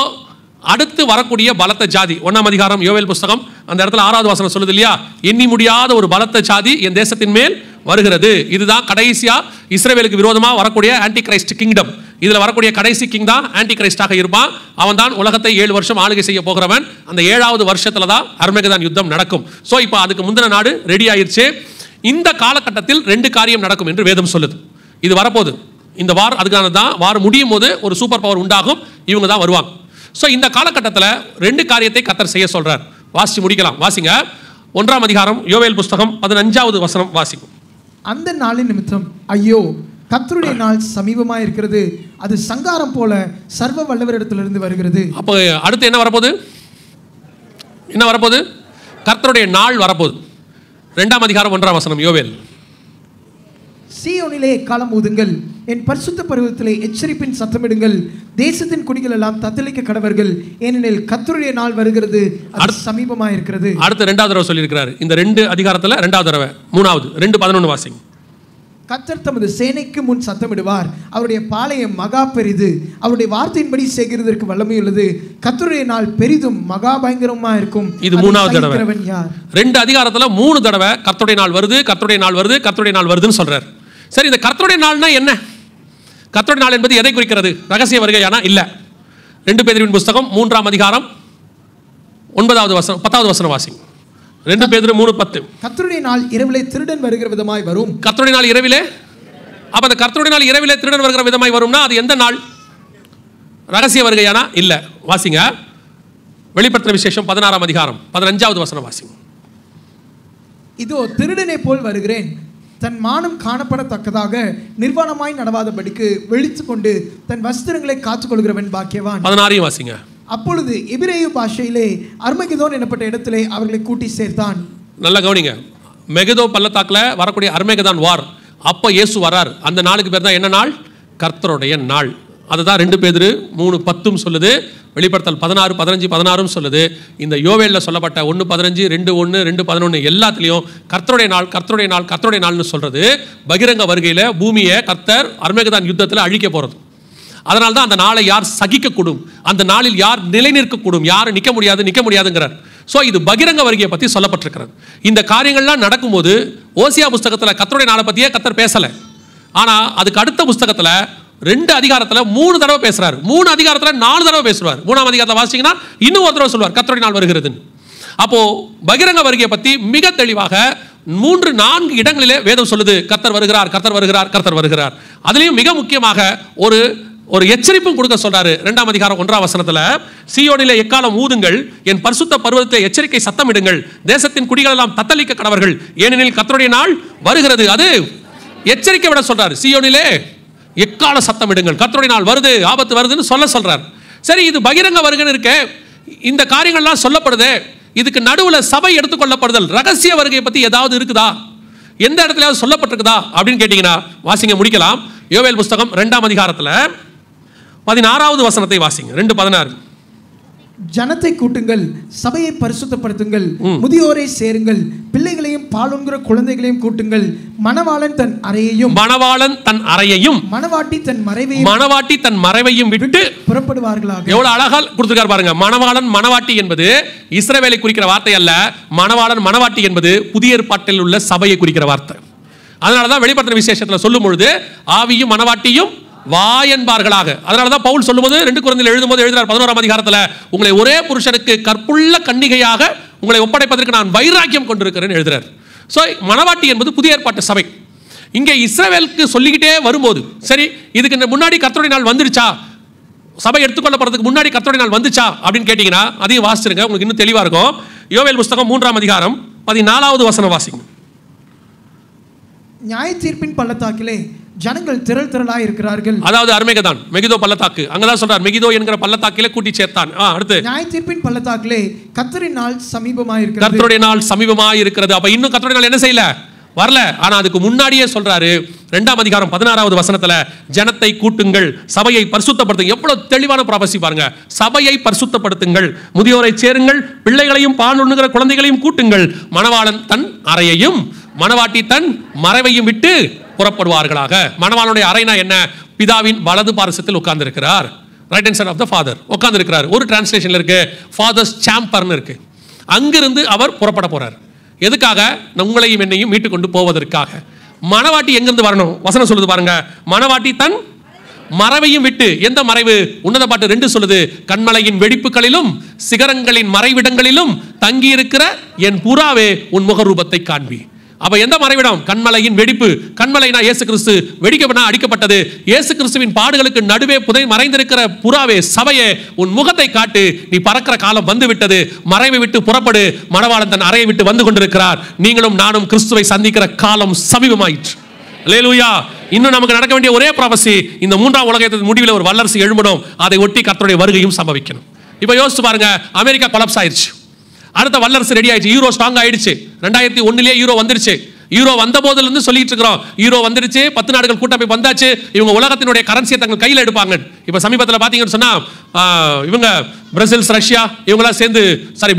அடுத்து வரக்கூடிய பலத்த ஜாதி, 1ஆம் அதிகாரம் யோவேல் புஸ்தகம் அந்த இடத்துல 6வது வசனம் சொல்லுது இல்லையா, எண்ணி முடியாத ஒரு பலத்த ஜாதி என் தேசத்தின் மேல் வருகிறது. இதுதான் கடைசியா இஸ்ரவேலுக்கு விரோதமாக வரக்கூடிய ஆன்டி கிரைஸ்ட் கிங்டம். இதில் வரக்கூடிய கடைசி கிங் தான் ஆன்டி கிரைஸ்டாக இருப்பான். அவன் தான் உலகத்தை 7 வருஷம் ஆளுகை செய்ய போகிறவன். அந்த 7வது வருஷத்துல தான் அர்மகெதான் யுத்தம் நடக்கும். ஸோ இப்போ அதுக்கு முந்தின நாடு ரெடி ஆயிருச்சு. இந்த காலகட்டத்தில் 2 காரியம் நடக்கும் என்று வேதம் சொல்லுது. இது வரப்போகுது. இந்த வார் அதுக்கான தான். வார் முடியும் போது ஒரு சூப்பர் பவர் உண்டாகும். இவங்க தான் வருவாங்க. ஸோ இந்த காலகட்டத்தில் 2 காரியத்தை கர்த்தர் செய்ய சொல்றார். வாசிச்சு முடிக்கலாம். வாசிங்க. 1ஆம் அதிகாரம் யோவேல் புஸ்தகம் 15வது வசனம் வாசிக்கும். அந்த நாளின் நிமித்தம் ஐயோ, கர்த்தருடைய நாள் சமீபமாக இருக்கிறது, அது சங்காரம் போல சர்வ வல்லவரிடத்திலிருந்து வருகிறது. அப்போ அடுத்து என்ன வரப்போகுது? என்ன வரப்போகுது? கர்த்தருடைய நாள் வரப்போகுது. 2ஆம் அதிகாரம் 1ஆம் வசனம் யோவேல். சீயோனிலே எக்காலம் ஊதுங்கள், என் பரிசுத்த பர்வதத்திலே எச்சரிப்பின் சத்தமிடுங்கள், தேசத்தின் குடிகள் எல்லாம் தத்தளிக்க கடவர்கள், ஏனெனில் கர்த்தருடைய நாள் வருகிறது, அது சமீபமாக இருக்கிறது. அடுத்து 2வது தடவை சொல்லியிருக்கிறார். இந்த 2 அதிகாரத்தில் 2வது தடவை 3வது 2:11 வாசிங்க. கர்த்தர் தமது சேனைக்கு முன் சத்தமிடுவார், அவருடைய பாளையம் மகா பெரிது, அவருடைய வார்த்தையின்படி செய்கிறதற்கு வல்லமை உள்ளது, கர்த்தருடைய நாள் பெரிதும் மகா பயங்கரமா இருக்கும். இது 3வது தடவை. 2 அதிகாரத்தில் 3 தடவை கர்த்தருடைய நாள் வருது, கர்த்தருடைய நாள் வருது, கர்த்தருடைய நாள் வருதுன்னு சொல்றார். சரி, இந்த கர்த்தருடைய நாள்னா என்ன? கர்த்தருடைய நாள் என்பது எதை குறிக்கிறது? ரகசிய வருகையானா? இல்ல. 2 பேதுருவின் புஸ்தகம் 3ஆம் அதிகாரம் 9வது வசனம் 10வது வசனம் வாசிங்க. 2 பேதுரு 3:10. கர்த்தருடைய நாள் இரவிலே திருடன் வருகிற விதமாய் வரும். கர்த்தருடைய நாள் இரவிலே. அப்ப அந்த கர்த்தருடைய நாள் இரவிலே திருடன் வருகிற விதமாய் வரும்னா அது எந்த நாள்? ரகசிய வருகையானா? இல்ல. வாசிங்க. வெளிப்படுத்தின விசேஷம் 16ஆம் அதிகாரம் 15வது வசனம் வாசிங்க. இதோ திருடனை போல் வருகிறேன், தன் மானம் காணப்படத்தக்கதாக நிர்வாணமாய் நடவாதபடிக்கு வெளித்து கொண்டு தன் வஸ்திரங்களை காத்துக்கொள்கிறவன் பாக்கியவான். 16 வாசிங்க. அப்பொழுது எபிரேய பாஷையிலே அர்மகெதோன் எனப்பட்ட இடத்திலே அவர்களை கூட்டி சேர்த்தான். நல்லா கவனிங்க. மெகிதோ பள்ளத்தாக்கில் வரக்கூடிய அர்மகெதான் வார். அப்போ இயேசு வரார். அந்த நாளுக்கு பேர் தான் என்ன நாள்? கர்த்தருடைய நாள். அதுதான் 2 பேதுரு 3:10 சொல்லுது. வெளிப்படுத்தல் 16, 15, 16 சொல்லுது. இந்த யோவேலில் சொல்லப்பட்ட 1:15, 2:1, 2:11 எல்லாத்துலேயும் கர்த்தருடைய நாள், கர்த்தருடைய நாள், கர்த்தருடைய நாள்னு சொல்றது பகிரங்க வருகையில் பூமியை கர்த்தர் அர்மகெதான் யுத்தத்தில் அழிக்க போகிறது. அதனால தான் அந்த நாளை யார் சகிக்கக்கூடும், அந்த நாளில் யார் நிலை நிற்கக்கூடும், யார் நிற்க முடியாதுங்கிறார். ஸோ இது பகிரங்க வருகையை பற்றி சொல்லப்பட்டிருக்கிறது. இந்த காரியங்கள்லாம் நடக்கும்போது ஓசியா புஸ்தகத்தில் கர்த்தருடைய நாளை பற்றியே கர்த்தர் பேசலை. ஆனால் அதுக்கு அடுத்த புஸ்தகத்தில் 2 அதிகாரத்தில் 3 தடவை பேசுறாரு. 3 அதிகாரத்தில் 4 தடவை பேசுவார். 3ஆம் அதிகாரத்தில் வாசிங்கன்னா இன்னும் ஒரு தடவை சொல்வார் கர்த்தருடைய நாள் வருகிறதுன்னு. அப்போ பகிரங்க வருகையை பற்றி மிக தெளிவாக 3-4 இடங்களிலே வேதம் சொல்லுது. கர்த்தர் வருகிறார், கர்த்தர் வருகிறார், கர்த்தர் வருகிறார். அதுலேயும் மிக முக்கியமாக ஒரு எச்சரிப்பும் கொடுக்க சொல்றாரு. 2ஆம் அதிகாரம் 1ஆம் வசனத்தில் சீயோனிலே எக்காலம் ஊதுங்கள், என் பரிசுத்த பர்வதத்தை எச்சரிக்கை சத்தமிடுங்கள், தேசத்தின் குடிகள் எல்லாம் தத்தளிக்க கடவர்கள், ஏனெனில் கர்த்தருடைய நாள் வருகிறது. அது எச்சரிக்கை விட சொல்றாரு. சீயோனிலே எக்கால சத்தமிடுங்கள், கர்த்தருடைய நாள் வருது, ஆபத்து வருதுன்னு சொல்றார். சரி, இது பகிரங்க வருகைன்னு இருக்க, இந்த காரியங்கள்லாம் சொல்லப்படுது. இதுக்கு நடுவில் சபை எடுத்துக்கொள்ளப்படுதல், ரகசிய வருகையை பற்றி ஏதாவது இருக்குதா? எந்த இடத்துல சொல்லப்பட்டிருக்குதா அப்படின்னு கேட்டீங்கன்னா வாசிங்க, முடிக்கலாம். யோவேல் புஸ்தகம் 2ஆம் அதிகாரத்தில் 16வது வசனத்தை வாசிங்க. 2:16. ஜனத்தை கூட்டுங்கள், சபையை பரிசுத்தப்படுத்துங்கள், முதியோரை சேருங்கள், பிள்ளைகளையும் பாலுண்கிற குழந்தைகளையும் கூட்டுங்கள், மணவாளன் தன் அறையையும் மணவாட்டி தன் மறைவையும் விட்டு புறப்படுவார்களாக. எவ்வளவு அழகா கொடுத்திருக்கார் பாருங்க. மணவாளன் மணவாட்டி என்பது இஸ்ரவேலை குறிக்கிற வார்த்தை அல்ல. மணவாளன் மணவாட்டி என்பது புதிய ஏற்பாட்டில் உள்ள சபையை குறிக்கிற வார்த்தை. அதனாலதான் வெளிப்படுத்தின விசேஷத்தில் சொல்லும் பொழுது ஆவியும் மணவாட்டியும் வா என்பார்களாக. அதனாலதான் பவுல் சொல்லும்போது 2 கொரிந்தியர் எழுதும்போது எழுதுறார் 11ஆம் அதிகாரத்தில், உங்களை ஒரே புருஷனுக்கு கற்புள்ள கன்னிகையாக உங்களை ஒப்படைப்பதற்கு நான் வைராக்கியம் கொண்டிருக்கிறேன் எழுதுறார். ஸோ மணவாட்டி என்பது புதிய ஏற்பாட்டு சபை. இங்கே இஸ்ரவேலுக்கு சொல்லிக்கிட்டே வரும்போது, சரி இதுக்கு முன்னாடி கர்த்தருடைய நாள் வந்துருச்சா, சபை எடுத்துக்கொள்ளப்படுறதுக்கு முன்னாடி கர்த்தருடைய நாள் வந்துச்சா அப்படின்னு கேட்டீங்கன்னா அதையும் வாசிச்சிருங்க, உங்களுக்கு இன்னும் தெளிவாக இருக்கும். யோவேல் புஸ்தகம் 3ஆம் அதிகாரம் 14வது வசனம் வாசிங்க. நியாய தீர்ப்பின் பள்ளத்தாக்கிலே ஜனங்கள் திரளாய் இருக்கிறார்கள். அதாவது அர்மகெதான் மெகிதோ பள்ளத்தாக்கு, அங்கதான் சொல்றார் மெகிதோ என்கிற பள்ளத்தாக்கிலே கூட்டி சேர்த்தான். அடுத்து நியாய தீர்ப்பின் பள்ளத்தாக்கிலே கர்த்தரின் நாள் சமீபமாய் இருக்கிறது. கர்த்தருடைய நாள் சமீபமாய் இருக்கிறது. அப்ப இன்னும் கர்த்தருடைய நாள் என்ன செய்யல, வரல. ஆனா அதுக்கு முன்னாடியே சொல்றாரு 2ஆம் அதிகாரம் 16வது வசனத்துல, ஜனத்தை கூட்டுங்கள், சபையை பரிசுத்தப்படுத்துங்கள். எவ்வளவு தெளிவான ப்ராபசி பாருங்க. சபையை பரிசுத்தப்படுத்துங்கள், முதியோரை சேருங்கள், பிள்ளைகளையும் பால் உண்ணுகிற குழந்தைகளையும் கூட்டுங்கள், மணவாளன் தன் அறையையும் மணவாட்டி தன் மறைவையும் விட்டு புறப்படுவார்களாக. மணவாளனுடைய அறைனா என்ன? பிதாவின் வலது பாரசத்தில் உட்கார்ந்து இருக்கிறார். Right hand side of the father உட்கார்ந்து இருக்கிறார். ஒரு டிரான்ஸ்லேஷன்ல இருக்கு ஃபாதர்ஸ் சாம்பர்னு இருக்கு. அங்கிருந்து அவர் புறப்பட போறார். எதுக்காக? உங்களையும் என்னையும் மீட்டு கொண்டு போவதற்காக. மணவாட்டி எங்கிருந்து வரணும்? வசனம் சொல்லுது பாருங்க, மணவாட்டி தன் மறைவையும் விட்டு. எந்த மறைவு? உன்னத பாட்டு 2 சொல்லுது, கண்மலையின் வெடிப்புகளிலும் சிகரங்களின் மறைவிடங்களிலும் தங்கியிருக்கிற என் புறாவே உன் முகரூபத்தை காண்பி. அப்ப எந்த மறைவிடம்? கண்மலையின் வெடிப்பு. கண்மலைனா இயேசு கிறிஸ்து, வெடிக்கப்பட்ட அடிக்கப்பட்டது. இயேசு கிறிஸ்துவின் பாடுகளுக்கு நடுவே மறைந்திருக்கிற புறாவே, சபையே, உன் முகத்தை காட்டு, நீ பறக்கிற காலம் வந்து விட்டது, மறைவை விட்டு புறப்படு, மணவாளன் தன் அறையை விட்டு வந்து கொண்டிருக்கிறார். நீங்களும் நானும் கிறிஸ்துவை சந்திக்கிற காலம் சமீபமாயிற்று. அல்லேலூயா. இன்னும் நமக்கு நடக்க வேண்டிய ஒரே ப்ராபசி, இந்த 3ஆம் உலகத்தின் முடிவில் ஒரு வல்லரசு எழும்பணும், அதை ஒட்டி கர்த்தருடைய வருகையும் சம்பவிக்கணும். இப்போ யோசிச்சு பாருங்க, அமெரிக்கா கொலாப்ஸ் ஆயிடுச்சு, அடுத்த வல்லரசு ரெடி ஆயிடுச்சு, யூரோ ஸ்ட்ராங் ஆயிடுச்சு. 2001 யூரோ வந்துருச்சு. யூரோ வந்த போதுல இருந்து சொல்லிட்டு இருக்கிறோம், யூரோ வந்துருச்சு, 10 நாடுகள் கூட்டமைப்பு வந்தாச்சு, இவங்க உலகத்தினுடைய கரன்சியை தங்கள் கையில் எடுப்பாங்க. இப்போ சமீபத்தில் பார்த்தீங்கன்னு சொன்னா இவங்க பிரேசில், ரஷ்யா இவங்களாம் சேர்ந்து,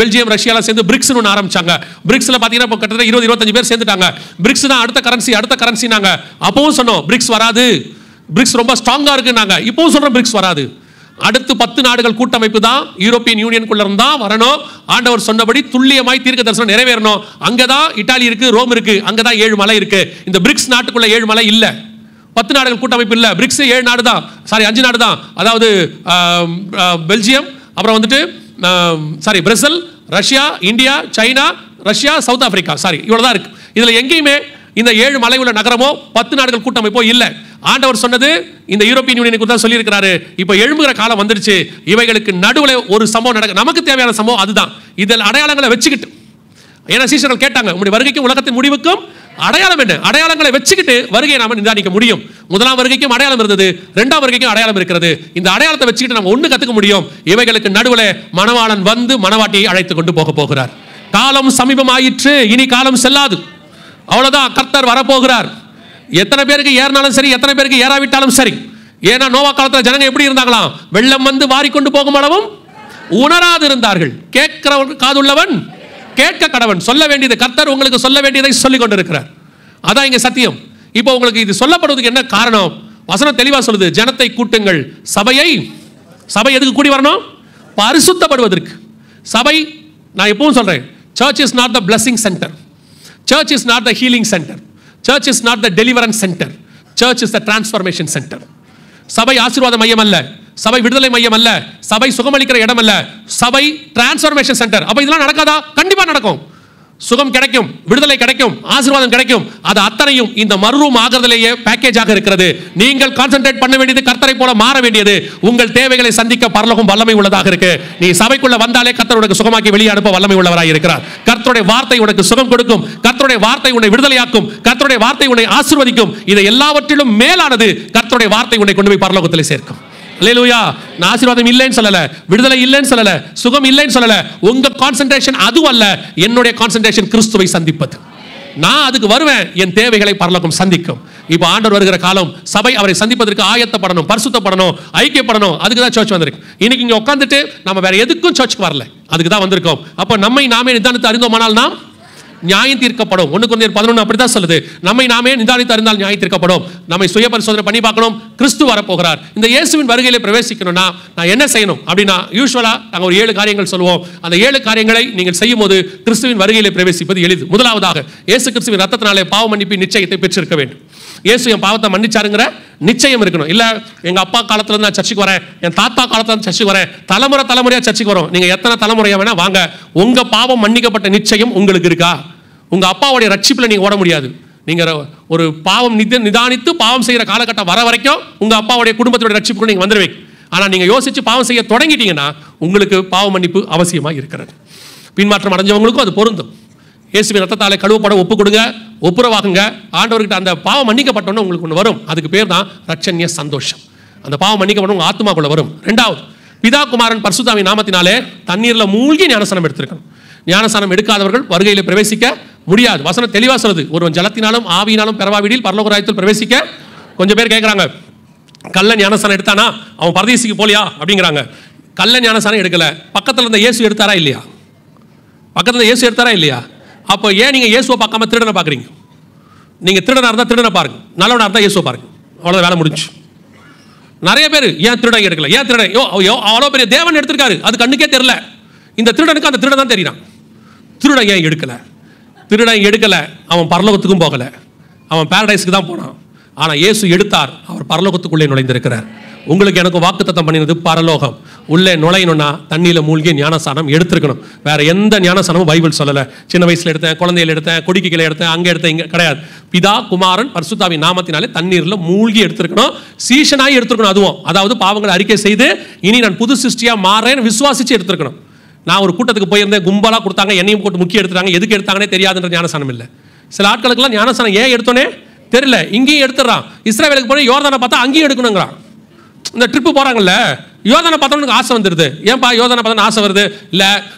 பெல்ஜியம், ரஷ்யாலாம் சேர்ந்து பிரிக்ஸ் ஒன்று ஆரம்பிச்சாங்க. பிரிக்ஸ்ல பார்த்தீங்கன்னா இப்போ கிட்டத்தட்ட 20-25 பேர் சேர்ந்துட்டாங்க. பிரிக்ஸ் தான் அடுத்த கரன்சி நாங்க. அப்பவும் சொன்னோம் பிரிக்ஸ் வராது, பிரிக்ஸ் ரொம்ப ஸ்ட்ராங்கா இருக்குன்னாங்க. இப்பவும் சொல்றோம் பிரிக்ஸ் வராது. அடுத்து 10 நாடுகள் கூட்டமைப்பு தான் யூரோப்பியன் யூனியனுக்குள்ள இருந்தா வரணும். ஆண்டவர் சொன்னபடி துல்லியமாய் தீர்க்க தரிசனம் நிறைவேறணும். அங்கதான் இத்தாலி இருக்கு, ரோம் இருக்கு, அங்கதான் 7 மலை இருக்கு. இந்த பிரிக்ஸ் நாட்டுக்குள்ள 7 மலை இல்ல, 10 நாடுகள் கூட்டமைப்பு இல்ல. பிரிக்ஸ் 7 நாடு தான், 5 நாடு தான். அதாவது பெல்ஜியம், அப்புறம் வந்துட்டு Brazil, Russia, India, China, Russia, south Africa, இவ்வளவுதான் இருக்கு. இதுல எங்கேயுமே இந்த 7 மலை உள்ள நகரமோ 10 நாடுகள் கூட்டமைப்போ இல்ல. ஆண்டவர் சொன்னது இந்த யூரோப்பியன் யூனியனுக்கு தான் சொல்லி இருக்கிறாரு. இப்ப எழும்புகிற காலம் வந்துருச்சு. இவைகளுக்கு நடுவில் ஒரு சம்பவம் நடக்க, நமக்கு தேவையான சம்பவம் அதுதான். இதில் அடையாளங்களை வச்சுக்கிட்டு, ஏன்னா சீஷர்கள் கேட்டாங்க, உங்களுடைய வருகைக்கும் உலகத்தின் முடிவுக்கும் அடையாளம் என்ன? அடையாளங்களை வச்சுக்கிட்டு வருகையை நாம நிதானிக்க முடியும். 1ஆம் வருகைக்கும் அடையாளம் இருந்தது, 2ஆம் வருகைக்கும் அடையாளம் இருக்கிறது. இந்த அடையாளத்தை வச்சுக்கிட்டு நம்ம ஒண்ணு கத்துக்க முடியும். இவைகளுக்கு நடுவில் மணவாளன் வந்து மணவாட்டியை அழைத்து கொண்டு போக போகிறார். காலம் சமீபமாயிற்று, இனி காலம் செல்லாது. அவ்வளவுதான், கர்த்தர் வரப்போகிறார். எத்தனை பேருக்கு ஏறினாலும் சரி, எத்தனை பேருக்கு ஏறாவிட்டாலும் சரி. ஏன்னா நோவா காலத்தில் ஜனங்க எப்படி இருந்தாங்களாம்? வெள்ளம் வந்து வாரிக்கொண்டு போகும் அளவும் உணராது இருந்தார்கள். கேட்கிறவன் காதுள்ளவன் கேட்க கடவன். சொல்ல வேண்டியது, கர்த்தர் உங்களுக்கு சொல்ல வேண்டியதை சொல்லிக் கொண்டிருக்கிறார். அதான் இங்க சத்தியம். இப்போ உங்களுக்கு இது சொல்லப்படுவதற்கு என்ன காரணம்? வசனம் தெளிவா சொல்லுது, ஜனத்தை கூட்டுங்கள். சபை எதுக்கு கூடி வரணும்? பரிசுத்தப்படுவதற்கு. சபை, நான் எப்பவும் சொல்றேன், church is not the blessing center, church is not the healing center, church is not the deliverance center, church is the transformation center. சபை ஆசீர்வாத மையம் அல்ல, சபை விடுதலை மையம் அல்ல, சபை சுகமளிக்கிற இடம் அல்ல, சபை டிரான்ஸ்ஃபர்மேஷன் சென்டர். அப்ப இதெல்லாம் நடக்காதா? கண்டிப்பா நடக்கும். சுகம் கிடைக்கும், விடுதலை கிடைக்கும், ஆசீர்வாதம் கிடைக்கும். அது அத்தனையும் இந்த மறுரூம் ஆகிறதுலேயே பேக்கேஜாக இருக்கிறது. நீங்கள் கான்சென்ட்ரேட் பண்ண வேண்டியது, கர்த்தரை போல மாற வேண்டியது. உங்கள் தேவைகளை சந்திக்க பரலோகம் வல்லமை உள்ளதாக இருக்கு. நீ சபைக்குள்ள வந்தாலே கர்த்தர் உனக்கு சுகமாக்கி வெளியே அனுப்ப வல்லமை உள்ளவராக இருக்கிறார். கர்த்தருடைய வார்த்தை உனக்கு சுகம் கொடுக்கும், கர்த்தருடைய வார்த்தை உன்னை விடுதலையாக்கும், கர்த்தருடைய வார்த்தை உன்னை ஆசீர்வதிக்கும். இதை எல்லாவற்றிலும் மேலானது கர்த்தருடைய வார்த்தை உன்னை கொண்டு போய் பரலோகத்தில் சேர்க்கும். அல்லேலூயா. நான் ஆசீர்வாதம் இல்லைன்னு சொல்லல, விடுதலை இல்லைன்னு சொல்லல, சுகம் இல்லைன்னு சொல்லல. உங்க கான்சென்ட்ரேஷன் அது அல்ல, என்னுடைய கான்சென்ட்ரேஷன் கிறிஸ்துவை சந்திப்பது. நான் அதுக்கு வருவேன், என் தேவைகளை பரலோகம் சந்திக்கும். இப்போ ஆண்டவர் வருகிற காலம், சபை அவரை சந்திப்பதற்கு ஆயத்தப்படணும், பரிசுத்தப்படணும், ஐக்கியப்படணும். அதுக்கு தான் சர்ச் வந்திருக்கு. இன்னைக்கு இங்க உட்காந்துட்டு நம்ம வேற எதுக்கும் சர்ச்சுக்கு வரல, அதுக்கு தான் வந்திருக்கோம். அப்போ நம்மை நாமே நிதானித்து அறிந்தோமானால் நாம் நியாயம் தீர்க்கப்படும். 1 கொரிந்தியர் 11 அப்படிதான் சொல்லுது. நம்மை நாமே நிதானித்து அறிந்தால் நியாயம் தீர்க்கப்படும். நம்மை சுய பரிசோதனை பண்ணி பார்க்கணும். கிறிஸ்து வரப்போகிறார். இந்த இயேசுவின் வருகையிலே பிரவேசிக்கணும்னா நான் என்ன செய்யணும் அப்படின்னா, யூசுவலா நாங்கள் ஒரு 7 காரியங்கள் சொல்லுவோம். அந்த 7 காரியங்களை நீங்கள் செய்யும் போது கிறிஸ்துவின் வருகையிலே பிரவேசிப்பது எளிது. முதலாவதாக, இயேசு கிறிஸ்துவின் ரத்தத்தினாலே பாவ மன்னிப்பு நிச்சயத்தை பெற்றிருக்க வேண்டும். இயேசு என் பாவத்தை மன்னிச்சாருங்கிற நிச்சயம் இருக்கணும். இல்ல எங்க அப்பா காலத்துல இருந்து நான் சர்ச்சுக்கு வரேன், என் தாத்தா காலத்துல இருந்து சர்ச்சுக்கு வரேன், தலைமுறையா சர்ச்சுக்கு வரோம். நீங்க எத்தனை தலைமுறையா வேணா வாங்க, உங்க பாவம் மன்னிக்கப்பட்ட நிச்சயம் உங்களுக்கு இருக்கா? உங்க அப்பாவுடைய ரட்சிப்புல நீங்க ஓட முடியாது. நீங்க ஒரு பாவம் நிதானித்து பாவம் செய்யற காலகட்டம் வர வரைக்கும் உங்க அப்பாவுடைய குடும்பத்தோட ரட்சிப்புக்கு நீங்க வந்துருவீங்க. ஆனா நீங்க யோசிச்சு பாவம் செய்ய தொடங்கிட்டீங்கன்னா உங்களுக்கு பாவ மன்னிப்பு அவசியமா இருக்கிறது. பின்மாற்றம் அடைஞ்சவங்களுக்கும் அது பொருந்தும். இயேசுவின் ரத்தத்தாலே கழுவப்பட ஒப்பு கொடுங்க, ஒப்புரவாகுங்க. ஆண்டவர்கிட்ட அந்த பாவம் மன்னிக்கப்பட்டோன்னு உங்களுக்கு ஒன்று வரும். அதுக்கு பேர் தான் ரட்சண்ய சந்தோஷம். அந்த பாவம் மன்னிக்கப்பட்ட உங்க ஆத்மாக்குள்ள வரும். 2வது, பிதா குமாரன் பரிசுத்தாவின் நாமத்தினாலே தண்ணீர்ல மூழ்கி ஞானஸ்நானம் எடுத்திருக்கணும். ஞானஸ்நானம் எடுக்காதவர்கள் வருகையில் பிரவேசிக்க முடியாது. வசனம் தெளிவா சொல்லுது, ஒருவன் ஜலத்தினாலும் ஆவியினாலும் பெறவாவிடில் பரலோக ராஜ்யத்தில் பிரவேசிக்க. கொஞ்சம் பேர் கேட்குறாங்க, கள்ள ஞானஸ்நானம் எடுத்தானா அவன் பரதேசிக்கு போலியா அப்படிங்கிறாங்க. கள்ள ஞானஸ்நானம் எடுக்கல, பக்கத்தில் இருந்த இயேசு எடுத்தாரா இல்லையா? பக்கத்தில் இருந்த இயேசு எடுத்தாரா இல்லையா? அப்போ ஏன் நீங்க இயேசுவை பார்க்காம திருடனை பார்க்குறீங்க? நீங்க திருடனா இருந்தா திருடனை பாருங்க, நல்லவனா இருந்தா இயேசுவை பாருங்க. அவ்வளோ வேலை முடிஞ்சு. நிறைய பேர் ஏன் திருடன் எடுக்கல, ஏன் திருடன் அவ்வளோ பெரிய தேவன் எடுத்திருக்காரு, அது கண்ணுக்கே தெரியல. இந்த திருடனுக்கு அந்த திருடன் தான் தெரியும். திருடன் ஏன் எடுக்கல? திருடன் எடுக்கல, அவன் பரலோகத்துக்கும் போகல. அவன் பாரடைஸ்க்கு தான் போனான். ஆனால் இயேசு எடுத்தார், அவர் பரலோகத்துக்குள்ளே நுழைந்திருக்கிறார். உங்களுக்கு எனக்கு வாக்குத்தத்தம் பண்ணினது பரலோகம். உள்ளே நுழையணும்னா தண்ணியில் மூழ்கி ஞானசானம் எடுத்துருக்கணும். வேற எந்த ஞானசானமும் பைபிள் சொல்லலை. சின்ன வயசில் எடுத்தேன், குழந்தையில எடுத்தேன், கொடிக்கு கீழே எடுத்தேன், அங்கே எடுத்தேன், இங்கே கிடையாது. பிதா குமாரன் பரிசுத்தாவின் நாமத்தினாலே தண்ணீரில் மூழ்கி எடுத்துருக்கணும். சீஷனாகி எடுத்துருக்கணும். அதுவும் அதாவது பாவங்களை அறிக்கை செய்து இனி நான் புது சிருஷ்டியாக மாறேன்னு விசுவாசிச்சு எடுத்துருக்கணும். நான் ஒரு கூட்டத்துக்கு போயிருந்தேன், கும்பலாக கொடுத்தாங்க, என்னையும் போட்டு முக்கிய எடுத்துட்டாங்க. எதுக்கு எடுத்தாங்கன்னே தெரியாதுன்ற ஞானசானம் இல்லை. சில ஆட்களுக்கெல்லாம் ஞானசானம் ஏன் எடுத்தோன்னே தெரியல. இங்கேயும் எடுத்துடுறான். இஸ்ரவேலுக்கு போய் யோர்தானை பார்த்தா அங்கேயும் எடுக்கணுங்கிறான். இந்த ட்ரிப்பு போகிறாங்கல்ல, யோர்தானை பார்த்தோன்னு ஆசை வந்துடுது. ஏன்பா யோர்தானை பார்த்தோன்னு ஆசை வருது? இல்லை,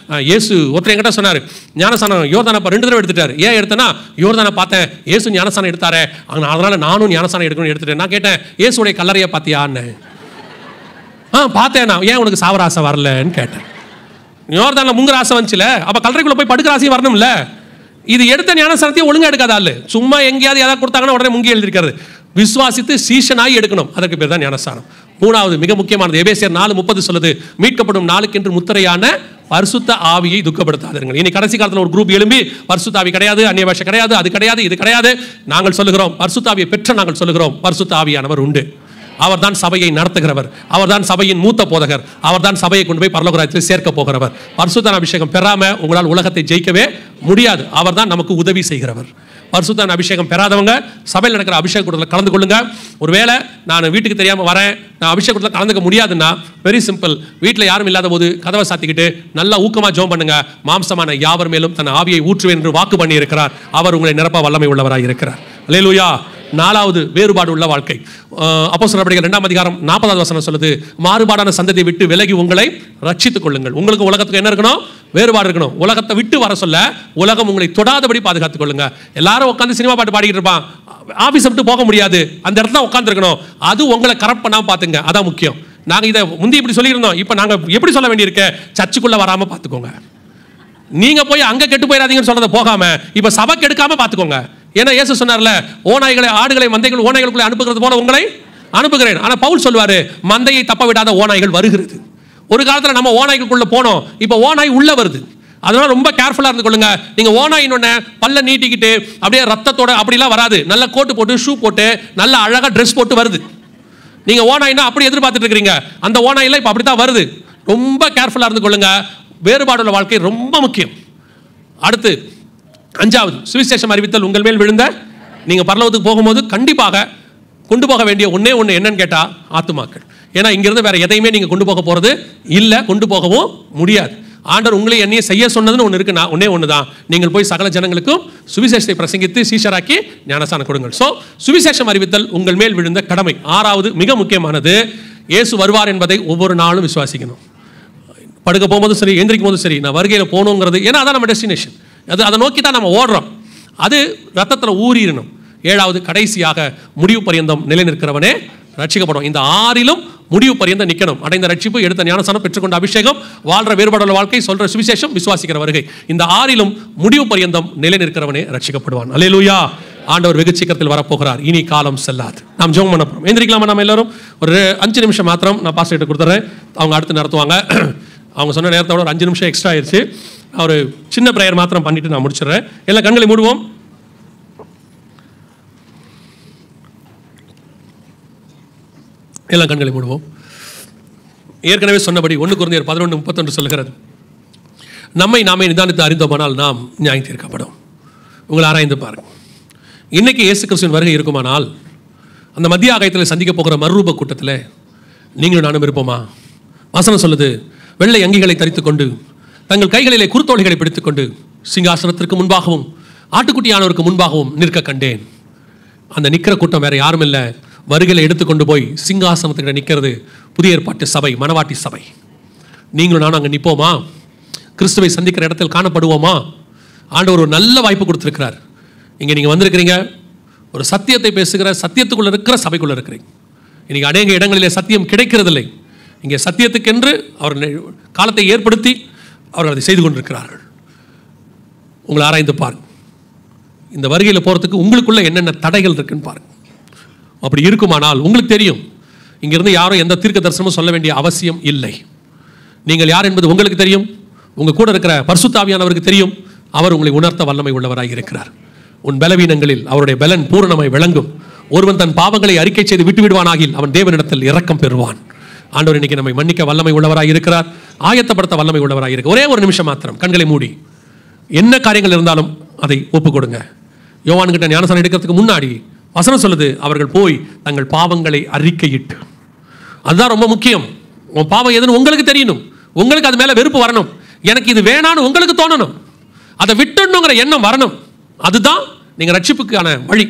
இயேசு ஒருத்தர் என்கிட்ட சொன்னார், ஞானசானம் யோர்தானை 2 தடவை எடுத்துட்டார். ஏன் எடுத்தேன்னா, யோர்தானை பார்த்தேன், இயேசு ஞானசானம் எடுத்தாரே, அதனால நானும் ஞானசானம் எடுக்கணும்னு எடுத்துட்டேன். நான் கேட்டேன், இயேசுடைய கல்லறையை பார்த்தியான்னு. பார்த்தேன். நான் ஏன் உனக்கு சாவர ஆசை வரலன்னு கேட்டேன். யோர்தானில் முங்குற ஆசை வந்துச்சுல, அப்போ கல்லறைக்குள்ளே போய் படுக்கிற ஆசையும் வரணும்ல. இது எடுத்த ஞானசானத்தையும் ஒழுங்காக எடுக்காதாள். சும்மா எங்கேயாவது ஏதாவது கொடுத்தாங்கன்னா உடனே முங்கி எழுதிருக்காரு. விசுவாசித்து சீஷனாகி எடுக்கணும். அதற்கு பேர் தான் ஞானஸ்தானம். 3வது மிக முக்கியமானது எபேசியர் 4:30 சொல்லுது, மீட்கப்படும் நாளுக்கென்று முத்திரையான பரிசுத்த ஆவியை துக்கப்படுத்தாதீர்கள். இனி கடைசி காலத்தில் ஒரு குரூப் எழும்பி பரிசுத்த ஆவி கிடையாது, அந்நிய பாஷை கிடையாது, அது கிடையாது, இது கிடையாது. நாங்கள் சொல்லுகிறோம், பரிசுத்த ஆவியை பெற்ற நாங்கள் சொல்லுகிறோம், பரிசுத்த ஆவியானவர் உண்டு. அவர்தான் சபையை நடத்துகிறவர், அவர்தான் சபையின் மூத்த போதகர், அவர்தான் சபையை கொண்டு போய் பரலோக ராஜ்யத்தில் சேர்க்க போகிறவர். பரிசுத்த அபிஷேகம் பெறாம உங்களால் உலகத்தை ஜெயிக்கவே முடியாது. அவர்தான் நமக்கு உதவி செய்கிறவர். பரிசுத்த அபிஷேகம் பெறாதவங்க சபையில் நடக்கிற அபிஷேக கூட்டத்தில் கலந்து கொள்ளுங்க. ஒருவேளை நான் வீட்டுக்கு தெரியாமல் வரேன், நான் அபிஷேக கூட்டத்தில் கலந்துக்க முடியாதுன்னா வெரி சிம்பிள், வீட்டில் யாரும் இல்லாத போது கதவை சாத்திக்கிட்டு நல்லா ஊக்கமாக ஜெபம் பண்ணுங்க. மாம்சமான யாவர் மேலும் தன் ஆவியை ஊற்றுவேன் என்று வாக்கு பண்ணி இருக்கிறார். அவர் உங்களை நிரப்ப வல்லமை உள்ளவராக இருக்கிறார். அல்லேலூயா. 4வது வேறுபாடு உள்ள வாழ்க்கை. அப்போஸ்தலர் நடவடிக்கைகள் 2ஆம் அதிகாரம் 40வது வசனம் சொல்லுது, மாறுபாடான சந்ததியை விட்டு விலகி உங்களை ரட்சித்துக் கொள்ளுங்கள். உங்களுக்கு உலகத்துக்கு என்ன இருக்கணும்? வேறுபாடு இருக்கணும். உலகத்தை விட்டு வர சொல்ல, உலகம் உங்களை தொடாதபடி பாதுகாத்துக் கொள்ளுங்க. எல்லாரும் உட்காந்து சினிமா பாட்டு பாடிக்கிட்டு இருப்பான், ஆபீஸ் விட்டு போக முடியாது, அந்த இடத்துல உட்கார்ந்து இருக்கணும். அது உங்களை கரெக்ட் பண்ணாம பாத்துங்க, அதான் முக்கியம். நாங்க இதை முந்தி இப்படி சொல்லியிருந்தோம், இப்ப நாங்க எப்படி சொல்ல வேண்டியிருக்க? சர்ச்சுக்குள்ள வராம பாத்துக்கோங்க. நீங்க போய் அங்க கெட்டு போயிடாதீங்கன்னு சொல்றதை போகாம இப்ப சபை கெடுக்காம பாத்துக்கோங்க. ஏன்னா இயேசு சொன்னார்ல, ஓநாய்களை ஆடுகளை மந்தைகள் ஓநாய்களுக்குள்ளே அனுப்புகிறது போல உங்களை அனுப்புகிறேன். ஆனா பவுல் சொல்வாரு, மந்தையை தப்ப விடாத ஓநாய்கள் வருகிறது. ஒரு காலத்துல நம்ம ஓநாய்களுக்குள்ள போனோம், இப்ப ஓநாய் உள்ள வருது. அதனால ரொம்ப கேர்ஃபுல்லா இருந்து கொள்ளுங்க. நீங்க ஓநாயின்னு பல்ல நீட்டிக்கிட்டு அப்படியே ரத்தத்தோட அப்படிலாம் வராது. நல்ல கோட்டு போட்டு ஷூ போட்டு நல்ல அழகா ட்ரெஸ் போட்டு வருது. நீங்க ஓநாய்னா அப்படி எதிர்பார்த்துட்டு இருக்கிறீங்க, அந்த ஓநாயில இப்ப அப்படித்தான் வருது. ரொம்ப கேர்ஃபுல்லா இருந்து கொள்ளுங்க. வேறுபாடுள்ள வாழ்க்கை ரொம்ப முக்கியம். அடுத்து 5வது சுவிசேஷம் அறிவித்தல் உங்கள் மேல் விழுந்த. நீங்க பரலோகத்துக்கு போகும்போது கண்டிப்பாக கொண்டு போக வேண்டிய ஒண்ணே ஒன்று என்னன்னு கேட்டா ஆத்துமாக்கள். ஏன்னா இங்கிருந்து வேற எதையுமே நீங்க கொண்டு போக போறது இல்லை, கொண்டு போகவும் முடியாது. ஆண்டவர் உங்களை என்னையே செய்ய சொன்னதுன்னு ஒன்று இருக்குன்னா ஒன்னே ஒன்று தான், நீங்கள் போய் சகல ஜனங்களுக்கும் சுவிசேஷத்தை பிரசங்கித்து சீஷராக்கி ஞானஸ்தானம் கொடுங்கள். ஸோ சுவிசேஷம் அறிவித்தல் உங்கள் மேல் விழுந்த கடமை. 6வது மிக முக்கியமானது, இயேசு வருவார் என்பதை ஒவ்வொரு நாளும் விசுவாசிக்கணும். படுக்க போகும்போது சரி, எந்திரிக்கும் போது சரி, நான் வருகையில் போகணுங்கிறது. ஏன்னா அதான் நம்ம டெஸ்டினேஷன், அதை நோக்கி தான் நம்ம ஓடுறோம். அது ரத்தத்தில் ஊறிடணும். 7வது கடைசியாக, முடிவு பரியந்தம் நிலை நிற்கிறவனே ரட்சிக்கப்படும். இந்த 6லும் முடிவு பரியந்தம் நிற்கணும். அடைந்த ரட்சிப்பு, எடுத்த ஞானஸ்தானம், பெற்றுக்கொண்ட அபிஷேகம், வாழ்ற வேறுபாடுள்ள வாழ்க்கை, சொல்ற சுவிசேஷம், விசுவாசிக்கிற வருகை, இந்த 6லும் முடிவு பரியந்தம் நிலை நிற்கிறவனே ரட்சிக்கப்படுவான். அல்லேலூயா. ஆண்டவர் வெகு சீக்கிரத்தில் வரப்போகிறார். இனி காலம் செல்லாது. நாம் ஜெபம் பண்ண போறோம். எந்திரிக்கலாமா? நம்ம எல்லாரும் ஒரு 5 நிமிஷம் மாத்திரம் நான் பாஸ்டர் கிட்ட கொடுத்துறேன், அவங்க அடுத்து நடத்துவாங்க. அவங்க சொன்ன நேரத்தோட ஒரு 5 நிமிஷம் எக்ஸ்ட்ரா ஆயிடுச்சு. ஒரு சின்ன பிரேயர் மாத்திரம் பண்ணிட்டு நான் முடிச்சிடுறேன். எல்லாம் கண்களை மூடுவோம். எல்லாம் கண்களை மூடுவோம். ஏற்கனவே சொன்னபடி 1 கொரிந்தியர் 11:31 சொல்லுகிறது, நம்மை நாமே நிதானித்து அறிந்தோமானால் நாம் நியாயம் தீர்க்கப்படும். உங்களை ஆராய்ந்து பாருங்க. இன்னைக்கு இயேசு கிறிஸ்துவின் வருகை இருக்குமானால், அந்த மத்திய ஆகாயத்தில் சந்திக்க போகிற மறுரூப கூட்டத்தில் நீங்களும் நானும் இருப்போமா? வசனம் சொல்லுது, வெள்ளை அங்கிகளை தரித்துக் கொண்டு தங்கள் கைகளிலே குருத்தோலைகளை பிடித்துக் கொண்டு சிங்காசனத்திற்கு முன்பாகவும் ஆட்டுக்குட்டியானவருக்கு முன்பாகவும் நிற்க கண்டேன். அந்த நிற்கிற கூட்டம் வேற யாரும் இல்லை, வருகையில் எடுத்துக்கொண்டு போய் சிங்காசனத்துக்கிட்ட நிற்கிறது புதிய ஏற்பாட்டு சபை, மணவாட்டி சபை. நீங்களும் நானும் அங்கே நிற்போமா? கிறிஸ்துவை சந்திக்கிற இடத்தில் காணப்படுவோமா? ஆண்டவர் ஒரு நல்ல வாய்ப்பு கொடுத்துருக்கிறார். இங்கே நீங்கள் வந்திருக்கிறீங்க, ஒரு சத்தியத்தை பேசுகிற, சத்தியத்துக்குள்ளே இருக்கிற சபைக்குள்ளே இருக்கிறீங்க. இன்றைக்கி அநேக இடங்களிலே சத்தியம் கிடைக்கிறதில்லை. இங்கே சத்தியத்துக்கென்று அவர் காலத்தை ஏற்படுத்தி அவர்கள் அதை செய்து கொண்டிருக்கிறார்கள். உங்களை ஆராய்ந்து பாருங்க. இந்த வருகையில் போகிறதுக்கு உங்களுக்குள்ள என்னென்ன தடைகள் இருக்குன்னு பாருங்க. அப்படி இருக்குமானால் உங்களுக்கு தெரியும், இங்கிருந்து யாரும் எந்த தீர்க்க தரிசனமும் சொல்ல வேண்டிய அவசியம் இல்லை. நீங்கள் யார் என்பது உங்களுக்கு தெரியும், உங்கள் கூட இருக்கிற பரிசுத்த ஆவியானவருக்கு தெரியும். அவர் உங்களை உணர்த்த வல்லமை உள்ளவராக இருக்கிறார். உன் பலவீனங்களில் அவருடைய பலன் பூரணமாய் விளங்கும். ஒருவன் தன் பாவங்களை அறிக்கை செய்து விட்டு விடுவானாகில் அவன் தேவனிடத்தில் இரக்கம் பெறுவான். ஆண்டவர் இன்னைக்கு நம்மை மன்னிக்க வல்லமை உள்ளவராய் இருக்கிறார், ஆயத்தப்படுத்த வல்லமை உள்ளவராய் இருக்கிறார். ஒரே ஒரு நிமிஷம் மாத்திரம் கண்களை மூடி என்ன காரியங்கள் இருந்தாலும் அதை ஒப்புக் கொடுங்க. யோவான் கிட்ட ஞானஸ்நானம் எடுக்கிறதுக்கு முன்னாடி வசனம் சொல்லுது, அவர்கள் போய் தங்கள் பாவங்களை அறிக்கையிட்டு. அதுதான் ரொம்ப முக்கியம். உன் பாவம் எதுன்னு உங்களுக்கு தெரியணும், உங்களுக்கு அது மேல வெறுப்பு வரணும், எனக்கு இது வேணான்னு உங்களுக்கு தோணணும், அதை விட்டுணுங்கிற எண்ணம் வரணும். அதுதான் நீங்க ரட்சிப்புக்கான வழி.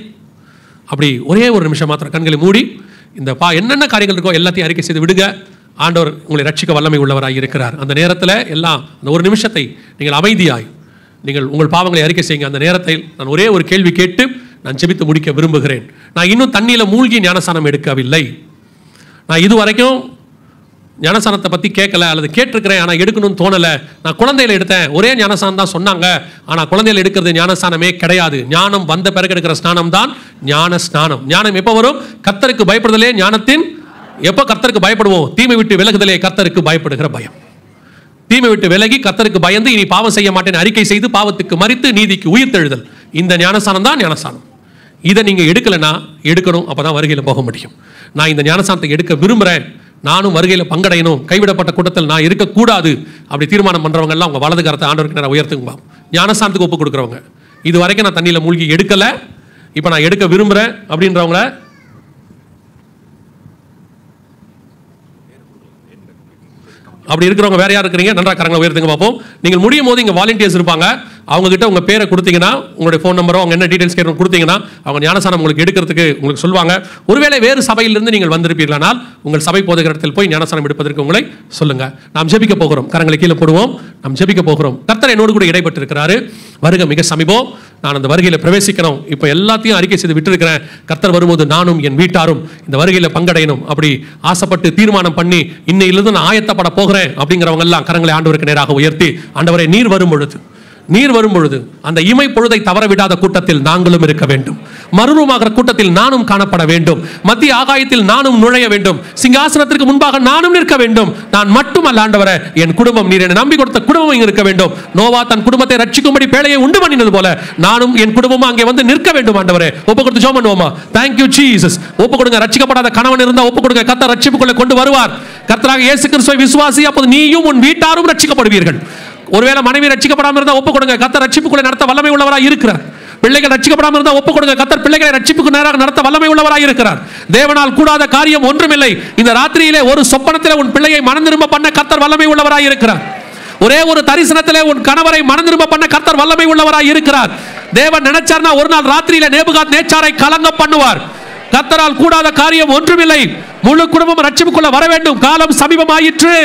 அப்படி ஒரே ஒரு நிமிஷம் மாத்திரம் கண்களை மூடி இந்த என்னென்ன காரியங்கள் இருக்கோ எல்லாத்தையும் அறிக்கை செய்து விடுங்க. ஆண்டவர் உங்களை ரட்சிக்க வல்லமை உள்ளவராக இருக்கிறார். அந்த நேரத்தில் எல்லாம் அந்த ஒரு நிமிஷத்தை நீங்கள் அமைதியாய் நீங்கள் உங்கள் பாவங்களை அறிக்கை செய்யுங்க. அந்த நேரத்தில் நான் ஒரே ஒரு கேள்வி கேட்டு நான் ஜெபித்து முடிக்க விரும்புகிறேன். நான் இன்னும் தண்ணியில் மூழ்கி ஞானஸ்நானம் எடுக்கவில்லை. நான் இதுவரைக்கும் ஞானஸ்நானத்தை பற்றி கேட்கல, அல்லது கேட்டிருக்கிறேன் ஆனால் எடுக்கணும்னு தோணலை. நான் குழந்தையில் எடுத்தேன், ஒரே ஞானஸ்நானம் தான் சொன்னாங்க, ஆனால் குழந்தையில் எடுக்கிறது ஞானஸ்நானமே கிடையாது. ஞானம் வந்த பிறகு எடுக்கிற ஸ்நானம் தான் ஞான ஸ்நானம். ஞானம் எப்போ வரும்? கர்த்தருக்கு பயப்படுதலே ஞானத்தின். எப்போ கர்த்தருக்கு பயப்படுவோம்? தீமை விட்டு விலகுதலே கர்த்தருக்கு பயப்படுகிற பயம். தீமை விட்டு விலகி கர்த்தருக்கு பயந்து இனி பாவம் செய்ய மாட்டேன் அறிக்கை செய்து பாவத்துக்கு மரித்து நீதிக்கு உயிர்த்தெழுதல். இந்த ஞானஸ்நானம் தான் ஞானஸ்நானம். இதை நீங்கள் எடுக்கலைன்னா எடுக்கணும், அப்போ தான் வருகையில் போக முடியும். நான் இந்த ஞானஸ்நானத்தை எடுக்க விரும்புகிறேன், நானும் வருகையில் பங்கடையணும், கைவிடப்பட்ட கூட்டத்தில் நான் இருக்கக்கூடாது, அப்படி தீர்மானம் பண்ணுறவங்க எல்லாம் உங்கள் வலது கரத்தை ஆண்டவருக்கு நேரம் உயர்த்துங்க. ஞானஸ்நானத்துக்கு ஒப்பு கொடுக்குறவங்க, இது வரைக்கும் நான் தண்ணியில் மூழ்கி எடுக்கலை, இப்போ நான் எடுக்க விரும்புகிறேன் அப்படின்றவங்கள அப்படி இருக்கிறவங்க வேற யார் இருக்கிறீங்க? நன்றாக கரங்களை உயர்த்துங்க பார்ப்போம். நீங்கள் முடியும் போது இங்கே வாலண்டியர்ஸ் இருப்பாங்க, அவங்க கிட்ட உங்கள் பேரை கொடுத்தீங்கன்னா, உங்களுடைய ஃபோன் நம்பரோ அவங்க என்ன டீடைல்ஸ் கேட்கணும் கொடுத்தீங்கன்னா, அவங்க ஞானஸ்நானம் உங்களுக்கு எடுக்கிறதுக்கு உங்களுக்கு சொல்லுவாங்க. ஒருவேளை வேறு சபையிலிருந்து நீங்கள் வந்திருப்பீர்களானால் உங்கள் சபை போதுகிற இடத்தில் போய் ஞானஸ்நானம் எடுப்பதற்கு உங்களை சொல்லுங்க. நாம் ஜெபிக்க போகிறோம், கரங்களை கீழே போடுவோம், நாம் ஜெபிக்க போகிறோம். கர்த்தர் என்னோடு கூட இடைப்பட்டு இருக்கிறாரு, வருகை மிக சமீபம், நான் அந்த வருகையில் பிரவேசிக்கணும். இப்போ எல்லாத்தையும் அறிக்கை செய்து விட்டுருக்கிறேன், கர்த்தர் வரும்போது நானும் என் வீட்டாரும் இந்த வருகையில் பங்கடையணும் அப்படி ஆசைப்பட்டு தீர்மானம் பண்ணி இன்னையிலிருந்து நான் ஆயத்தப்பட போகிறேன் அப்படிங்கிறவங்க எல்லாம் கரங்களை ஆண்டவருக்கு நேராக உயர்த்தி, ஆண்டவரே நீர் வரும் பொழுது அந்த இமை பொழுதை தவறவிடாத கூட்டத்தில் நாங்களும் இருக்க வேண்டும், மறுரூபமாகிற கூட்டத்தில் நானும் காணப்பட வேண்டும், மத்திய ஆகாயத்தில் நானும் நுழைய வேண்டும், சிங்காசனத்திற்கு முன்பாக நானும் நிற்க வேண்டும். நான் மட்டுமல்ல ஆண்டவரே, என் குடும்பம், நீர் என்னை நம்பி கொடுத்த குடும்பம் இங்கே இருக்க வேண்டும். நோவா தன் குடும்பத்தை ரட்சிக்கும்படி பேழையை உண்டு பண்ணினது போல நானும் என் குடும்பமும் அங்கே வந்து நிற்க வேண்டும். ஆண்டவரே ஒப்பு கொடுத்து ஜெபம் பண்ணுவோமா? Thank you Jesus. ஒப்பு கொடுங்க. ரட்சிக்கப்படாத கணவன் இருந்தால் ஒப்பு கொடுங்க, கர்த்தர் ரட்சிப்புக்குள்ளே கொண்டு வருவார். கர்த்தராக இயேசு கிறிஸ்துவை விசுவாசி, அப்போது நீயும் உன் வீட்டாரும் ரட்சிக்கப்படுவீர்கள். ஒருவேளை மனைவி ரட்சிக்கப்படாமல் இருந்தால் ஒப்பு கொடுங்க, கர்த்தர் ரட்சிப்புக்குள்ளே நடத்த வல்லமை உள்ளவராக இருக்கிறார். பிள்ளைகள் ரட்சிக்கப்படாமல் இருந்தால் ஒப்பு கொடுங்க, கர்த்தர் பிள்ளைகளை ரட்சிப்புக்கு நேராக நடத்த வல்லமை உள்ளவராக இருக்கிறார். தேவனால் கூடாத காரியம் ஒன்றுமில்லை. இந்த ராத்திரியிலே ஒரு சொப்பனத்திலே உன் பிள்ளையை மனம் திரும்ப பண்ண கர்த்தர் வல்லமை உள்ளவராக இருக்கிறார். ஒரே ஒரு தரிசனத்திலே உன் கணவரை மனம் திரும்ப பண்ண கர்த்தர் வல்லமை உள்ளவராக இருக்கிறார். தேவன் நினைச்சார்னா ஒரு நாள் ராத்திரியிலே நேபுகாத் நேச்சாரை கலங்க பண்ணுவார். கர்த்தரால் கூடாத காரியம் ஒன்றுமில்லை. முழு குடும்பம் ரட்சிப்புக்குள்ள வர வேண்டும், காலம் சமீபமாயிற்று.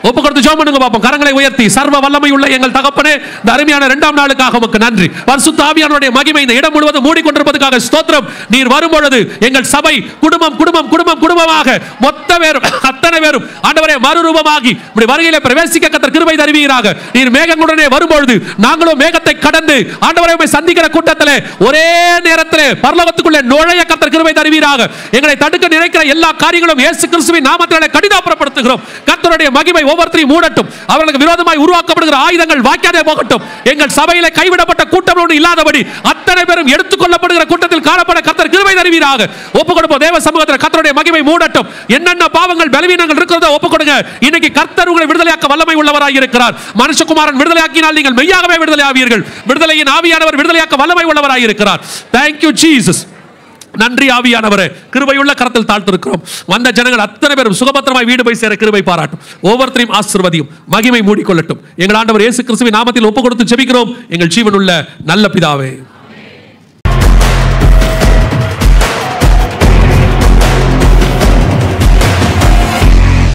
ஒப்பு கொடுத்து ஜெபம் பண்ணுங்க பாப்போம். கரங்களை உயர்த்தி, சர்வ வல்லமை உள்ள எங்கள் தகப்பனே, இந்த அருமையான இரண்டாம் நாளுக்காக உமக்கு நன்றி. பரிசுத்த ஆவியானவருடைய மகிமை இந்த இடம் முழுவதும் மூடிக்கொண்டிருப்பதற்காக ஸ்தோத்திரம். நீர் வரும்பொழுது எங்கள் சபை குடும்பமாக மொத்த பேரும் அத்தனை பேரும் ஆண்டவரே மறுரூபமாகி இப்படி வருகையிலே பிரவேசிக்க கர்த்தர் கிருபை தருவீராக. நீர் மேகங்களுடனே வரும்பொழுது நாங்களும் மேகத்தை கடந்து ஆண்டவரை உம்மை சந்திக்கிற கூட்டத்திலே ஒரே நேரத்திலே பரலோகத்துக்குள்ளே நுழைய கர்த்தர் கிருபை தருவீராக. எங்களை தடுக்க நினைக்கிற எல்லா காரியங்களும் இயேசு கிறிஸ்துவின் நாமத்தினாலே கடிதாப்புறப்படுத்துகிறோம். கர்த்தருடைய மகிமை ஒவ்வொருத்தரையும் மூடட்டும். அவர்களுக்கு விரோதமாய் உருவாக்கப்படுகிற ஆயுதங்கள் வாய்க்காதே போகட்டும். எங்கள் சபையிலே கைவிடப்பட்ட கூட்டம் ஒன்று இல்லாதபடி அத்தனை பேரும் எடுத்துக்கொள்ளப்படுகிற கூட்டத்தில் காணப்பட கர்த்தர் கிருபை தருவீராக. ஒப்புக் கொடுப்போம். தேவ சமூகத்தில் கர்த்தருடைய மகிமை மூடட்டும். என்னென்ன பாவங்கள் பலவீனங்கள் இருக்கிறதோ ஒப்புக் கொடுங்க. இன்னைக்கு கர்த்தர் உங்களை விடுதலையாக்க வல்லமை உள்ளவராக இருக்கிறார். மனுஷகுமாரன் விடுதலையாக்கினால் நீங்கள் மெய்யாகவே விடுதலை ஆவீர்கள். விடுதலையின் ஆவியானவர் விடுதலையாக்க வல்லமை உள்ளவராக இருக்கிறார். Thank you Jesus. நன்றி ஆவியானவரே, கிருபையுள்ள கரத்தில் தாழ்த்திருக்கிறோம். வந்த ஜனங்கள் அத்தனை பேரும் சுகபத்திரமாய் வீடு போய் சேர கிருபை பாராட்டும். ஒவ்வொருத்தரையும் ஆசீர்வதியும், மகிமை மூடிக்கொள்ளட்டும். எங்கள் ஆண்டவர் இயேசு கிறிஸ்துவின் நாமத்தில் ஒப்பு கொடுத்து ஜெபிக்கிறோம் எங்கள் ஜீவனுள்ள நல்ல பிதாவே.